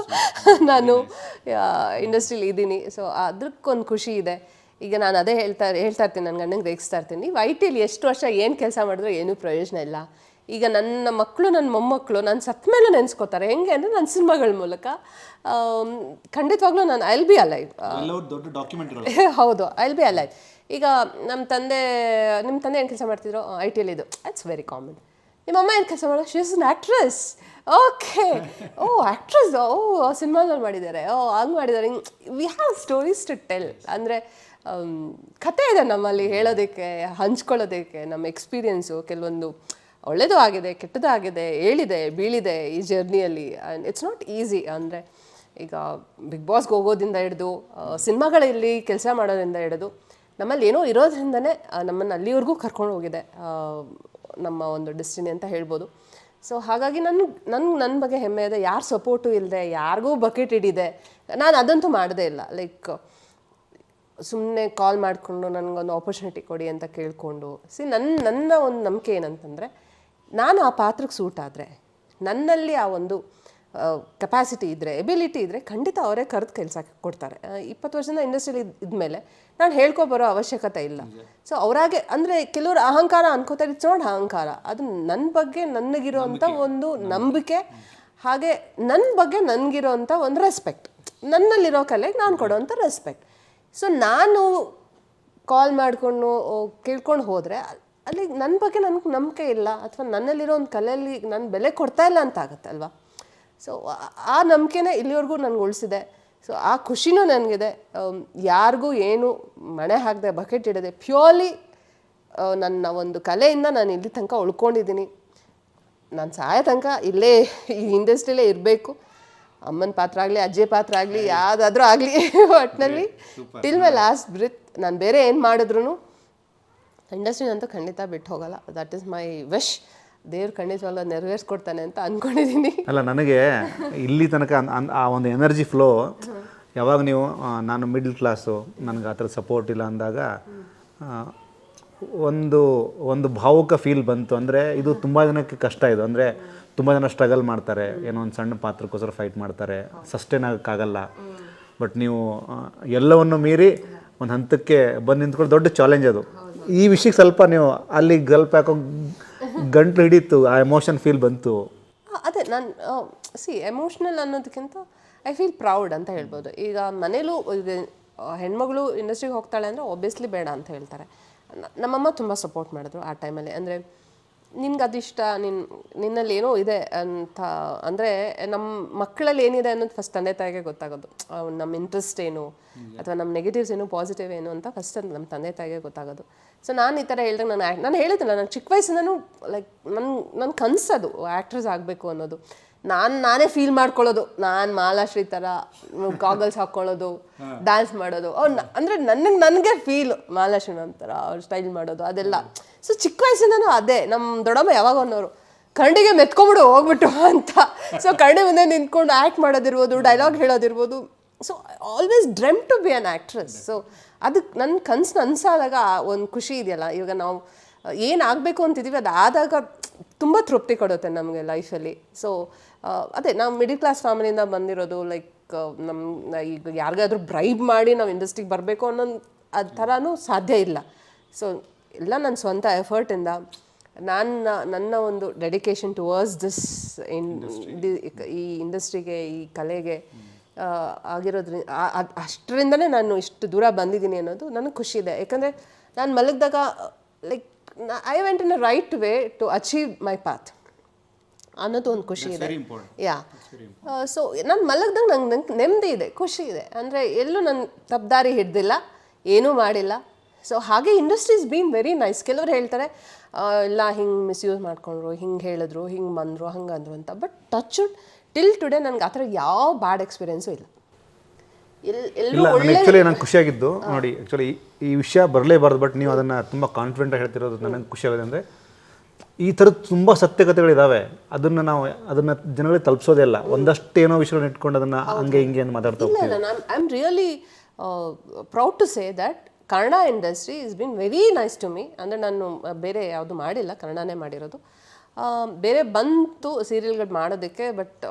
Speaker 1: ನಾನು ಇಂಡಸ್ಟ್ರಿಲಿ ಇದ್ದೀನಿ. ಸೊ ಅದಕ್ಕೊಂದು ಖುಷಿ ಇದೆ. ಈಗ ನಾನು ಅದೇ ಹೇಳ್ತಾ ಇರ್ತೀನಿ, ನನ್ನ ಗಂಡಂಗೆ ರೇಗಿಸ್ತಾ ಇರ್ತೀನಿ, ನೀವು ಐ ಟಿಲಿ ಎಷ್ಟು ವರ್ಷ ಏನು ಕೆಲಸ ಮಾಡಿದ್ರು ಏನೂ ಪ್ರಯೋಜನ ಇಲ್ಲ. ಈಗ ನನ್ನ ಮಕ್ಕಳು, ನನ್ನ ಮೊಮ್ಮಕ್ಕಳು ನಾನು ಸತ್ತ ಮೇಲೆ ನೆನೆಸ್ಕೋತಾರೆ. ಹೆಂಗೆ ಅಂದರೆ ನನ್ನ ಸಿನಿಮಾಗಳ ಮೂಲಕ. ಖಂಡಿತವಾಗ್ಲೂ ನಾನು ಐ ವಿಲ್ ಬಿ ಅಲೈವ್. ಹೌದು, ಐ ವಿಲ್ ಬಿ ಅಲೈವ್. ಈಗ ನಿಮ್ಮ ತಂದೆ ಏನು ಕೆಲಸ ಮಾಡ್ತಿದ್ರು? ಐ ಟಿಯಲ್ಲಿದ್ದು, ಇಟ್ಸ್ ವೆರಿ ಕಾಮನ್. ನಿಮ್ಮ ಅಮ್ಮ ಏನು ಕೆಲಸ ಮಾಡೋದು? She is an actress. Okay, actress, ಸಿನಿಮಾದಲ್ಲಿ ಮಾಡಿದ್ದಾರೆ, ಹಂಗೆ ಮಾಡಿದ್ದಾರೆ. We have stories to tell. ಅಂದರೆ ಕತೆ ಇದೆ ನಮ್ಮಲ್ಲಿ ಹೇಳೋದಕ್ಕೆ, ಹಂಚ್ಕೊಳ್ಳೋದಕ್ಕೆ. ನಮ್ಮ ಎಕ್ಸ್ಪೀರಿಯೆನ್ಸು ಕೆಲವೊಂದು ಒಳ್ಳೆಯದು ಆಗಿದೆ, ಕೆಟ್ಟದ್ದು ಆಗಿದೆ, ಏಳಿದೆ ಬೀಳಿದೆ ಈ ಜರ್ನಿಯಲ್ಲಿ. And it's not easy. ಅಂದರೆ ಈಗ ಬಿಗ್ ಬಾಸ್ಗೆ ಹೋಗೋದ್ರಿಂದ ಹಿಡಿದು ಸಿನಿಮಾಗಳಲ್ಲಿ ಕೆಲಸ ಮಾಡೋದ್ರಿಂದ ಹಿಡಿದು ನಮ್ಮಲ್ಲಿ ಏನೋ ಇರೋದ್ರಿಂದನೇ ನಮ್ಮನ್ನು ಅಲ್ಲಿವರೆಗೂ ಕರ್ಕೊಂಡು ಹೋಗಿದೆ ನಮ್ಮ ಒಂದು ಡೆಸ್ಟಿನಿ ಅಂತ ಹೇಳ್ಬೋದು. ಸೊ ಹಾಗಾಗಿ ನನ್ನ ಬಗ್ಗೆ ಹೆಮ್ಮೆ ಇದೆ. ಯಾರು ಸಪೋರ್ಟು ಇಲ್ಲದೆ, ಯಾರಿಗೂ ಬಕೆಟ್ ಹಿಡಿದೆ, ನಾನು ಅದಂತೂ ಮಾಡೋದೇ ಇಲ್ಲ. ಲೈಕ್ ಸುಮ್ಮನೆ ಕಾಲ್ ಮಾಡಿಕೊಂಡು ನನಗೊಂದು ಆಪರ್ಚುನಿಟಿ ಕೊಡಿ ಅಂತ ಕೇಳಿಕೊಂಡು. ನನ್ನ ಒಂದು ನಂಬಿಕೆ ಏನಂತಂದರೆ, ನಾನು ಆ ಪಾತ್ರಕ್ಕೆ ಸೂಟ್ ಆದರೆ, ನನ್ನಲ್ಲಿ ಆ ಒಂದು ಕೆಪಾಸಿಟಿ ಇದ್ದರೆ, ಎಬಿಲಿಟಿ ಇದ್ದರೆ, ಖಂಡಿತ ಅವರೇ ಕರೆದು ಕೆಲಸ ಕೊಡ್ತಾರೆ. 20 ವರ್ಷದಿಂದ ಇಂಡಸ್ಟ್ರಿಯಲ್ಲಿ ಇದ್ಮೇಲೆ ನಾನು ಹೇಳ್ಕೊಬರೋ ಅವಶ್ಯಕತೆ ಇಲ್ಲ. ಸೊ ಅವರಾಗೆ ಅಂದರೆ ಕೆಲವರು ಅಹಂಕಾರ ಅನ್ಕೋತಾರೆ, ಇಟ್ಸ್ ನಾಟ್ ಅಹಂಕಾರ, ಅದು ನನ್ನ ಬಗ್ಗೆ ನನಗಿರೋಂಥ ಒಂದು ನಂಬಿಕೆ, ಹಾಗೆ ನನ್ನ ಬಗ್ಗೆ ನನಗಿರೋಂಥ ಒಂದು ರೆಸ್ಪೆಕ್ಟ್, ನನ್ನಲ್ಲಿರೋ ಕಲೆಗೆ ನಾನು ಕೊಡೋವಂಥ ರೆಸ್ಪೆಕ್ಟ್. ಸೊ ನಾನು ಕಾಲ್ ಮಾಡಿಕೊಂಡು ಕೇಳ್ಕೊಂಡು ಹೋದರೆ ಅಲ್ಲಿ ನನ್ನ ಬಗ್ಗೆ ನನಗೆ ನಂಬಿಕೆ ಇಲ್ಲ, ಅಥವಾ ನನ್ನಲ್ಲಿರೋ ಒಂದು ಕಲೆಯಲ್ಲಿ ನಾನು ಬೆಲೆ ಕೊಡ್ತಾ ಇಲ್ಲ ಅಂತ ಆಗುತ್ತೆ ಅಲ್ವಾ. ಸೊ ಆ ನಂಬಿಕೆನೇ ಇಲ್ಲಿವರೆಗೂ ನನಗೆ ಉಳಿಸಿದೆ. ಸೊ ಆ ಖುಷಿನೂ ನನಗಿದೆ. ಯಾರಿಗೂ ಏನು ಮಣೆ ಹಾಕದೆ, ಬಕೆಟ್ ಇಡದೆ, ಪ್ಯೂರ್ಲಿ ನನ್ನ ಒಂದು ಕಲೆಯಿಂದ ನಾನು ಇಲ್ಲಿ ತನಕ ಉಳ್ಕೊಂಡಿದ್ದೀನಿ. ನಾನು ಸಾಯೋ ತನಕ ಇಲ್ಲೇ ಈ ಇಂಡಸ್ಟ್ರಿಯಲ್ಲೇ ಇರಬೇಕು. ಅಮ್ಮನ ಪಾತ್ರ ಆಗಲಿ, ಅಜ್ಜಿ ಪಾತ್ರ ಆಗಲಿ, ಯಾವುದಾದ್ರೂ ಆಗಲಿ, ಒಟ್ಟಿನಲ್ಲಿ ಟಿಲ್ ಮೈ ಲಾಸ್ಟ್ ಬ್ರಿತ್ ನಾನು ಬೇರೆ ಏನು ಮಾಡಿದ್ರು ಇಂಡಸ್ಟ್ರಿನಂತೂ ಖಂಡಿತ ಬಿಟ್ಟು ಹೋಗಲ್ಲ. That is my wish. ದೇವ್ರು ಖಂಡಿತವಾಗ್ಲೂ ನೆರವೇರಿಸ್ಕೊಡ್ತಾನೆ ಅಂತ ಅಂದ್ಕೊಂಡಿದ್ದೀನಿ.
Speaker 2: ಅಲ್ಲ, ನನಗೆ ಇಲ್ಲಿ ತನಕ ಆ ಒಂದು ಎನರ್ಜಿ ಫ್ಲೋ, ಯಾವಾಗ ನೀವು ನಾನು ಮಿಡ್ಲ್ ಕ್ಲಾಸು, ನನಗೆ ಆ ಥರ ಸಪೋರ್ಟ್ ಇಲ್ಲ ಅಂದಾಗ ಒಂದು ಭಾವುಕ ಫೀಲ್ ಬಂತು. ಅಂದರೆ ಇದು ತುಂಬ ಜನಕ್ಕೆ ಕಷ್ಟ. ಇದು ಅಂದರೆ ತುಂಬ ಜನ ಸ್ಟ್ರಗಲ್ ಮಾಡ್ತಾರೆ, ಏನೋ ಒಂದು ಸಣ್ಣ ಪಾತ್ರಕ್ಕೋಸ್ಕರ ಫೈಟ್ ಮಾಡ್ತಾರೆ, ಸಸ್ಟೈನ್ ಆಗೋಕ್ಕಾಗಲ್ಲ. ಬಟ್ ನೀವು ಎಲ್ಲವನ್ನು ಮೀರಿ ಒಂದು ಹಂತಕ್ಕೆ ಬಂದು ನಿಂತ್ಕೊಂಡು ದೊಡ್ಡ ಚಾಲೆಂಜ್ ಅದು. ಈ ವಿಷಯಕ್ಕೆ ಸ್ವಲ್ಪ ನೀವು ಅಲ್ಲಿ ಗಲ್ಪ ಹಾಕೋ ಗಂಟು ಹಿಡಿತು, ಆ ಎಮೋಷನ್ ಫೀಲ್ ಬಂತು.
Speaker 1: ಅದೇ ನಾನು ಎಮೋಷ್ನಲ್ ಅನ್ನೋದಕ್ಕಿಂತ ಐ ಫೀಲ್ ಪ್ರೌಡ್ ಅಂತ ಹೇಳ್ಬೋದು. ಈಗ ಮನೇಲೂ ಹೆಣ್ಮಗಳು ಇಂಡಸ್ಟ್ರಿಗೆ ಹೋಗ್ತಾಳೆ ಅಂದರೆ ಒಬ್ವಿಯಸ್ಲಿ ಬೇಡ ಅಂತ ಹೇಳ್ತಾರೆ. ನಮ್ಮಮ್ಮ ತುಂಬ ಸಪೋರ್ಟ್ ಮಾಡಿದ್ರು ಆ ಟೈಮಲ್ಲಿ. ಅಂದರೆ ನಿನ್ಗೆ ಅದಿಷ್ಟ, ನಿನ್ನಲ್ಲಿ ಏನೋ ಇದೆ ಅಂತ. ಅಂದರೆ ನಮ್ಮ ಮಕ್ಕಳಲ್ಲಿ ಏನಿದೆ ಅನ್ನೋದು ಫಸ್ಟ್ ತಂದೆ ತಾಯಿಗೆ ಗೊತ್ತಾಗೋದು. ನಮ್ಮ ಇಂಟ್ರೆಸ್ಟ್ ಏನು, ಅಥವಾ ನಮ್ಮ ನೆಗೆಟಿವ್ಸ್ ಏನು, ಪಾಸಿಟಿವ್ ಏನು ಅಂತ ಫಸ್ಟ್ ನಮ್ಮ ತಂದೆ ತಾಯಿಗೆ ಗೊತ್ತಾಗೋದು. ಸೊ ನಾನು ಈ ಥರ ಹೇಳಿದಾಗ ನಾನು ಹೇಳಿದ್ದಿಲ್ಲ, ನಾನು ಚಿಕ್ಕ ವಯಸ್ಸಿಂದನೂ ಲೈಕ್ ನನ್ನ ಕನಸದು ಆ್ಯಕ್ಟ್ರೆಸ್ ಆಗಬೇಕು ಅನ್ನೋದು. ನಾನೇ ಫೀಲ್ ಮಾಡ್ಕೊಳ್ಳೋದು, ನಾನು ಮಾಲಾಶ್ರೀ ಥರ ಗಾಗಲ್ಸ್ ಹಾಕ್ಕೊಳ್ಳೋದು, ಡ್ಯಾನ್ಸ್ ಮಾಡೋದು. ಅಂದರೆ ನನಗೆ ಫೀಲ್ ಮಾಲಾಶ್ರೀ ಅಂತಾರ ಅವ್ರು ಸ್ಟೈಲ್ ಮಾಡೋದು ಅದೆಲ್ಲ. ಸೊ ಚಿಕ್ಕ ವಯಸ್ಸಿಂದನೂ ಅದೇ. ನಮ್ಮ ದೊಡ್ಡಮ್ಮ ಯಾವಾಗ ಅನ್ನೋರು ಕರಡಿಗೆ ಮೆತ್ಕೊಂಬಿಡು ಹೋಗ್ಬಿಟ್ಟು ಅಂತ. ಸೊ ಕರಡಿ ಮುಂದೆ ನಿಂತ್ಕೊಂಡು ಆ್ಯಕ್ಟ್ ಮಾಡೋದಿರ್ಬೋದು, ಡೈಲಾಗ್ ಹೇಳೋದಿರ್ಬೋದು. So always dream to be an actress. So ಅದಕ್ಕೆ ನನ್ನ ಕನಸು ಅನ್ಸಾದಾಗ ಒಂದು ಖುಷಿ ಇದೆಯಲ್ಲ. ಇವಾಗ ನಾವು ಏನಾಗಬೇಕು ಅಂತಿದ್ದೀವಿ ಅದು ಆದಾಗ ತುಂಬ ತೃಪ್ತಿ ಕೊಡುತ್ತೆ ನಮಗೆ ಲೈಫಲ್ಲಿ. ಸೊ ಅದೇ ನಾವು ಮಿಡಿಲ್ ಕ್ಲಾಸ್ ಫ್ಯಾಮಿಲಿಯಿಂದ ಬಂದಿರೋದು. ಲೈಕ್ ಈಗ ಯಾರಿಗಾದ್ರೂ ಬ್ರೈಬ್ ಮಾಡಿ ನಾವು ಇಂಡಸ್ಟ್ರಿಗೆ ಬರಬೇಕು ಅನ್ನೋ ಅದು ಥರನೂ ಸಾಧ್ಯ ಇಲ್ಲ. ಸೊ ಎಲ್ಲ ನನ್ನ ಸ್ವಂತ ಎಫರ್ಟಿಂದ ನನ್ನ ಒಂದು ಡೆಡಿಕೇಶನ್ ಟುವರ್ಡ್ಸ್ ದಿಸ್ ಈ ಇಂಡಸ್ಟ್ರಿಗೆ, ಈ ಕಲೆಗೆ ಆಗಿರೋದ್ರಿಂದ ಅಷ್ಟರಿಂದನೇ ನಾನು ಇಷ್ಟು ದೂರ ಬಂದಿದ್ದೀನಿ ಅನ್ನೋದು ನನಗೆ ಖುಷಿ ಇದೆ. ಯಾಕಂದರೆ ನಾನು ಮಲಗಿದಾಗ like I went in a right way to achieve my path ಅನ್ನೋದು ಒಂದು ಖುಷಿ ಇದೆ. ಯಾ ಸೊ ನಾನು ಮಲಗ್ದಾಗ ನಂಗೆ ನೆಮ್ಮದಿ ಇದೆ, ಖುಷಿ ಇದೆ. ಅಂದರೆ ಎಲ್ಲೂ ನಾನು ತಪ್ಪದಾರಿ ಹಿಡ್ದಿಲ್ಲ, ಏನೂ ಮಾಡಿಲ್ಲ. ಸೊ ಹಾಗೆ ಇಂಡಸ್ಟ್ರೀಸ್ ಬೀನ್ ವೆರಿ ನೈಸ್. ಕೆಲವ್ರು ಹೇಳ್ತಾರೆ ಇಲ್ಲ ಹಿಂಗೆ ಮಿಸ್ಯೂಸ್ ಮಾಡ್ಕೊಂಡ್ರು, ಹಿಂಗೆ ಹೇಳಿದ್ರು, ಹಿಂಗೆ ಬಂದರು, ಹಂಗಂದ್ರು ಅಂತ. ಬಟ್ ಟಚ್ ಟಿಲ್ ಟುಡೇ ನನಗೆ ಆ ಥರ ಯಾವ ಬ್ಯಾಡ್ ಎಕ್ಸ್ಪೀರಿಯೆನ್ಸು ಇಲ್ಲ.
Speaker 2: ಇಲ್ಲ ನನಗೆ ಆ್ಯಕ್ಚುಲಿ ನಂಗೆ ಖುಷಿಯಾಗಿದ್ದು ನೋಡಿ, ಆ್ಯಕ್ಚುಲಿ ಈ ವಿಷಯ ಬರಲೇಬಾರ್ದು, ಬಟ್ ನೀವು ಅದನ್ನು ತುಂಬ ಕಾನ್ಫಿಡೆಂಟಾಗಿ ಹೇಳ್ತಿರೋದು ನನಗೆ ಖುಷಿಯಾಗಿದೆ. ಅಂದರೆ ಈ ಥರದ್ದು ತುಂಬ ಸತ್ಯಕತೆಗಳಿದ್ದಾವೆ, ಅದನ್ನು ಜನಗಳಿಗೆ ತಲುಪಿಸೋದೇ ಇಲ್ಲ. ಒಂದಷ್ಟು ಏನೋ ವಿಷಯಗಳನ್ನ ಇಟ್ಕೊಂಡು ಅದನ್ನು ಹಂಗೆ ಹಿಂಗೆ ಅಂತ ಮಾತಾಡ್ತಾ ಹೋಗ್ತೀವಿ.
Speaker 1: I am really proud to say that Kannada industry is been very nice to me. ಅಂದರೆ ನಾನು ಬೇರೆ ಯಾವುದು ಮಾಡಿಲ್ಲ, ಕನ್ನಡನೇ ಮಾಡಿರೋದು. ಬೇರೆ ಬಂತು ಸೀರಿಯಲ್ಗಳು ಮಾಡೋದಕ್ಕೆ, ಬಟ್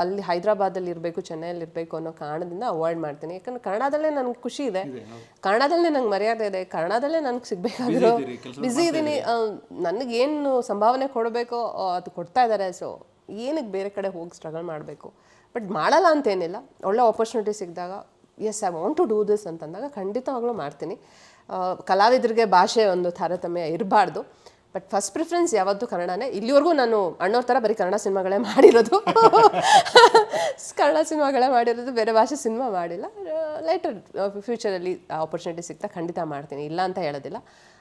Speaker 1: ಅಲ್ಲಿ ಹೈದ್ರಾಬಾದಲ್ಲಿ ಇರಬೇಕು, ಚೆನ್ನೈಯಲ್ಲಿ ಇರಬೇಕು ಅನ್ನೋ ಕಾರಣದಿಂದ ಅವಾಯ್ಡ್ ಮಾಡ್ತೀನಿ. ಯಾಕಂದ್ರೆ ಕನ್ನಡದಲ್ಲೇ ನನಗೆ ಖುಷಿ ಇದೆ, ಕನ್ನಡದಲ್ಲೇ ನಂಗೆ ಮರ್ಯಾದೆ ಇದೆ, ಕನ್ನಡದಲ್ಲೇ ನನಗೆ ಸಿಗಬೇಕಾಗಿರೋ ಬ್ಯುಸಿ ಇದ್ದೀನಿ. ನನಗೇನು ಸಂಭಾವನೆ ಕೊಡಬೇಕೋ ಅದು ಕೊಡ್ತಾ ಇದ್ದಾರೆ. ಸೊ ಏನಕ್ಕೆ ಬೇರೆ ಕಡೆ ಹೋಗಿ ಸ್ಟ್ರಗಲ್ ಮಾಡಬೇಕು? ಬಟ್ ಮಾಡಲ್ಲ ಅಂತೇನಿಲ್ಲ. ಒಳ್ಳೆ ಆಪರ್ಚುನಿಟಿ ಸಿಕ್ಕಿದಾಗ yes I want to do this ಅಂತಂದಾಗ ಖಂಡಿತವಾಗ್ಲೂ ಮಾಡ್ತೀನಿ. ಕಲಾವಿದರಿಗೆ ಭಾಷೆ ಒಂದು ತಾರತಮ್ಯ ಇರಬಾರ್ದು, ಬಟ್ ಫಸ್ಟ್ ಪ್ರಿಫರೆನ್ಸ್ ಯಾವತ್ತೂ ಕನ್ನಡನೇ. ಇಲ್ಲಿವರೆಗೂ ನಾನು ಅಣ್ಣವ್ರ ಥರ ಬರೀ ಕನ್ನಡ ಸಿನಿಮಾಗಳೇ ಮಾಡಿರೋದು, ಕನ್ನಡ ಸಿನಿಮಾಗಳೇ ಮಾಡಿರೋದು, ಬೇರೆ ಭಾಷೆ ಸಿನಿಮಾ ಮಾಡಿಲ್ಲ. ಲೇಟರ್ ಫ್ಯೂಚರಲ್ಲಿ ಆಪರ್ಚುನಿಟಿ ಸಿಗ್ತಾ ಖಂಡಿತ ಮಾಡ್ತೀನಿ, ಇಲ್ಲ ಅಂತ ಹೇಳೋದಿಲ್ಲ.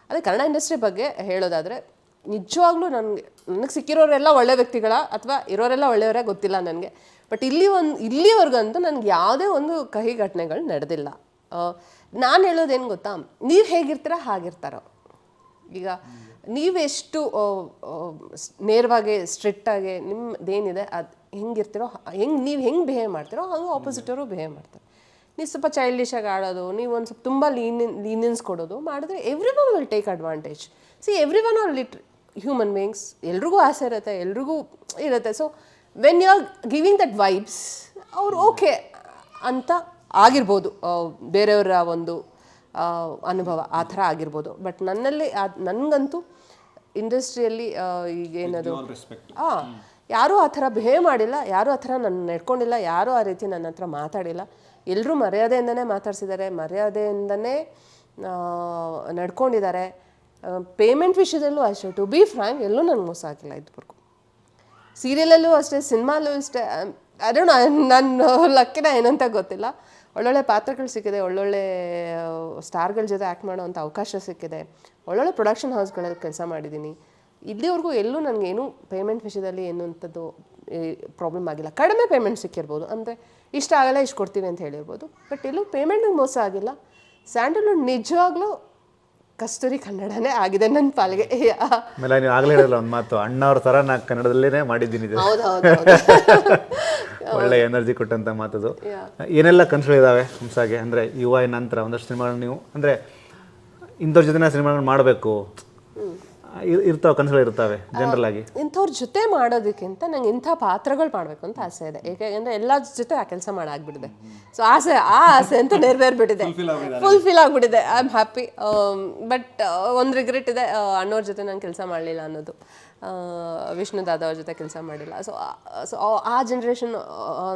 Speaker 1: ಅದೇ ಕನ್ನಡ ಇಂಡಸ್ಟ್ರಿ ಬಗ್ಗೆ ಹೇಳೋದಾದರೆ ನಿಜವಾಗ್ಲೂ ನನಗೆ ಸಿಕ್ಕಿರೋರೆಲ್ಲ ಒಳ್ಳೆ ವ್ಯಕ್ತಿಗಳ ಅಥವಾ ಇರೋರೆಲ್ಲ ಒಳ್ಳೆಯವರೇ ಗೊತ್ತಿಲ್ಲ ನನಗೆ. ಬಟ್ ಇಲ್ಲಿವರೆಗಂತೂ ನನಗೆ ಯಾವುದೇ ಒಂದು ಕಹಿ ಘಟನೆಗಳು ನಡೆದಿಲ್ಲ. ನಾನು ಹೇಳೋದೇನು ಗೊತ್ತಾ, ನೀವು ಹೇಗಿರ್ತೀರ ಹಾಗಿರ್ತಾರೋ. ಈಗ ನೀವೆಷ್ಟು ನೇರವಾಗಿ ಸ್ಟ್ರಿಕ್ಟಾಗಿ ನಿಮ್ಮದೇನಿದೆ ಅದು ಹೆಂಗಿರ್ತೀರೋ, ನೀವು ಹೆಂಗೆ ಬಿಹೇವ್ ಮಾಡ್ತೀರೋ ಹಂಗೆ ಆಪೋಸಿಟವರು ಬಿಹೇವ್ ಮಾಡ್ತಾರೆ. ನೀವು ಸ್ವಲ್ಪ ಚೈಲ್ಡಿಶಾಗಿ ಆಡೋದು, ನೀವು ಒಂದು ಸ್ವಲ್ಪ ತುಂಬ ಲೀನಿಯನ್ಸ್ ಕೊಡೋದು ಮಾಡಿದ್ರೆ everyone will take advantage. Everyone are human beings, ಎಲ್ರಿಗೂ ಆಸೆ ಇರುತ್ತೆ, ಎಲ್ರಿಗೂ ಇರುತ್ತೆ. So when you are giving that vibes, ಅವ್ರು ಓಕೆ ಅಂತ ಆಗಿರ್ಬೋದು, ಬೇರೆಯವರ ಒಂದು ಅನುಭವ ಆ ಥರ ಆಗಿರ್ಬೋದು. ಬಟ್ ನನ್ನಲ್ಲಿ ನನಗಂತೂ ಇಂಡಸ್ಟ್ರಿಯಲ್ಲಿ ಈಗೇನದು ಯಾರೂ ಆ ಥರ ಬಿಹೇವ್ ಮಾಡಿಲ್ಲ, ಯಾರೂ ಆ ಥರ ನನ್ನ ನಡ್ಕೊಂಡಿಲ್ಲ, ಯಾರೂ ಆ ರೀತಿ ನನ್ನ ಹತ್ರ ಮಾತಾಡಿಲ್ಲ. ಎಲ್ಲರೂ ಮರ್ಯಾದೆಯಿಂದನೇ ಮಾತಾಡ್ಸಿದ್ದಾರೆ, ಮರ್ಯಾದೆಯಿಂದನೇ ನಡ್ಕೊಂಡಿದ್ದಾರೆ. ಪೇಮೆಂಟ್ ವಿಷಯದಲ್ಲೂ ಅಷ್ಟೇ, ಟು ಬಿ ಫ್ರ್ಯಾಂಕ್, ಎಲ್ಲೂ ನನಗೆ ಮೋಸ ಆಗಿಲ್ಲ ಇದುವರೆಗೂ. ಸೀರಿಯಲಲ್ಲೂ ಅಷ್ಟೇ, ಸಿನಿಮಾಲೂ ಅಷ್ಟೇ. ಅದೇ ನನ್ನ ಲಕ್ಕಿನ ಏನಂತ ಗೊತ್ತಿಲ್ಲ, ಒಳ್ಳೊಳ್ಳೆ ಪಾತ್ರಗಳು ಸಿಕ್ಕಿದೆ, ಒಳ್ಳೊಳ್ಳೆ ಸ್ಟಾರ್ಗಳ ಜೊತೆ ಆ್ಯಕ್ಟ್ ಮಾಡೋವಂಥ ಅವಕಾಶ ಸಿಕ್ಕಿದೆ, ಒಳ್ಳೊಳ್ಳೆ ಪ್ರೊಡಕ್ಷನ್ ಹೌಸ್ಗಳಲ್ಲಿ ಕೆಲಸ ಮಾಡಿದ್ದೀನಿ. ಇಲ್ಲಿವರೆಗೂ ಎಲ್ಲೂ ನನಗೇನು ಪೇಮೆಂಟ್ ವಿಷಯದಲ್ಲಿ ಏನು ಅಂಥದ್ದು ಪ್ರಾಬ್ಲಮ್ ಆಗಿಲ್ಲ. ಕಡಿಮೆ ಪೇಮೆಂಟ್ ಸಿಕ್ಕಿರ್ಬೋದು, ಅಂದರೆ ಇಷ್ಟ ಆಗಲ್ಲ ಇಷ್ಟು ಕೊಡ್ತೀವಿ ಅಂತ ಹೇಳಿರ್ಬೋದು, ಬಟ್ ಎಲ್ಲೂ ಪೇಮೆಂಟಿಗೆ ಮೋಸ ಆಗಿಲ್ಲ. ಸ್ಯಾಂಡಲ್ವುಡ್ ನಿಜವಾಗ್ಲೂ ಕಸ್ತೂರಿ ಕನ್ನಡನೇ ಆಗಿದೆ ನನ್ನ ಪಾಲಿಗೆ.
Speaker 2: ಆಮೇಲೆ ನೀವು ಆಗಲೇ ಹೇಳಿಲ್ಲ ಒಂದು ಮಾತು, ಅಣ್ಣವ್ರ ಥರ ನಾನು ಕನ್ನಡದಲ್ಲೇ ಮಾಡಿದ್ದೀನಿ. ಒಳ್ಳೆ ಎನರ್ಜಿ ಕೊಟ್ಟಂಥ ಮಾತದು. ಏನೆಲ್ಲ ಕನಸುಗಳಿದ್ದಾವೆ ಹಂಸಾಗೆ? ಅಂದರೆ ಯುವ ನಂತರ ಒಂದಷ್ಟು ಸಿನಿಮಾಗಳು ನೀವು ಅಂದರೆ ಇಂಥವ್ರ ಜೊತೆ ಸಿನಿಮಾಗಳು ಮಾಡಬೇಕು ಇರ್ತಾವೆ, ಕನಸುಗಳು ಇರ್ತವೆ ಜನರಲ್ ಆಗಿ. ಇಂಥವ್ರ ಜೊತೆ ಮಾಡೋದಕ್ಕಿಂತ ನಂಗೆ ಇಂಥ ಪಾತ್ರಗಳು ಮಾಡಬೇಕು ಅಂತ ಆಸೆ ಇದೆ. ಏಕೆಂದರೆ ಎಲ್ಲ ಜೊತೆ ಆ ಕೆಲಸ ಮಾಡಾಗ್ಬಿಟ್ಟಿದೆ. ಸೊ ಆ ಆಸೆ ಅಂತ ನೆರವೇರ್ಬಿಟ್ಟಿದೆ, ಫುಲ್ಫಿಲ್ ಆಗಿಬಿಟ್ಟಿದೆ. I am happy. ಬಟ್ ಒಂದು ರಿಗ್ರೆಟ್ ಇದೆ, ಅಣ್ಣವ್ರ ಜೊತೆ ನಾನು ಕೆಲಸ ಮಾಡಲಿಲ್ಲ ಅನ್ನೋದು. ವಿಷ್ಣು ದಾದ ಅವ್ರ ಜೊತೆ ಕೆಲಸ ಮಾಡಿಲ್ಲ. ಸೊ ಆ ಜನ್ರೇಷನ್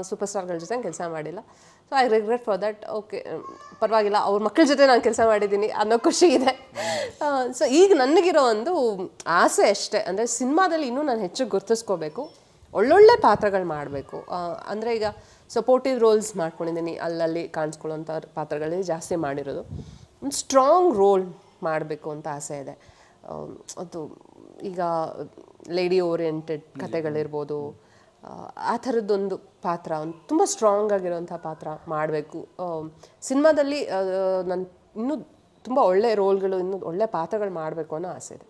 Speaker 2: ಸೂಪರ್ ಸ್ಟಾರ್ಗಳ ಜೊತೆ ಕೆಲಸ ಮಾಡಿಲ್ಲ. So I regret for that. Okay, ಪರವಾಗಿಲ್ಲ, ಅವ್ರ ಮಕ್ಕಳ ಜೊತೆ ನಾನು ಕೆಲಸ ಮಾಡಿದ್ದೀನಿ ಅನ್ನೋ ಖುಷಿ ಇದೆ. ಸೊ ಈಗ ನನಗಿರೋ ಒಂದು ಆಸೆ ಅಷ್ಟೇ, ಅಂದರೆ ಸಿನಿಮಾದಲ್ಲಿ ಇನ್ನೂ ನಾನು ಹೆಚ್ಚು ಗುರ್ತಿಸ್ಕೋಬೇಕು, ಒಳ್ಳೊಳ್ಳೆ ಪಾತ್ರಗಳು ಮಾಡಬೇಕು. ಅಂದರೆ ಈಗ ಸಪೋರ್ಟಿವ್ ರೋಲ್ಸ್ ಮಾಡ್ಕೊಂಡಿದ್ದೀನಿ, ಅಲ್ಲಲ್ಲಿ ಕಾಣಿಸ್ಕೊಳ್ಳೋಂಥ ಪಾತ್ರಗಳೇ ಜಾಸ್ತಿ ಮಾಡಿರೋದು. ಒಂದು ಸ್ಟ್ರಾಂಗ್ ರೋಲ್ ಮಾಡಬೇಕು ಅಂತ ಆಸೆ ಇದೆ. ಅದು ಈಗ ಲೇಡಿ ಓರಿಯೆಂಟೆಡ್ ಕಥೆಗಳಿರ್ಬೋದು, ಆ ಥರದ್ದೊಂದು ಪಾತ್ರ, ಒಂದು ತುಂಬ ಸ್ಟ್ರಾಂಗ್ ಆಗಿರೋಂಥ ಪಾತ್ರ ಮಾಡಬೇಕು ಸಿನಿಮಾದಲ್ಲಿ. ನಾನು ಇನ್ನೂ ತುಂಬ ಒಳ್ಳೆ ರೋಲ್ಗಳು, ಇನ್ನೂ ಒಳ್ಳೆ ಪಾತ್ರಗಳು ಮಾಡಬೇಕು ಅನ್ನೋ ಆಸೆ ಇದೆ.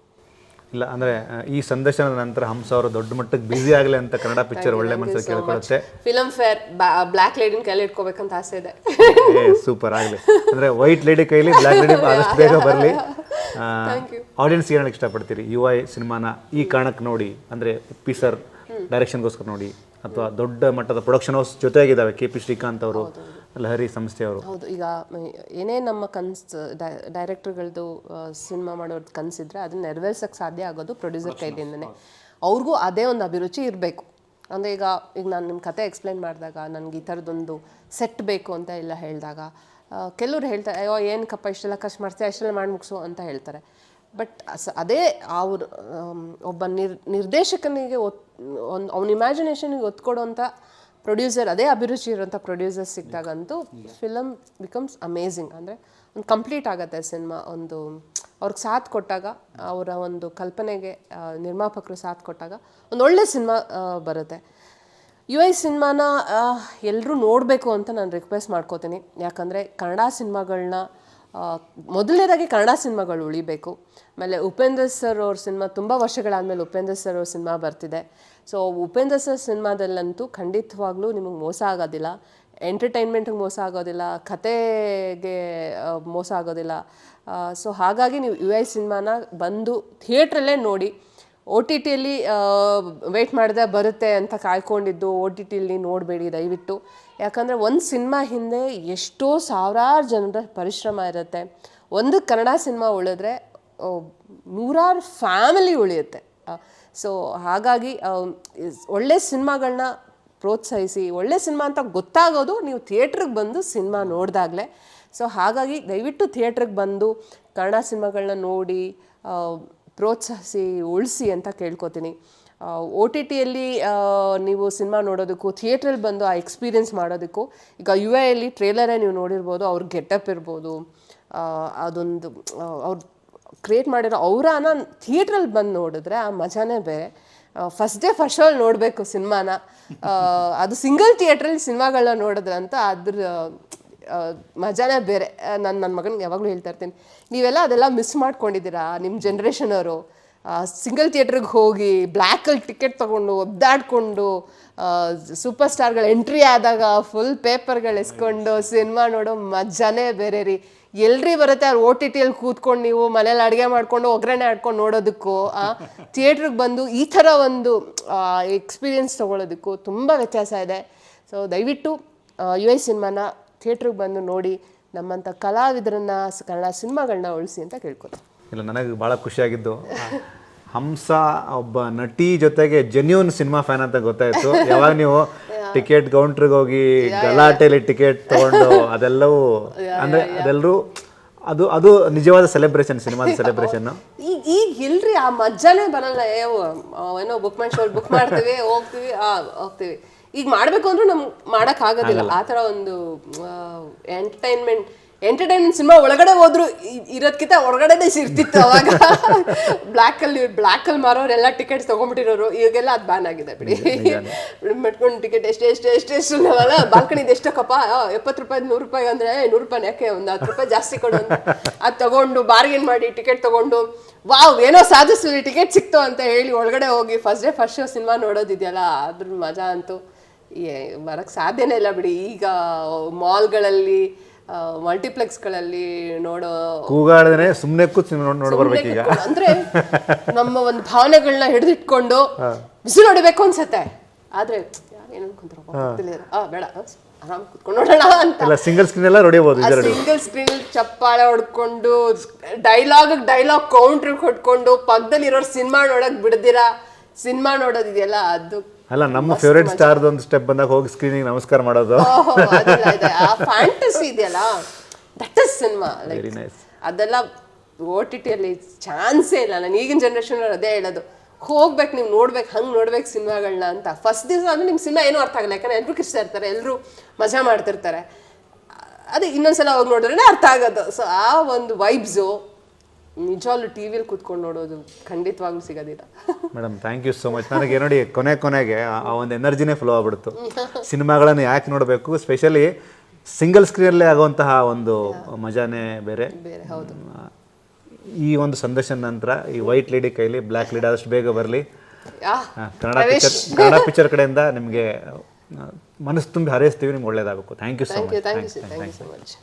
Speaker 2: ಇಲ್ಲ ಅಂದರೆ ಈ ಸಂದರ್ಶನದ ನಂತರ ಹಂಸ ಅವರು ದೊಡ್ಡ ಮಟ್ಟಕ್ಕೆ ಬ್ಯುಸಿ ಆಗಲಿ ಅಂತ ಕನ್ನಡ ಪಿಕ್ಚರ್ ಒಳ್ಳೆ ಮನಸ್ಸಲ್ಲಿ ಕೇಳ್ಕೊಳ್ಳುತ್ತೆ.
Speaker 1: ಫಿಲಮ್ ಫೇರ್ ಬ್ಲ್ಯಾಕ್ ಲೇಡಿನ ಕೈಲಿ ಇಟ್ಕೋಬೇಕಂತ ಆಸೆ ಇದೆ.
Speaker 2: ಸೂಪರ್ ಆಗಲಿ. ಅಂದರೆ ವೈಟ್ ಲೇಡಿ ಕೈಲಿ ಬ್ಲ್ಯಾಕ್ ಲೇಡಿ ಆದಷ್ಟು ಬೇಗ ಬರಲಿ. ಆಡಿಯನ್ಸ್ ಏನು ಇಷ್ಟಪಡ್ತೀರಿ ಯುವ ಸಿನಿಮಾನ ಈ ಕಾರಣಕ್ಕೆ ನೋಡಿ? ಅಂದರೆ ಪಿ ಸರ್ ಡೈರೆಕ್ಷನ್ಗೋಸ್ಕರ ನೋಡಿ, ಅಥವಾ ದೊಡ್ಡ ಮಟ್ಟದ ಪ್ರೊಡಕ್ಷನ್ ಹೌಸ್ ಜೊತೆಯಾಗಿದ್ದಾವೆ, ಕೆ ಪಿ ಶ್ರೀಕಾಂತ್ ಅವರು, ಲಹರಿ ಸಂಸ್ಥೆಯವರು.
Speaker 1: ಹೌದು, ಈಗ ಏನೇ ನಮ್ಮ ಕನಸು ಡೈರೆಕ್ಟರ್ಗಳದ್ದು ಸಿನಿಮಾ ಮಾಡೋದು ಕನಸಿದ್ರೆ ಅದನ್ನ ನೆರವೇರ್ಸೋಕ್ಕೆ ಸಾಧ್ಯ ಆಗೋದು ಪ್ರೊಡ್ಯೂಸರ್ ಕೈಲಿಂದನೇ. ಅವ್ರಿಗೂ ಅದೇ ಒಂದು ಅಭಿರುಚಿ ಇರಬೇಕು. ಅಂದರೆ ಈಗ ನಾನು ನಿಮ್ಮ ಕತೆ ಎಕ್ಸ್ಪ್ಲೈನ್ ಮಾಡಿದಾಗ ನನಗೆ ಈ ಥರದ್ದೊಂದು ಸೆಟ್ ಬೇಕು ಅಂತ ಎಲ್ಲ ಹೇಳಿದಾಗ ಕೆಲವ್ರು ಹೇಳ್ತಾರೆ, ಅಯ್ಯೋ ಏನಕ್ಕಪ್ಪ ಇಷ್ಟೆಲ್ಲ ಖರ್ಚು ಮಾಡ್ತೀವಿ, ಅಷ್ಟೆಲ್ಲ ಮಾಡಿ ಮುಗಿಸು ಅಂತ ಹೇಳ್ತಾರೆ. ಬಟ್ ಅದೇ ಅವರು ಒಬ್ಬ ನಿರ್ದೇಶಕನಿಗೆ ಅವ್ನ ಇಮ್ಯಾಜಿನೇಷನ್ಗೆ ಒತ್ತು ಕೊಡೋಂಥ ಪ್ರೊಡ್ಯೂಸರ್, ಅದೇ ಅಭಿರುಚಿ ಇರೋಂಥ ಪ್ರೊಡ್ಯೂಸರ್ ಸಿಕ್ಕಿದಾಗಂತೂ ಫಿಲಮ್ ಬಿಕಮ್ಸ್ ಅಮೇಝಿಂಗ್. ಅಂದರೆ ಒಂದು ಕಂಪ್ಲೀಟ್ ಆಗುತ್ತೆ ಸಿನಿಮಾ. ಒಂದು ಅವ್ರಿಗೆ ಸಾಥ್ ಕೊಟ್ಟಾಗ, ಅವರ ಒಂದು ಕಲ್ಪನೆಗೆ ನಿರ್ಮಾಪಕರು ಸಾಥ್ ಕೊಟ್ಟಾಗ ಒಂದು ಒಳ್ಳೆ ಸಿನಿಮಾ ಬರುತ್ತೆ. ಯು ಐ ಸಿನಿಮಾನ ಎಲ್ಲರೂ ನೋಡಬೇಕು ಅಂತ ನಾನು ರಿಕ್ವೆಸ್ಟ್ ಮಾಡ್ಕೋತೀನಿ. ಯಾಕಂದರೆ ಕನ್ನಡ ಸಿನಿಮಾಗಳನ್ನ ಮೊದಲನೇದಾಗಿ ಕನ್ನಡ ಸಿನಿಮಾಗಳು ಉಳಿಬೇಕು. ಆಮೇಲೆ ಉಪೇಂದ್ರ ಸರ್ ಅವ್ರ ಸಿನಿಮಾ ತುಂಬ ವರ್ಷಗಳಾದಮೇಲೆ ಉಪೇಂದ್ರ ಸರ್ ಅವ್ರ ಸಿನಿಮಾ ಬರ್ತಿದೆ. ಸೊ ಉಪೇಂದ್ರ ಸರ್ ಸಿನಿಮಾದಲ್ಲಂತೂ ಖಂಡಿತವಾಗ್ಲೂ ನಿಮಗೆ ಮೋಸ ಆಗೋದಿಲ್ಲ, ಎಂಟರ್ಟೈನ್ಮೆಂಟಿಗೆ ಮೋಸ ಆಗೋದಿಲ್ಲ, ಕತೆಗೆ ಮೋಸ ಆಗೋದಿಲ್ಲ. ಸೊ ಹಾಗಾಗಿ ನೀವು ಯು ಐ ಸಿನಿಮಾನ ಬಂದು ಥಿಯೇಟ್ರಲ್ಲೇ ನೋಡಿ. ಒ ಟಿ ಟಿಯಲ್ಲಿ ವೆಯ್ಟ್ ಮಾಡಿದೆ ಬರುತ್ತೆ ಅಂತ ಕಾಯ್ಕೊಂಡಿದ್ದು ಒ ಟಿ ಟಿಲಿ ನೋಡಬೇಡಿ ದಯವಿಟ್ಟು. ಯಾಕಂದರೆ ಒಂದು ಸಿನಿಮಾ ಹಿಂದೆ ಎಷ್ಟೋ ಸಾವಿರಾರು ಜನರ ಪರಿಶ್ರಮ ಇರುತ್ತೆ. ಒಂದು ಕನ್ನಡ ಸಿನಿಮಾ ಉಳಿದ್ರೆ ನೂರಾರು ಫ್ಯಾಮಿಲಿ ಉಳಿಯುತ್ತೆ. ಸೊ ಹಾಗಾಗಿ ಒಳ್ಳೆ ಸಿನಿಮಾಗಳನ್ನ ಪ್ರೋತ್ಸಾಹಿಸಿ. ಒಳ್ಳೆ ಸಿನಿಮಾ ಅಂತ ಗೊತ್ತಾಗೋದು ನೀವು ಥಿಯೇಟ್ರಿಗೆ ಬಂದು ಸಿನಿಮಾ ನೋಡಿದಾಗಲೇ. ಸೊ ಹಾಗಾಗಿ ದಯವಿಟ್ಟು ಥಿಯೇಟ್ರಿಗೆ ಬಂದು ಕನ್ನಡ ಸಿನಿಮಾಗಳನ್ನ ನೋಡಿ ಪ್ರೋತ್ಸಾಹಿಸಿ ಉಳಿಸಿ ಅಂತ ಕೇಳ್ಕೊತೀನಿ. ಒ ಟಿ ಟಿಯಲ್ಲಿ ನೀವು ಸಿನಿಮಾ ನೋಡೋದಕ್ಕೂ ಥಿಯೇಟ್ರಲ್ಲಿ ಬಂದು ಆ ಎಕ್ಸ್ಪೀರಿಯೆನ್ಸ್ ಮಾಡೋದಕ್ಕೂ, ಈಗ ಯು ಐಯಲ್ಲಿ ಟ್ರೇಲರೇ ನೀವು ನೋಡಿರ್ಬೋದು, ಅವ್ರ ಗೆಟಪ್ ಇರ್ಬೋದು, ಅದೊಂದು ಅವ್ರು ಕ್ರಿಯೇಟ್ ಮಾಡಿರೋ ಅವರನ್ನ ಥಿಯೇಟ್ರಲ್ಲಿ ಬಂದು ನೋಡಿದ್ರೆ ಆ ಮಜಾನೇ ಬೇರೆ. ಫಸ್ಟ್ ಡೇ ಫಸ್ಟ್ ಶೋ ನೋಡಬೇಕು ಸಿನಿಮಾನ. ಅದು ಸಿಂಗಲ್ ಥಿಯೇಟ್ರಲ್ಲಿ ಸಿನಿಮಾಗಳನ್ನ ನೋಡಿದ್ರಂತ ಅದ್ರ ಮಜಾನೇ ಬೇರೆ. ನನ್ನ ಮಗನಿಗೆ ಯಾವಾಗಲೂ ಹೇಳ್ತಾ ಇರ್ತೀನಿ, ನೀವೆಲ್ಲ ಅದೆಲ್ಲ ಮಿಸ್ ಮಾಡ್ಕೊಂಡಿದ್ದೀರಾ. ನಿಮ್ಮ ಜನ್ರೇಷನವರು ಸಿಂಗಲ್ ಥಿಯೇಟ್ರಿಗೆ ಹೋಗಿ ಬ್ಲ್ಯಾಕಲ್ಲಿ ಟಿಕೆಟ್ ತೊಗೊಂಡು ಒದ್ದಾಡಿಕೊಂಡು ಸೂಪರ್ ಸ್ಟಾರ್ಗಳು ಎಂಟ್ರಿ ಆದಾಗ ಫುಲ್ ಪೇಪರ್ಗಳು ಎಸ್ಕೊಂಡು ಸಿನಿಮಾ ನೋಡೋ ಮಜಾನೇ ಬೇರೆ ರೀ. ಎಲ್ರಿ ಬರುತ್ತೆ ಅವ್ರು ಒ ಟಿ ಟಿಯಲ್ಲಿ ಕೂತ್ಕೊಂಡು ನೀವು ಮನೇಲಿ ಅಡುಗೆ ಮಾಡ್ಕೊಂಡು ಒಗ್ಗರಣೆ ಆಡ್ಕೊಂಡು ನೋಡೋದಕ್ಕೂ ಥಿಯೇಟ್ರಿಗೆ ಬಂದು ಈ ಥರ ಒಂದು ಎಕ್ಸ್ಪೀರಿಯೆನ್ಸ್ ತೊಗೊಳೋದಕ್ಕೂ ತುಂಬ ವ್ಯತ್ಯಾಸ ಇದೆ. ಸೊ ದಯವಿಟ್ಟು ಯು ಐ ಸಿನಿಮಾನ ಥಿಯೇಟ್ರಿಗೆ ಬಂದು ನೋಡಿ, ನಮ್ಮಂಥ ಕಲಾವಿದರನ್ನ ಕನ್ನಡ ಸಿನಿಮಾಗಳನ್ನ ಉಳಿಸಿ ಅಂತ ಕೇಳ್ಕೊತೀನಿ.
Speaker 2: ಇಲ್ಲ, ನನಗೆ ಭಾಳ ಖುಷಿಯಾಗಿದ್ದು ಹಂಸ ಒಬ್ಬ ನಟಿ ಜೊತೆಗೆ ಜೆನ್ಯೂನ್ ಸಿನಿಮಾ ಫ್ಯಾನ್ ಅಂತ ಗೊತ್ತಾಯಿತು. ಯಾವಾಗ ನೀವು ಟಿಕೆಟ್ ಕೌಂಟ್ರಿಗೆ ಹೋಗಿ ಗಲಾಟೆಯಲ್ಲಿ ಟಿಕೆಟ್ ತೊಗೊಂಡು ಅದೆಲ್ಲವೂ ಅಂದರೆ ಅದೆಲ್ಲರೂ ಅದು ನಿಜವಾದ ಸೆಲೆಬ್ರೇಷನ್, ಸಿನಿಮಾದ ಸೆಲೆಬ್ರೇಷನ್.
Speaker 1: ಈಗ ಇಲ್ರಿ ಆ ಮಜ್ಜಾನೇ ಬರಲ್ಲ. ಏನೋ ಬುಕ್ ಮೈ ಶೋ ಬುಕ್ ಮಾಡ್ತೀವಿ ಹೋಗ್ತೀವಿ. ಈಗ ಮಾಡಬೇಕು ಅಂದ್ರೂ ನಮ್ಗೆ ಮಾಡೋಕ್ಕಾಗೋದಿಲ್ಲ. ಆ ಥರ ಒಂದು ಎಂಟರ್ಟೈನ್ಮೆಂಟ್ ಸಿನಿಮಾ ಒಳಗಡೆ ಹೋದ್ರು ಇರೋದ್ಕಿಂತ ಹೊರಗಡೆನೇ ಇರ್ತಿತ್ತು ಅವಾಗ. ಬ್ಲ್ಯಾಕಲ್ಲಿ ಮಾರೋರೆಲ್ಲ ಟಿಕೆಟ್ಸ್ ತೊಗೊಂಡ್ಬಿಟ್ಟಿರೋರು. ಈಗೆಲ್ಲ ಅದು ಬ್ಯಾನ್ ಆಗಿದೆ ಬಿಡಿ. ಮೆಟ್ಕೊಂಡು ಟಿಕೆಟ್ ಎಷ್ಟು ನಾವಲ್ಲ ಬಾಲ್ಕನಿದು ಎಷ್ಟಕ್ಕಪ್ಪ 70 ರೂಪಾಯಿ 100 ರೂಪಾಯಿ ಅಂದರೆ 100 ರೂಪಾಯಿ ಯಾಕೆ ಒಂದು 10 ರೂಪಾಯಿ ಜಾಸ್ತಿ ಕೊಡು ಅಂತ ಅದು ತೊಗೊಂಡು ಬಾರ್ಗೇನ್ ಮಾಡಿ ಟಿಕೆಟ್ ತೊಗೊಂಡು ವಾವ್ ಏನೋ ಸಾಧಿಸ್ಲಿ ಟಿಕೆಟ್ ಸಿಕ್ತು ಅಂತ ಹೇಳಿ ಒಳಗಡೆ ಹೋಗಿ first day first show cinema ನೋಡೋದಿದೆಯಲ್ಲ, ಅದ್ರ ಮಜಾ ಅಂತೂ ಬರೋಕ್ಕೆ ಸಾಧ್ಯನೇ ಇಲ್ಲ ಬಿಡಿ. ಈಗ ಮಾಲ್ಗಳಲ್ಲಿ ಮಲ್ಟಿಪ್ಲೆಕ್ಸ್ಗಳಲ್ಲಿ ನೋಡೋ
Speaker 2: ಕೂಗಾಡದೇ ಸುಮ್ಮನೆ ಕೂತು ನೋಡ್ಬರ್ಬೇಕು. ಈಗ
Speaker 1: ಅಂದ್ರೆ ನಮ್ಮ ಒಂದು ಭಾವನೆಗಳನ್ನ ಹಿಡಿದಿಟ್ಕೊಂಡು ಬಿಸಿಲು ಹೊಡಿಬೇಕು ಅನ್ಸತ್ತೆ. ಆದ್ರೆ ಏನು ಅನ್ಕೊಂತಾರ ಬೇಡ ಆರಾಮ್ ಕುತ್ಕೊಂಡು ನೋಡೋಣ ಅಂತ
Speaker 2: ಸಿಂಗಲ್ ಸ್ಕ್ರೀನ್ ಎಲ್ಲ ಹೊಡಿಬೋದು.
Speaker 1: ಸಿಂಗಲ್ ಸ್ಕ್ರೀನ್ ಚಪ್ಪಾಳೆ ಹೊಡ್ಕೊಂಡು ಡೈಲಾಗ್ ಕೌಂಟ್ರ್ ಹೊಡ್ಕೊಂಡು ಪಕ್ಕದಲ್ಲಿ ಇರೋರು ಸಿನಿಮಾ ನೋಡಕ್ ಬಿಡ್ದಿರಾ ಸಿನಿಮಾ ನೋಡೋದಿದೆಯಲ್ಲ ಅದು.
Speaker 2: ಅಲ್ಲ, ನಮ್ಮ ಫೇವ್ರೆಟ್ ಸ್ಟಾರ್ ಒಂದು ಸ್ಟೆಪ್ ಬಂದಾಗ ಹೋಗಿ ಸ್ಕ್ರೀನಿಗೆ ನಮಸ್ಕಾರ ಮಾಡೋದು,
Speaker 1: ಆ ಫ್ಯಾಂಟಸಿ ಇದೆಯಲ್ಲ, that is cinema.
Speaker 2: Very nice.
Speaker 1: ಅದೆಲ್ಲ ಓ ಟಿ ಟಿಯಲ್ಲಿ ಚಾನ್ಸೇ ಇಲ್ಲ. ನಾನು ಈಗಿನ ಜನ್ರೇಷನ್ ಅದೇ ಹೇಳೋದು, ಹೋಗ್ಬೇಕು ನೀವು ನೋಡ್ಬೇಕು, ಹಂಗೆ ನೋಡ್ಬೇಕು ಸಿನಿಮಾಗಳನ್ನ ಅಂತ. ಫಸ್ಟ್ ದಿವಸ ಅಂದ್ರೆ ನಿಮ್ಗೆ ಸಿನಿಮಾ ಏನೂ ಅರ್ಥ ಆಗಲ್ಲ, ಯಾಕಂದ್ರೆ ಎಲ್ಲರೂ ಕಿಸ್ತಾ ಇರ್ತಾರೆ, ಎಲ್ಲರೂ ಮಜಾ ಮಾಡ್ತಿರ್ತಾರೆ. ಅದೇ ಇನ್ನೊಂದ್ಸಲ ಹೋಗಿ ನೋಡಿದ್ರೆ ಅರ್ಥ ಆಗೋದು. ಸೊ ಆ ಒಂದು ವೈಬ್ಸು ನಿಜವಾಗ್ಲೂ ಟಿ ವಿಯಲ್ಲಿ ಕೂತ್ಕೊಂಡು ನೋಡೋದು ಖಂಡಿತವಾಗ್ಲೂ ಸಿಗೋದಿಲ್ಲ.
Speaker 2: Madam, thank you so much. ನನಗೆ ನೋಡಿ ಕೊನೆಗೆ ಆ ಒಂದು ಎನರ್ಜಿನೇ ಫ್ಲೋ ಆಗ್ಬಿಡ್ತು. ಸಿನಿಮಾಗಳನ್ನು ಯಾಕೆ ನೋಡಬೇಕು, ಸ್ಪೆಷಲಿ ಸಿಂಗಲ್ ಸ್ಕ್ರೀನಲ್ಲೇ ಆಗುವಂತಹ ಒಂದು ಮಜಾನೇ ಬೇರೆ.
Speaker 1: ಹೌದು.
Speaker 2: ಈ ಒಂದು ಸಂದರ್ಶನ ನಂತರ ಈ ವೈಟ್ ಲೇಡಿ ಕೈಲಿ ಬ್ಲ್ಯಾಕ್ ಲೇಡಿ ಆದಷ್ಟು ಬೇಗ ಬರಲಿ. ಕನ್ನಡ ಪಿಕ್ಚರ್ ಕಡೆಯಿಂದ ನಿಮಗೆ ಮನಸ್ಸು ತುಂಬಿ ಹಾರೈಸ್ತೀವಿ. ನಿಮ್ಗೆ ಒಳ್ಳೇದಾಗಬೇಕು. Thank you so much.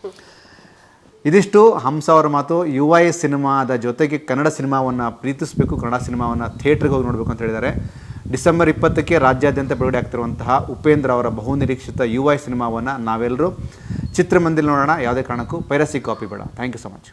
Speaker 2: ಇದಿಷ್ಟು ಹಂಸ ಅವರ ಮಾತು. ಯು ಐ ಸಿನಿಮಾದ ಜೊತೆಗೆ ಕನ್ನಡ ಸಿನಿಮಾವನ್ನು ಪ್ರೀತಿಸಬೇಕು, ಕನ್ನಡ ಸಿನಿಮಾವನ್ನು ಥಿಯೇಟ್ರಿಗೆ ಹೋಗಿ ನೋಡಬೇಕು ಅಂತ ಹೇಳಿದ್ದಾರೆ. ಡಿಸೆಂಬರ್ 20ಕ್ಕೆ ರಾಜ್ಯಾದ್ಯಂತ ಬಿಡುಗಡೆ ಆಗ್ತಿರುವಂತಹ ಉಪೇಂದ್ರ ಅವರ ಬಹುನಿರೀಕ್ಷಿತ ಯು ಐ ಸಿನಿಮಾವನ್ನು ನಾವೆಲ್ಲರೂ ಚಿತ್ರಮಂದಿರ ನೋಡೋಣ. ಯಾವುದೇ ಕಾರಣಕ್ಕೂ ಪೈರಸಿ ಕಾಪಿ ಬೇಡ. Thank you so much.